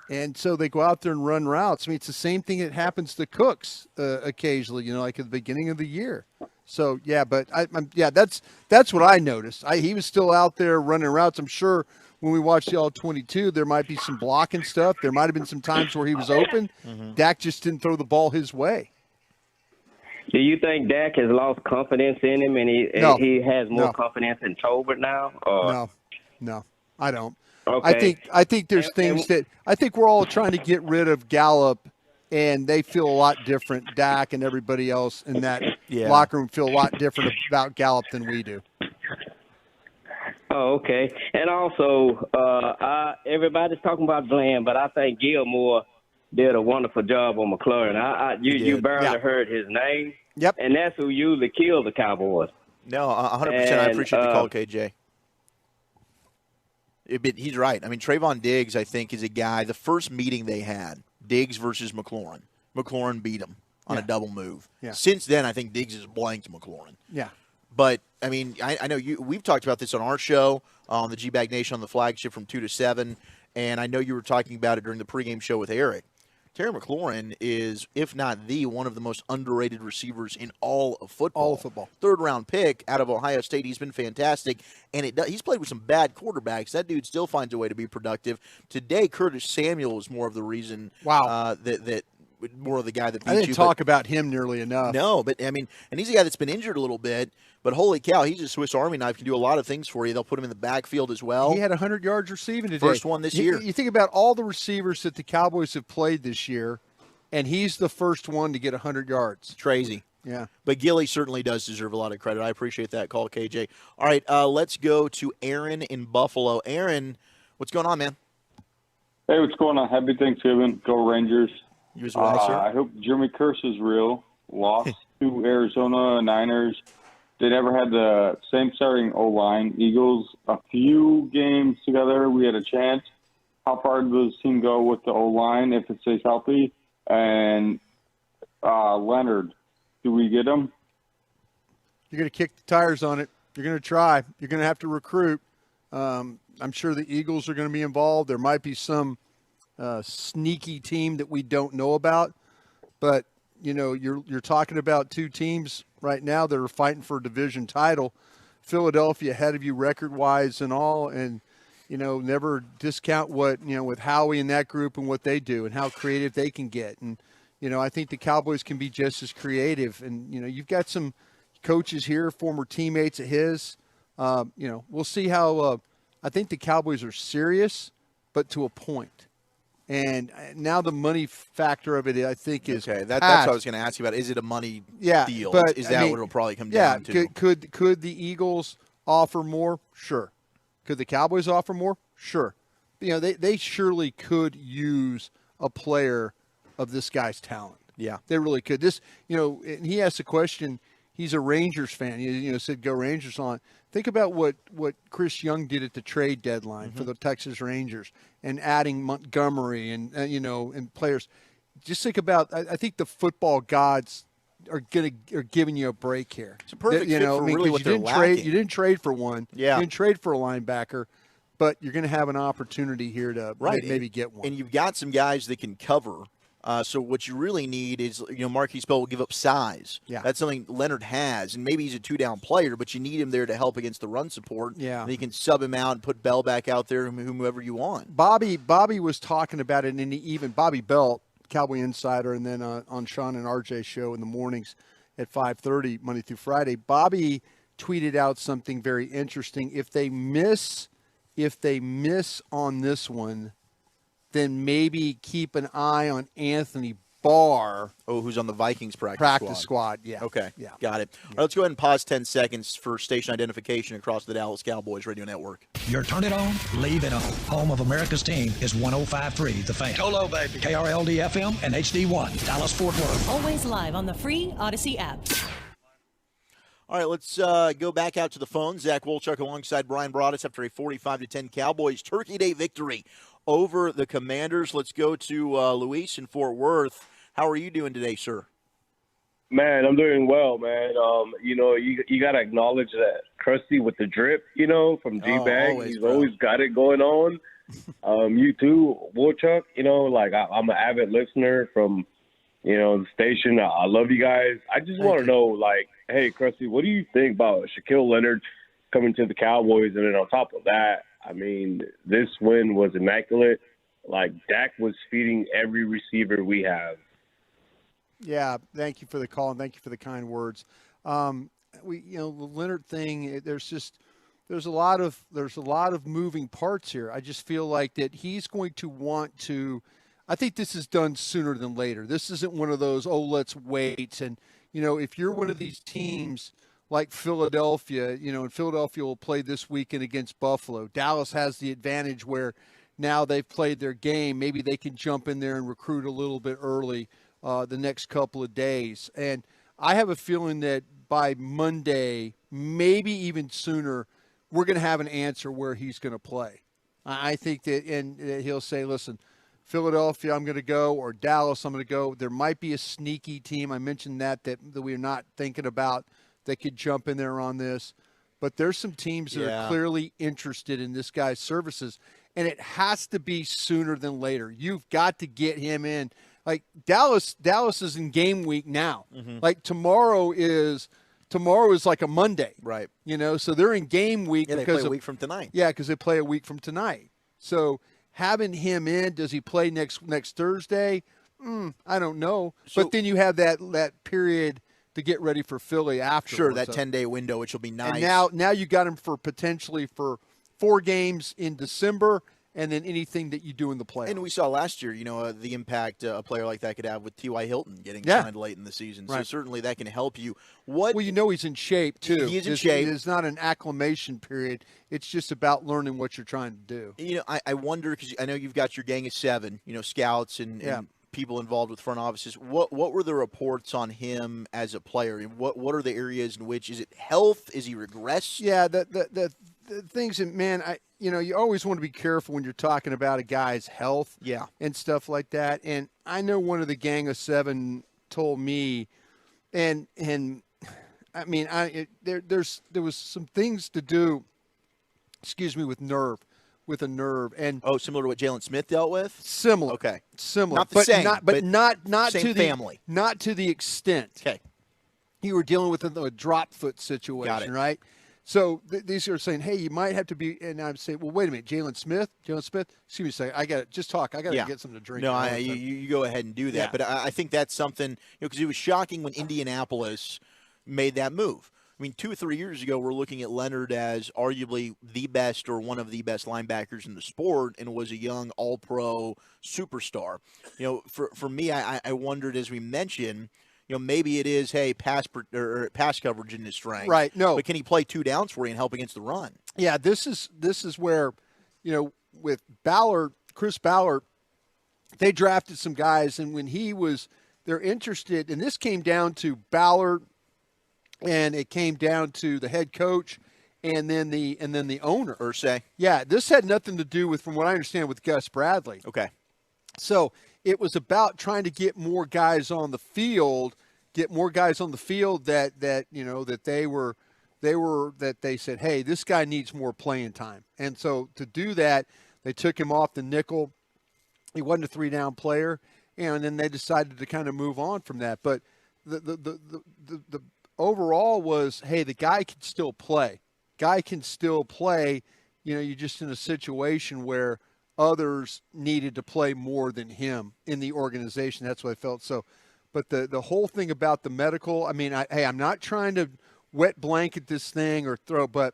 and so they go out there and run routes. I mean, it's the same thing that happens to Cooks occasionally, like at the beginning of the year. So, yeah, but, that's what I noticed. He was still out there running routes. I'm sure when we watched the All-22, there might be some blocking stuff. There might have been some times where he was open. Mm-hmm. Dak just didn't throw the ball his way. Do you think Dak has lost confidence in him, and he has more confidence in Tolbert now? Or? No, I don't. Okay. I think there's things that I think we're all trying to get rid of Gallup, and they feel a lot different. Dak and everybody else in that locker room feel a lot different about Gallup than we do. Oh, okay. And also, everybody's talking about Bland, but I think Gilmore did a wonderful job on McLaurin. You barely heard his name. Yep. And that's who usually kills the Cowboys. No, 100%. I appreciate the call, KJ. He's right. I mean, Trayvon Diggs, I think, is a guy, the first meeting they had, Diggs versus McLaurin. McLaurin beat him on a double move. Yeah. Since then, I think Diggs has blanked McLaurin. Yeah. But, I mean, I know we've talked about this on our show, on the G-Bag Nation, on the flagship from 2 to 7, and I know you were talking about it during the pregame show with Eric. Terry McLaurin is, if not one of the most underrated receivers in all of football. All of football. 3rd-round pick out of Ohio State. He's been fantastic, and he's played with some bad quarterbacks. That dude still finds a way to be productive. Today, Curtis Samuel is more of the reason that more of the guy that beat you. I didn't talk about him nearly enough. No, but, I mean, and he's a guy that's been injured a little bit, but holy cow, he's a Swiss Army knife, can do a lot of things for you. They'll put him in the backfield as well. He had 100 yards receiving today. First one this year. You think about all the receivers that the Cowboys have played this year, and he's the first one to get 100 yards. Crazy. Yeah. But Gilly certainly does deserve a lot of credit. I appreciate that call, KJ. All right, let's go to Aaron in Buffalo. Aaron, what's going on, man? Hey, what's going on? Happy Thanksgiving. Go Rangers. You as well, sir. I hope Jeremy Curse is real. Lost to Arizona Niners. They never had the same starting O-line. Eagles, a few games together, we had a chance. How far does this team go with the O-line if it stays healthy? And Leonard, do we get him? You're going to kick the tires on it. You're going to try. You're going to have to recruit. I'm sure the Eagles are going to be involved. There might be some sneaky team that we don't know about. But, you're talking about two teams right now that are fighting for a division title. Philadelphia ahead of you record-wise and all, and, never discount what, with Howie and that group and what they do and how creative they can get. And, I think the Cowboys can be just as creative. And, you've got some coaches here, former teammates of his. We'll see how I think the Cowboys are serious. but to a point. And now the money factor of it, I think, is okay. That's what I was going to ask you about. Is it a money deal? But, is that what it'll probably come down to? Could the Eagles offer more? Sure. Could the Cowboys offer more? Sure. They surely could use a player of this guy's talent. Yeah, they really could. This, and he asked a question. He's a Rangers fan. Said go Rangers on. Think about what Chris Young did at the trade deadline for the Texas Rangers and adding Montgomery and and players. Just think about. I think the football gods are giving you a break here. It's a perfect fit for really what they're lacking. You didn't trade for one. Yeah. You didn't trade for a linebacker, but you're going to have an opportunity here to maybe get one. And you've got some guys that can cover. So what you really need is, Marquise Bell will give up size. Yeah. That's something Leonard has, and maybe he's a two-down player, but you need him there to help against the run support. Yeah. And you can sub him out and put Bell back out there, whomever you want. Bobby was talking about it, and even Bobby Bell, Cowboy Insider, and then on Sean and RJ show in the mornings at 5:30 Monday through Friday, Bobby tweeted out something very interesting. If they miss on this one, then maybe keep an eye on Anthony Barr. Oh, who's on the Vikings practice squad? Yeah. Okay. Yeah. Got it. All right, let's go ahead and pause 10 seconds for station identification across the Dallas Cowboys radio network. Your turn it on, leave it on. Home of America's team is 105.3 The Fan. Go low, baby. KRLD FM and HD1, Dallas Fort Worth. Always live on the free Odyssey app. All right, let's go back out to the phone. Zach Wolchuk alongside Bryan Broaddus after a 45-10 Cowboys Turkey Day victory over the Commanders. Let's go to Luis in Fort Worth. How are you doing today, sir? Man, I'm doing well, man. You got to acknowledge that Krusty with the drip, from G-Bag. He's always got it going on. You too, Wolchuk. I'm an avid listener from, the station. I love you guys. I just want to know, hey, Krusty, what do you think about Shaquille Leonard coming to the Cowboys? And then on top of that, I mean, this win was immaculate. Dak was feeding every receiver we have. Yeah, thank you for the call and thank you for the kind words. The Leonard thing, there's a lot of moving parts here. I just feel like that he's going to want to. I think this is done sooner than later. This isn't one of those let's wait. And if you're one of these teams like Philadelphia, and Philadelphia will play this weekend against Buffalo. Dallas has the advantage where now they've played their game. Maybe they can jump in there and recruit a little bit early the next couple of days. And I have a feeling that by Monday, maybe even sooner, we're going to have an answer where he's going to play. I think that he'll say, listen, Philadelphia, I'm going to go, or Dallas, I'm going to go. There might be a sneaky team. I mentioned that we're not thinking about that could jump in there on this. But there's some teams that are clearly interested in this guy's services, and it has to be sooner than later. You've got to get him in. Dallas is in game week now. Mm-hmm. Tomorrow is like a Monday. Right. So they're in game week. Yeah, they play a week from tonight. Yeah, because they play a week from tonight. So having him in, does he play next Thursday? I don't know. But then you have that period to get ready for Philly after. Sure, that 10-day window, which will be nice. And now you got him potentially for 4 games in December, and then anything that you do in the playoffs. And we saw last year, the impact a player like that could have with T.Y. Hilton getting signed late in the season. Right. So certainly that can help you. Well, he's in shape, too. He is in shape. It's not an acclimation period. It's just about learning what you're trying to do. I wonder, because I know you've got your gang of 7, scouts and people involved with front offices. What were the reports on him as a player? What are the areas in which, is it health? Is he regressed? Yeah, the things that, man, you always want to be careful when you're talking about a guy's health and stuff like that. And I know one of the gang of 7 told me, and I mean, there was some things to do, with a nerve, and similar to what Jalen Smith dealt with. Similar, okay, similar, not the same, not same to the family, not to the extent. Okay, you were dealing with a drop foot situation, right? So these are saying, hey, you might have to be, and I'm saying, well, wait a minute, Jalen Smith, excuse me a second, I got to just talk, I got to get something to drink. No, you go ahead and do that, but I think that's something, because it was shocking when Indianapolis made that move. I mean, 2 or 3 years ago, we're looking at Leonard as arguably the best or one of the best linebackers in the sport, and was a young All-Pro superstar. For me, I wondered, as we mentioned, maybe it is, hey, pass coverage in his strength. Right. No. But can he play 2 downs for you and help against the run? Yeah. This is where, with Ballard, Chris Ballard, they drafted some guys, and when they're interested, and this came down to Ballard. And it came down to the head coach and then the owner. Irsay. Yeah, this had nothing to do with, from what I understand, with Gus Bradley. Okay. So it was about trying to get more guys on the field, that they said, hey, this guy needs more playing time. And so to do that, they took him off the nickel. He wasn't a 3-down player, and then they decided to kind of move on from that. But the overall was, hey, the guy can still play. You're just in a situation where others needed to play more than him in the organization. That's what I felt. So, but the whole thing about the medical, I mean, I'm not trying to wet blanket this thing but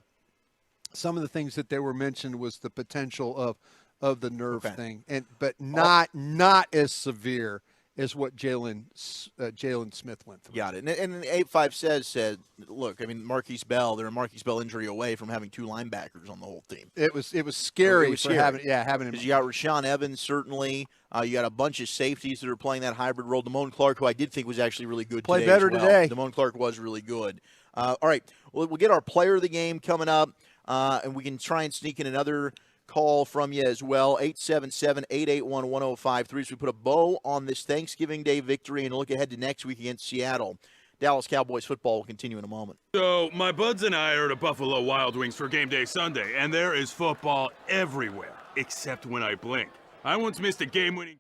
some of the things that they were mentioned was the potential of the nerve thing, but not as severe is what Jalen Smith went through. Got it. And 8-5 said, look, I mean, Marquise Bell, they're a Marquise Bell injury away from having 2 linebackers on the whole team. It was scary. Having him. Because you got Rashaan Evans, certainly. You got a bunch of safeties that are playing that hybrid role. Damone Clark, who I did think was actually really good today. Played better as well. today. Damone Clark was really good. All right, we'll get our player of the game coming up, and we can try and sneak in another call from you as well, 877-881-1053. So we put a bow on this Thanksgiving Day victory and look ahead to next week against Seattle. Dallas Cowboys football will continue in a moment. So my buds and I are at Buffalo Wild Wings for game day Sunday, and there is football everywhere, except when I blink. I once missed a game-winning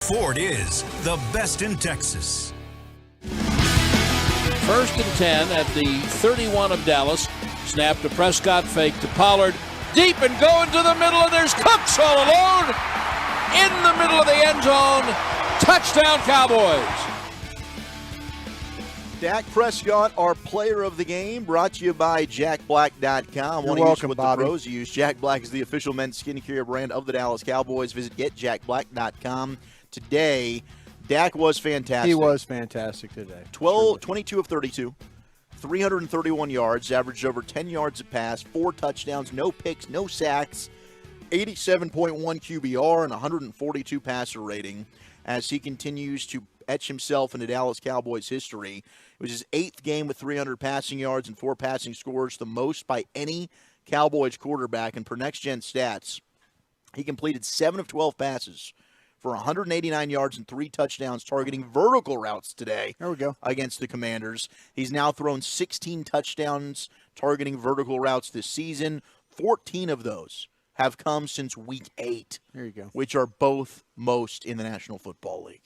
Ford is the best in Texas. 1st and 10 at the 31 of Dallas. Snap to Prescott, fake to Pollard. Deep and going to the middle, and there's Cooks all alone. In the middle of the end zone. Touchdown, Cowboys. Dak Prescott, our player of the game, brought to you by JackBlack.com. You're Want to welcome, use what Bobby. the pros use. Jack Black is the official men's skincare brand of the Dallas Cowboys. Visit GetJackBlack.com today. Dak was fantastic. He was fantastic today. 22 of 32, 331 yards, averaged over 10 yards a pass, 4 touchdowns, no picks, no sacks, 87.1 QBR, and 142 passer rating as he continues to etch himself into Dallas Cowboys history. It was his 8th game with 300 passing yards and 4 passing scores, the most by any Cowboys quarterback. And per Next Gen Stats, he completed 7 of 12 passes for 189 yards and 3 touchdowns, targeting vertical routes today. There we go. Against the Commanders. He's now thrown 16 touchdowns targeting vertical routes this season. 14 of those have come since week 8. There you go. Which are both most in the National Football League.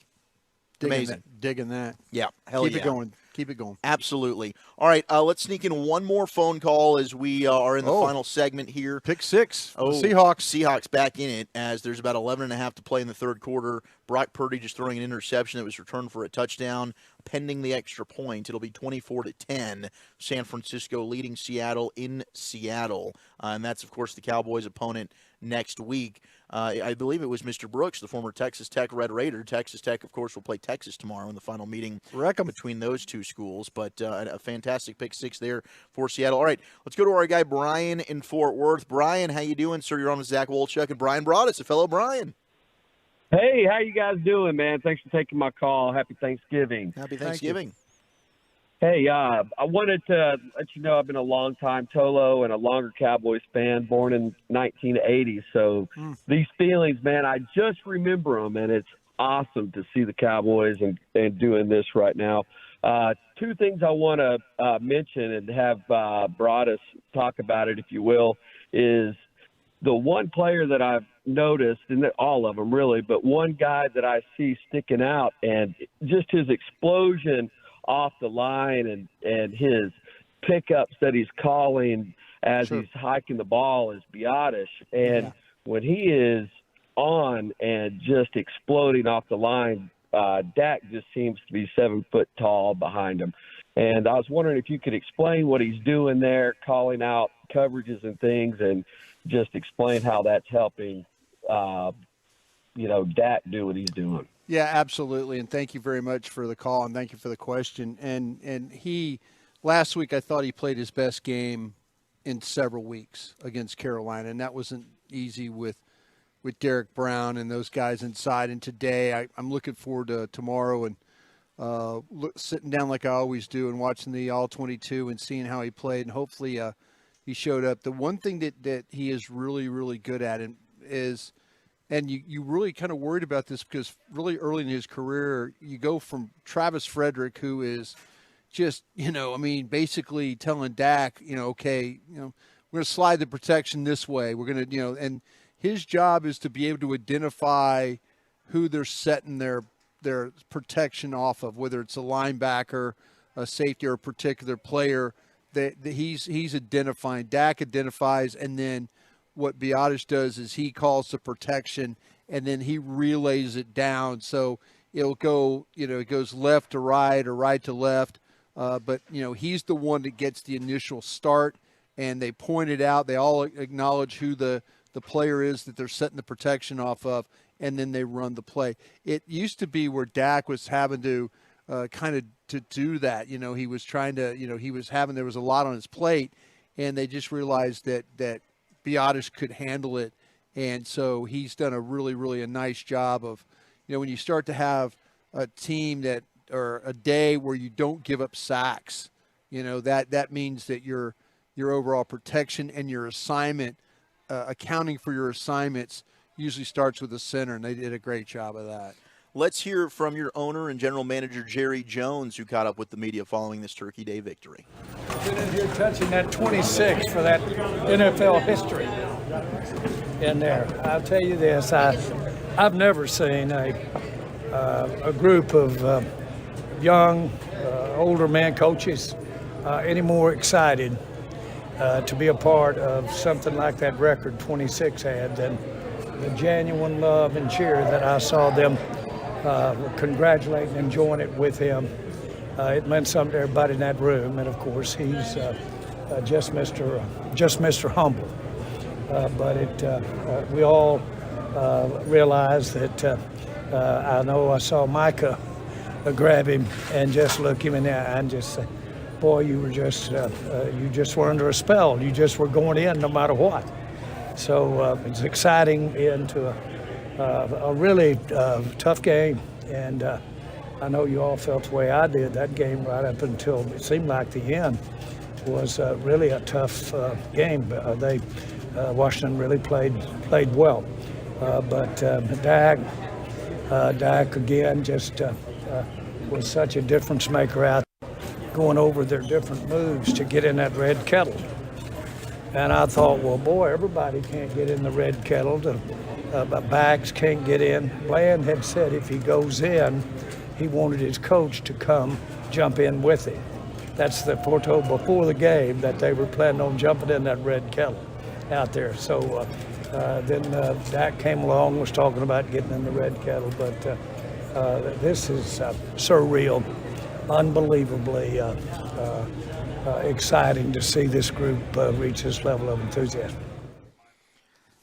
Amazing. Digging that. Yeah. Hell Keep yeah. it going. Keep it going. Absolutely. All right, let's sneak in one more phone call as we are in the final segment here. Pick 6. Oh, Seahawks. Seahawks back in it as there's about 11 and a half to play in the third quarter. Brock Purdy just throwing an interception that was returned for a touchdown. Pending the extra point, it'll be 24-10. San Francisco leading Seattle in Seattle. And that's, of course, the Cowboys' opponent next week. I believe it was Mr. Brooks, the former Texas Tech Red Raider. Texas Tech, of course, will play Texas tomorrow in the final meeting between those two schools. But a fantastic pick 6 there for Seattle. All right, let's go to our guy Brian in Fort Worth. Brian, how you doing, sir? You're on with Zach Wolchuk and Bryan Broaddus, a fellow Brian. Hey, how you guys doing, man? Thanks for taking my call. Happy Thanksgiving. Happy Thanksgiving. Hey, I wanted to let you know I've been a long-time Tolo and a longer Cowboys fan, born in 1980. So these feelings, man, I just remember them, and it's awesome to see the Cowboys and doing this right now. 2 things I want to mention and have Broaddus talk about it, if you will, is the one player that I've noticed, and all of them really, but one guy that I see sticking out, and just his explosion off the line and his pickups that he's calling as he's hiking the ball is Broaddus. And when he is on and just exploding off the line, Dak just seems to be 7 foot tall behind him. And I was wondering if you could explain what he's doing there, calling out coverages and things, and just explain how that's helping, Dak do what he's doing. Yeah, absolutely. And thank you very much for the call, and thank you for the question. And he, last week, I thought he played his best game in several weeks against Carolina, and that wasn't easy with Derek Brown and those guys inside. And today, I'm looking forward to tomorrow and sitting down like I always do and watching the All-22 and seeing how he played, and hopefully he showed up. The one thing that he is really, really good at is – and you really kind of worried about this because really early in his career, you go from Travis Frederick, who is just, basically telling Dak, okay, we're going to slide the protection this way. We're going to, and his job is to be able to identify who they're setting their protection off of, whether it's a linebacker, a safety, or a particular player that he's identifying. Dak identifies, and then what Broaddus does is he calls the protection, and then he relays it down. So it'll go, it goes left to right or right to left. But he's the one that gets the initial start, and they point it out. They all acknowledge who the player is that they're setting the protection off of, and then they run the play. It used to be where Dak was having to kind of to do that. He was trying to, there was a lot on his plate, and they just realized that Broaddus could handle it. And so he's done a really, really a nice job of, when you start to have a team or a day where you don't give up sacks, that means that your overall protection and your assignment, accounting for your assignments, usually starts with the center, and they did a great job of that. Let's hear from your owner and general manager, Jerry Jones, who caught up with the media following this Turkey Day victory. Been in here touching that 26 for that NFL history in there. I'll tell you this, I've never seen a a group of young, older man coaches any more excited to be a part of something like that record 26 had than the genuine love and cheer that I saw them congratulating and enjoying it with him. It meant something to everybody in that room, and of course he's just Mr. Humble. But we all realize that I know I saw Micah grab him and just look him in the eye and just say, boy, you just were under a spell. You just were going in no matter what. So it's exciting into a really tough game. And I know you all felt the way I did. That game right up until it seemed like the end was really a tough game. Washington really played well. But Dak again just was such a difference maker out going over their different moves to get in that red kettle. And I thought, well, boy, everybody can't get in the red kettle. But backs can't get in. Bland had said if he goes in, he wanted his coach to come jump in with him. That's the foretold before the game that they were planning on jumping in that red kettle out there. So then Dak came along, was talking about getting in the red kettle. But this is surreal, unbelievably exciting to see this group reach this level of enthusiasm.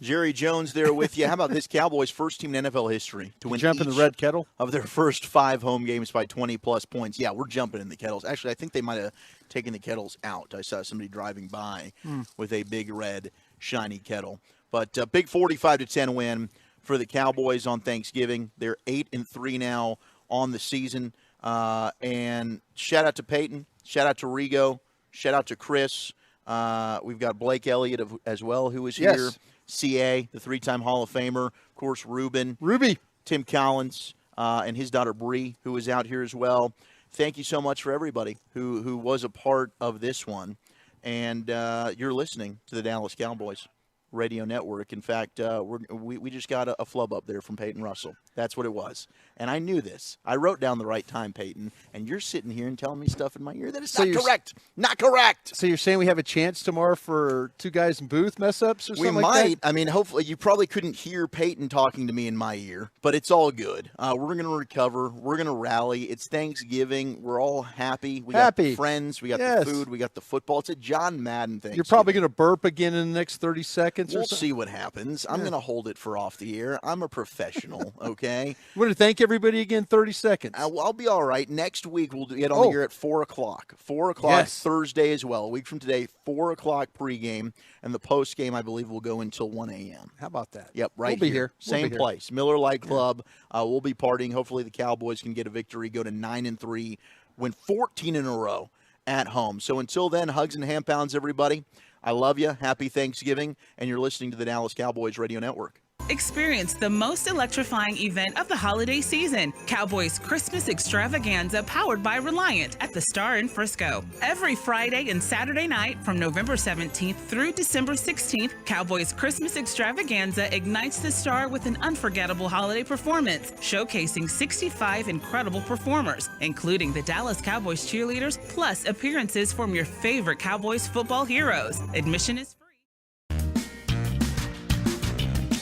Jerry Jones there with you. How about this? Cowboys first team in NFL history to win jump in the red kettle of their first 5 home games by 20-plus points. Yeah, we're jumping in the kettles. Actually, I think they might have taken the kettles out. I saw somebody driving by with a big red shiny kettle. But big 45-10 win for the Cowboys on Thanksgiving. They're 8-3 now on the season. And shout out to Peyton. Shout out to Rigo. Shout out to Chris. We've got Blake Elliott as well, who is here. CA, the 3-time Hall of Famer. Of course, Ruby. Tim Collins, and his daughter Bree, who is out here as well. Thank you so much for everybody who was a part of this one. And you're listening to the Dallas Cowboys Radio Network. In fact, we just got a flub up there from Peyton Russell. That's what it was. And I knew this. I wrote down the right time, Peyton, and you're sitting here and telling me stuff in my ear that is not correct. Not correct. So you're saying we have a chance tomorrow for two guys in booth mess-ups or something like that? We might. I mean, hopefully you probably couldn't hear Peyton talking to me in my ear, but it's all good. We're going to recover. We're going to rally. It's Thanksgiving. We're all happy. We got friends. We got the food. We got the football. It's a John Madden thing. You're probably going to burp again in the next 30 seconds We'll see what happens. I'm going to hold it for off the air. I'm a professional, okay? You want to thank everybody again, 30 seconds. I'll be all right. Next week, we'll get on the air at 4 o'clock. 4 o'clock Thursday as well. A week from today, 4 o'clock pregame. And the postgame, I believe, will go until 1 a.m. How about that? Yep, right We'll be here. Same place. Miller Lite Club. We'll be partying. Hopefully the Cowboys can get a victory, go to 9-3, win 14 in a row at home. So until then, hugs and hand pounds, everybody. I love you. Happy Thanksgiving. And you're listening to the Dallas Cowboys Radio Network. Experience the most electrifying event of the holiday season, Cowboys Christmas Extravaganza powered by Reliant at the Star in Frisco. Every Friday and Saturday night from November 17th through December 16th, Cowboys Christmas Extravaganza ignites the Star with an unforgettable holiday performance, showcasing 65 incredible performers, including the Dallas Cowboys cheerleaders, plus appearances from your favorite Cowboys football heroes. Admission is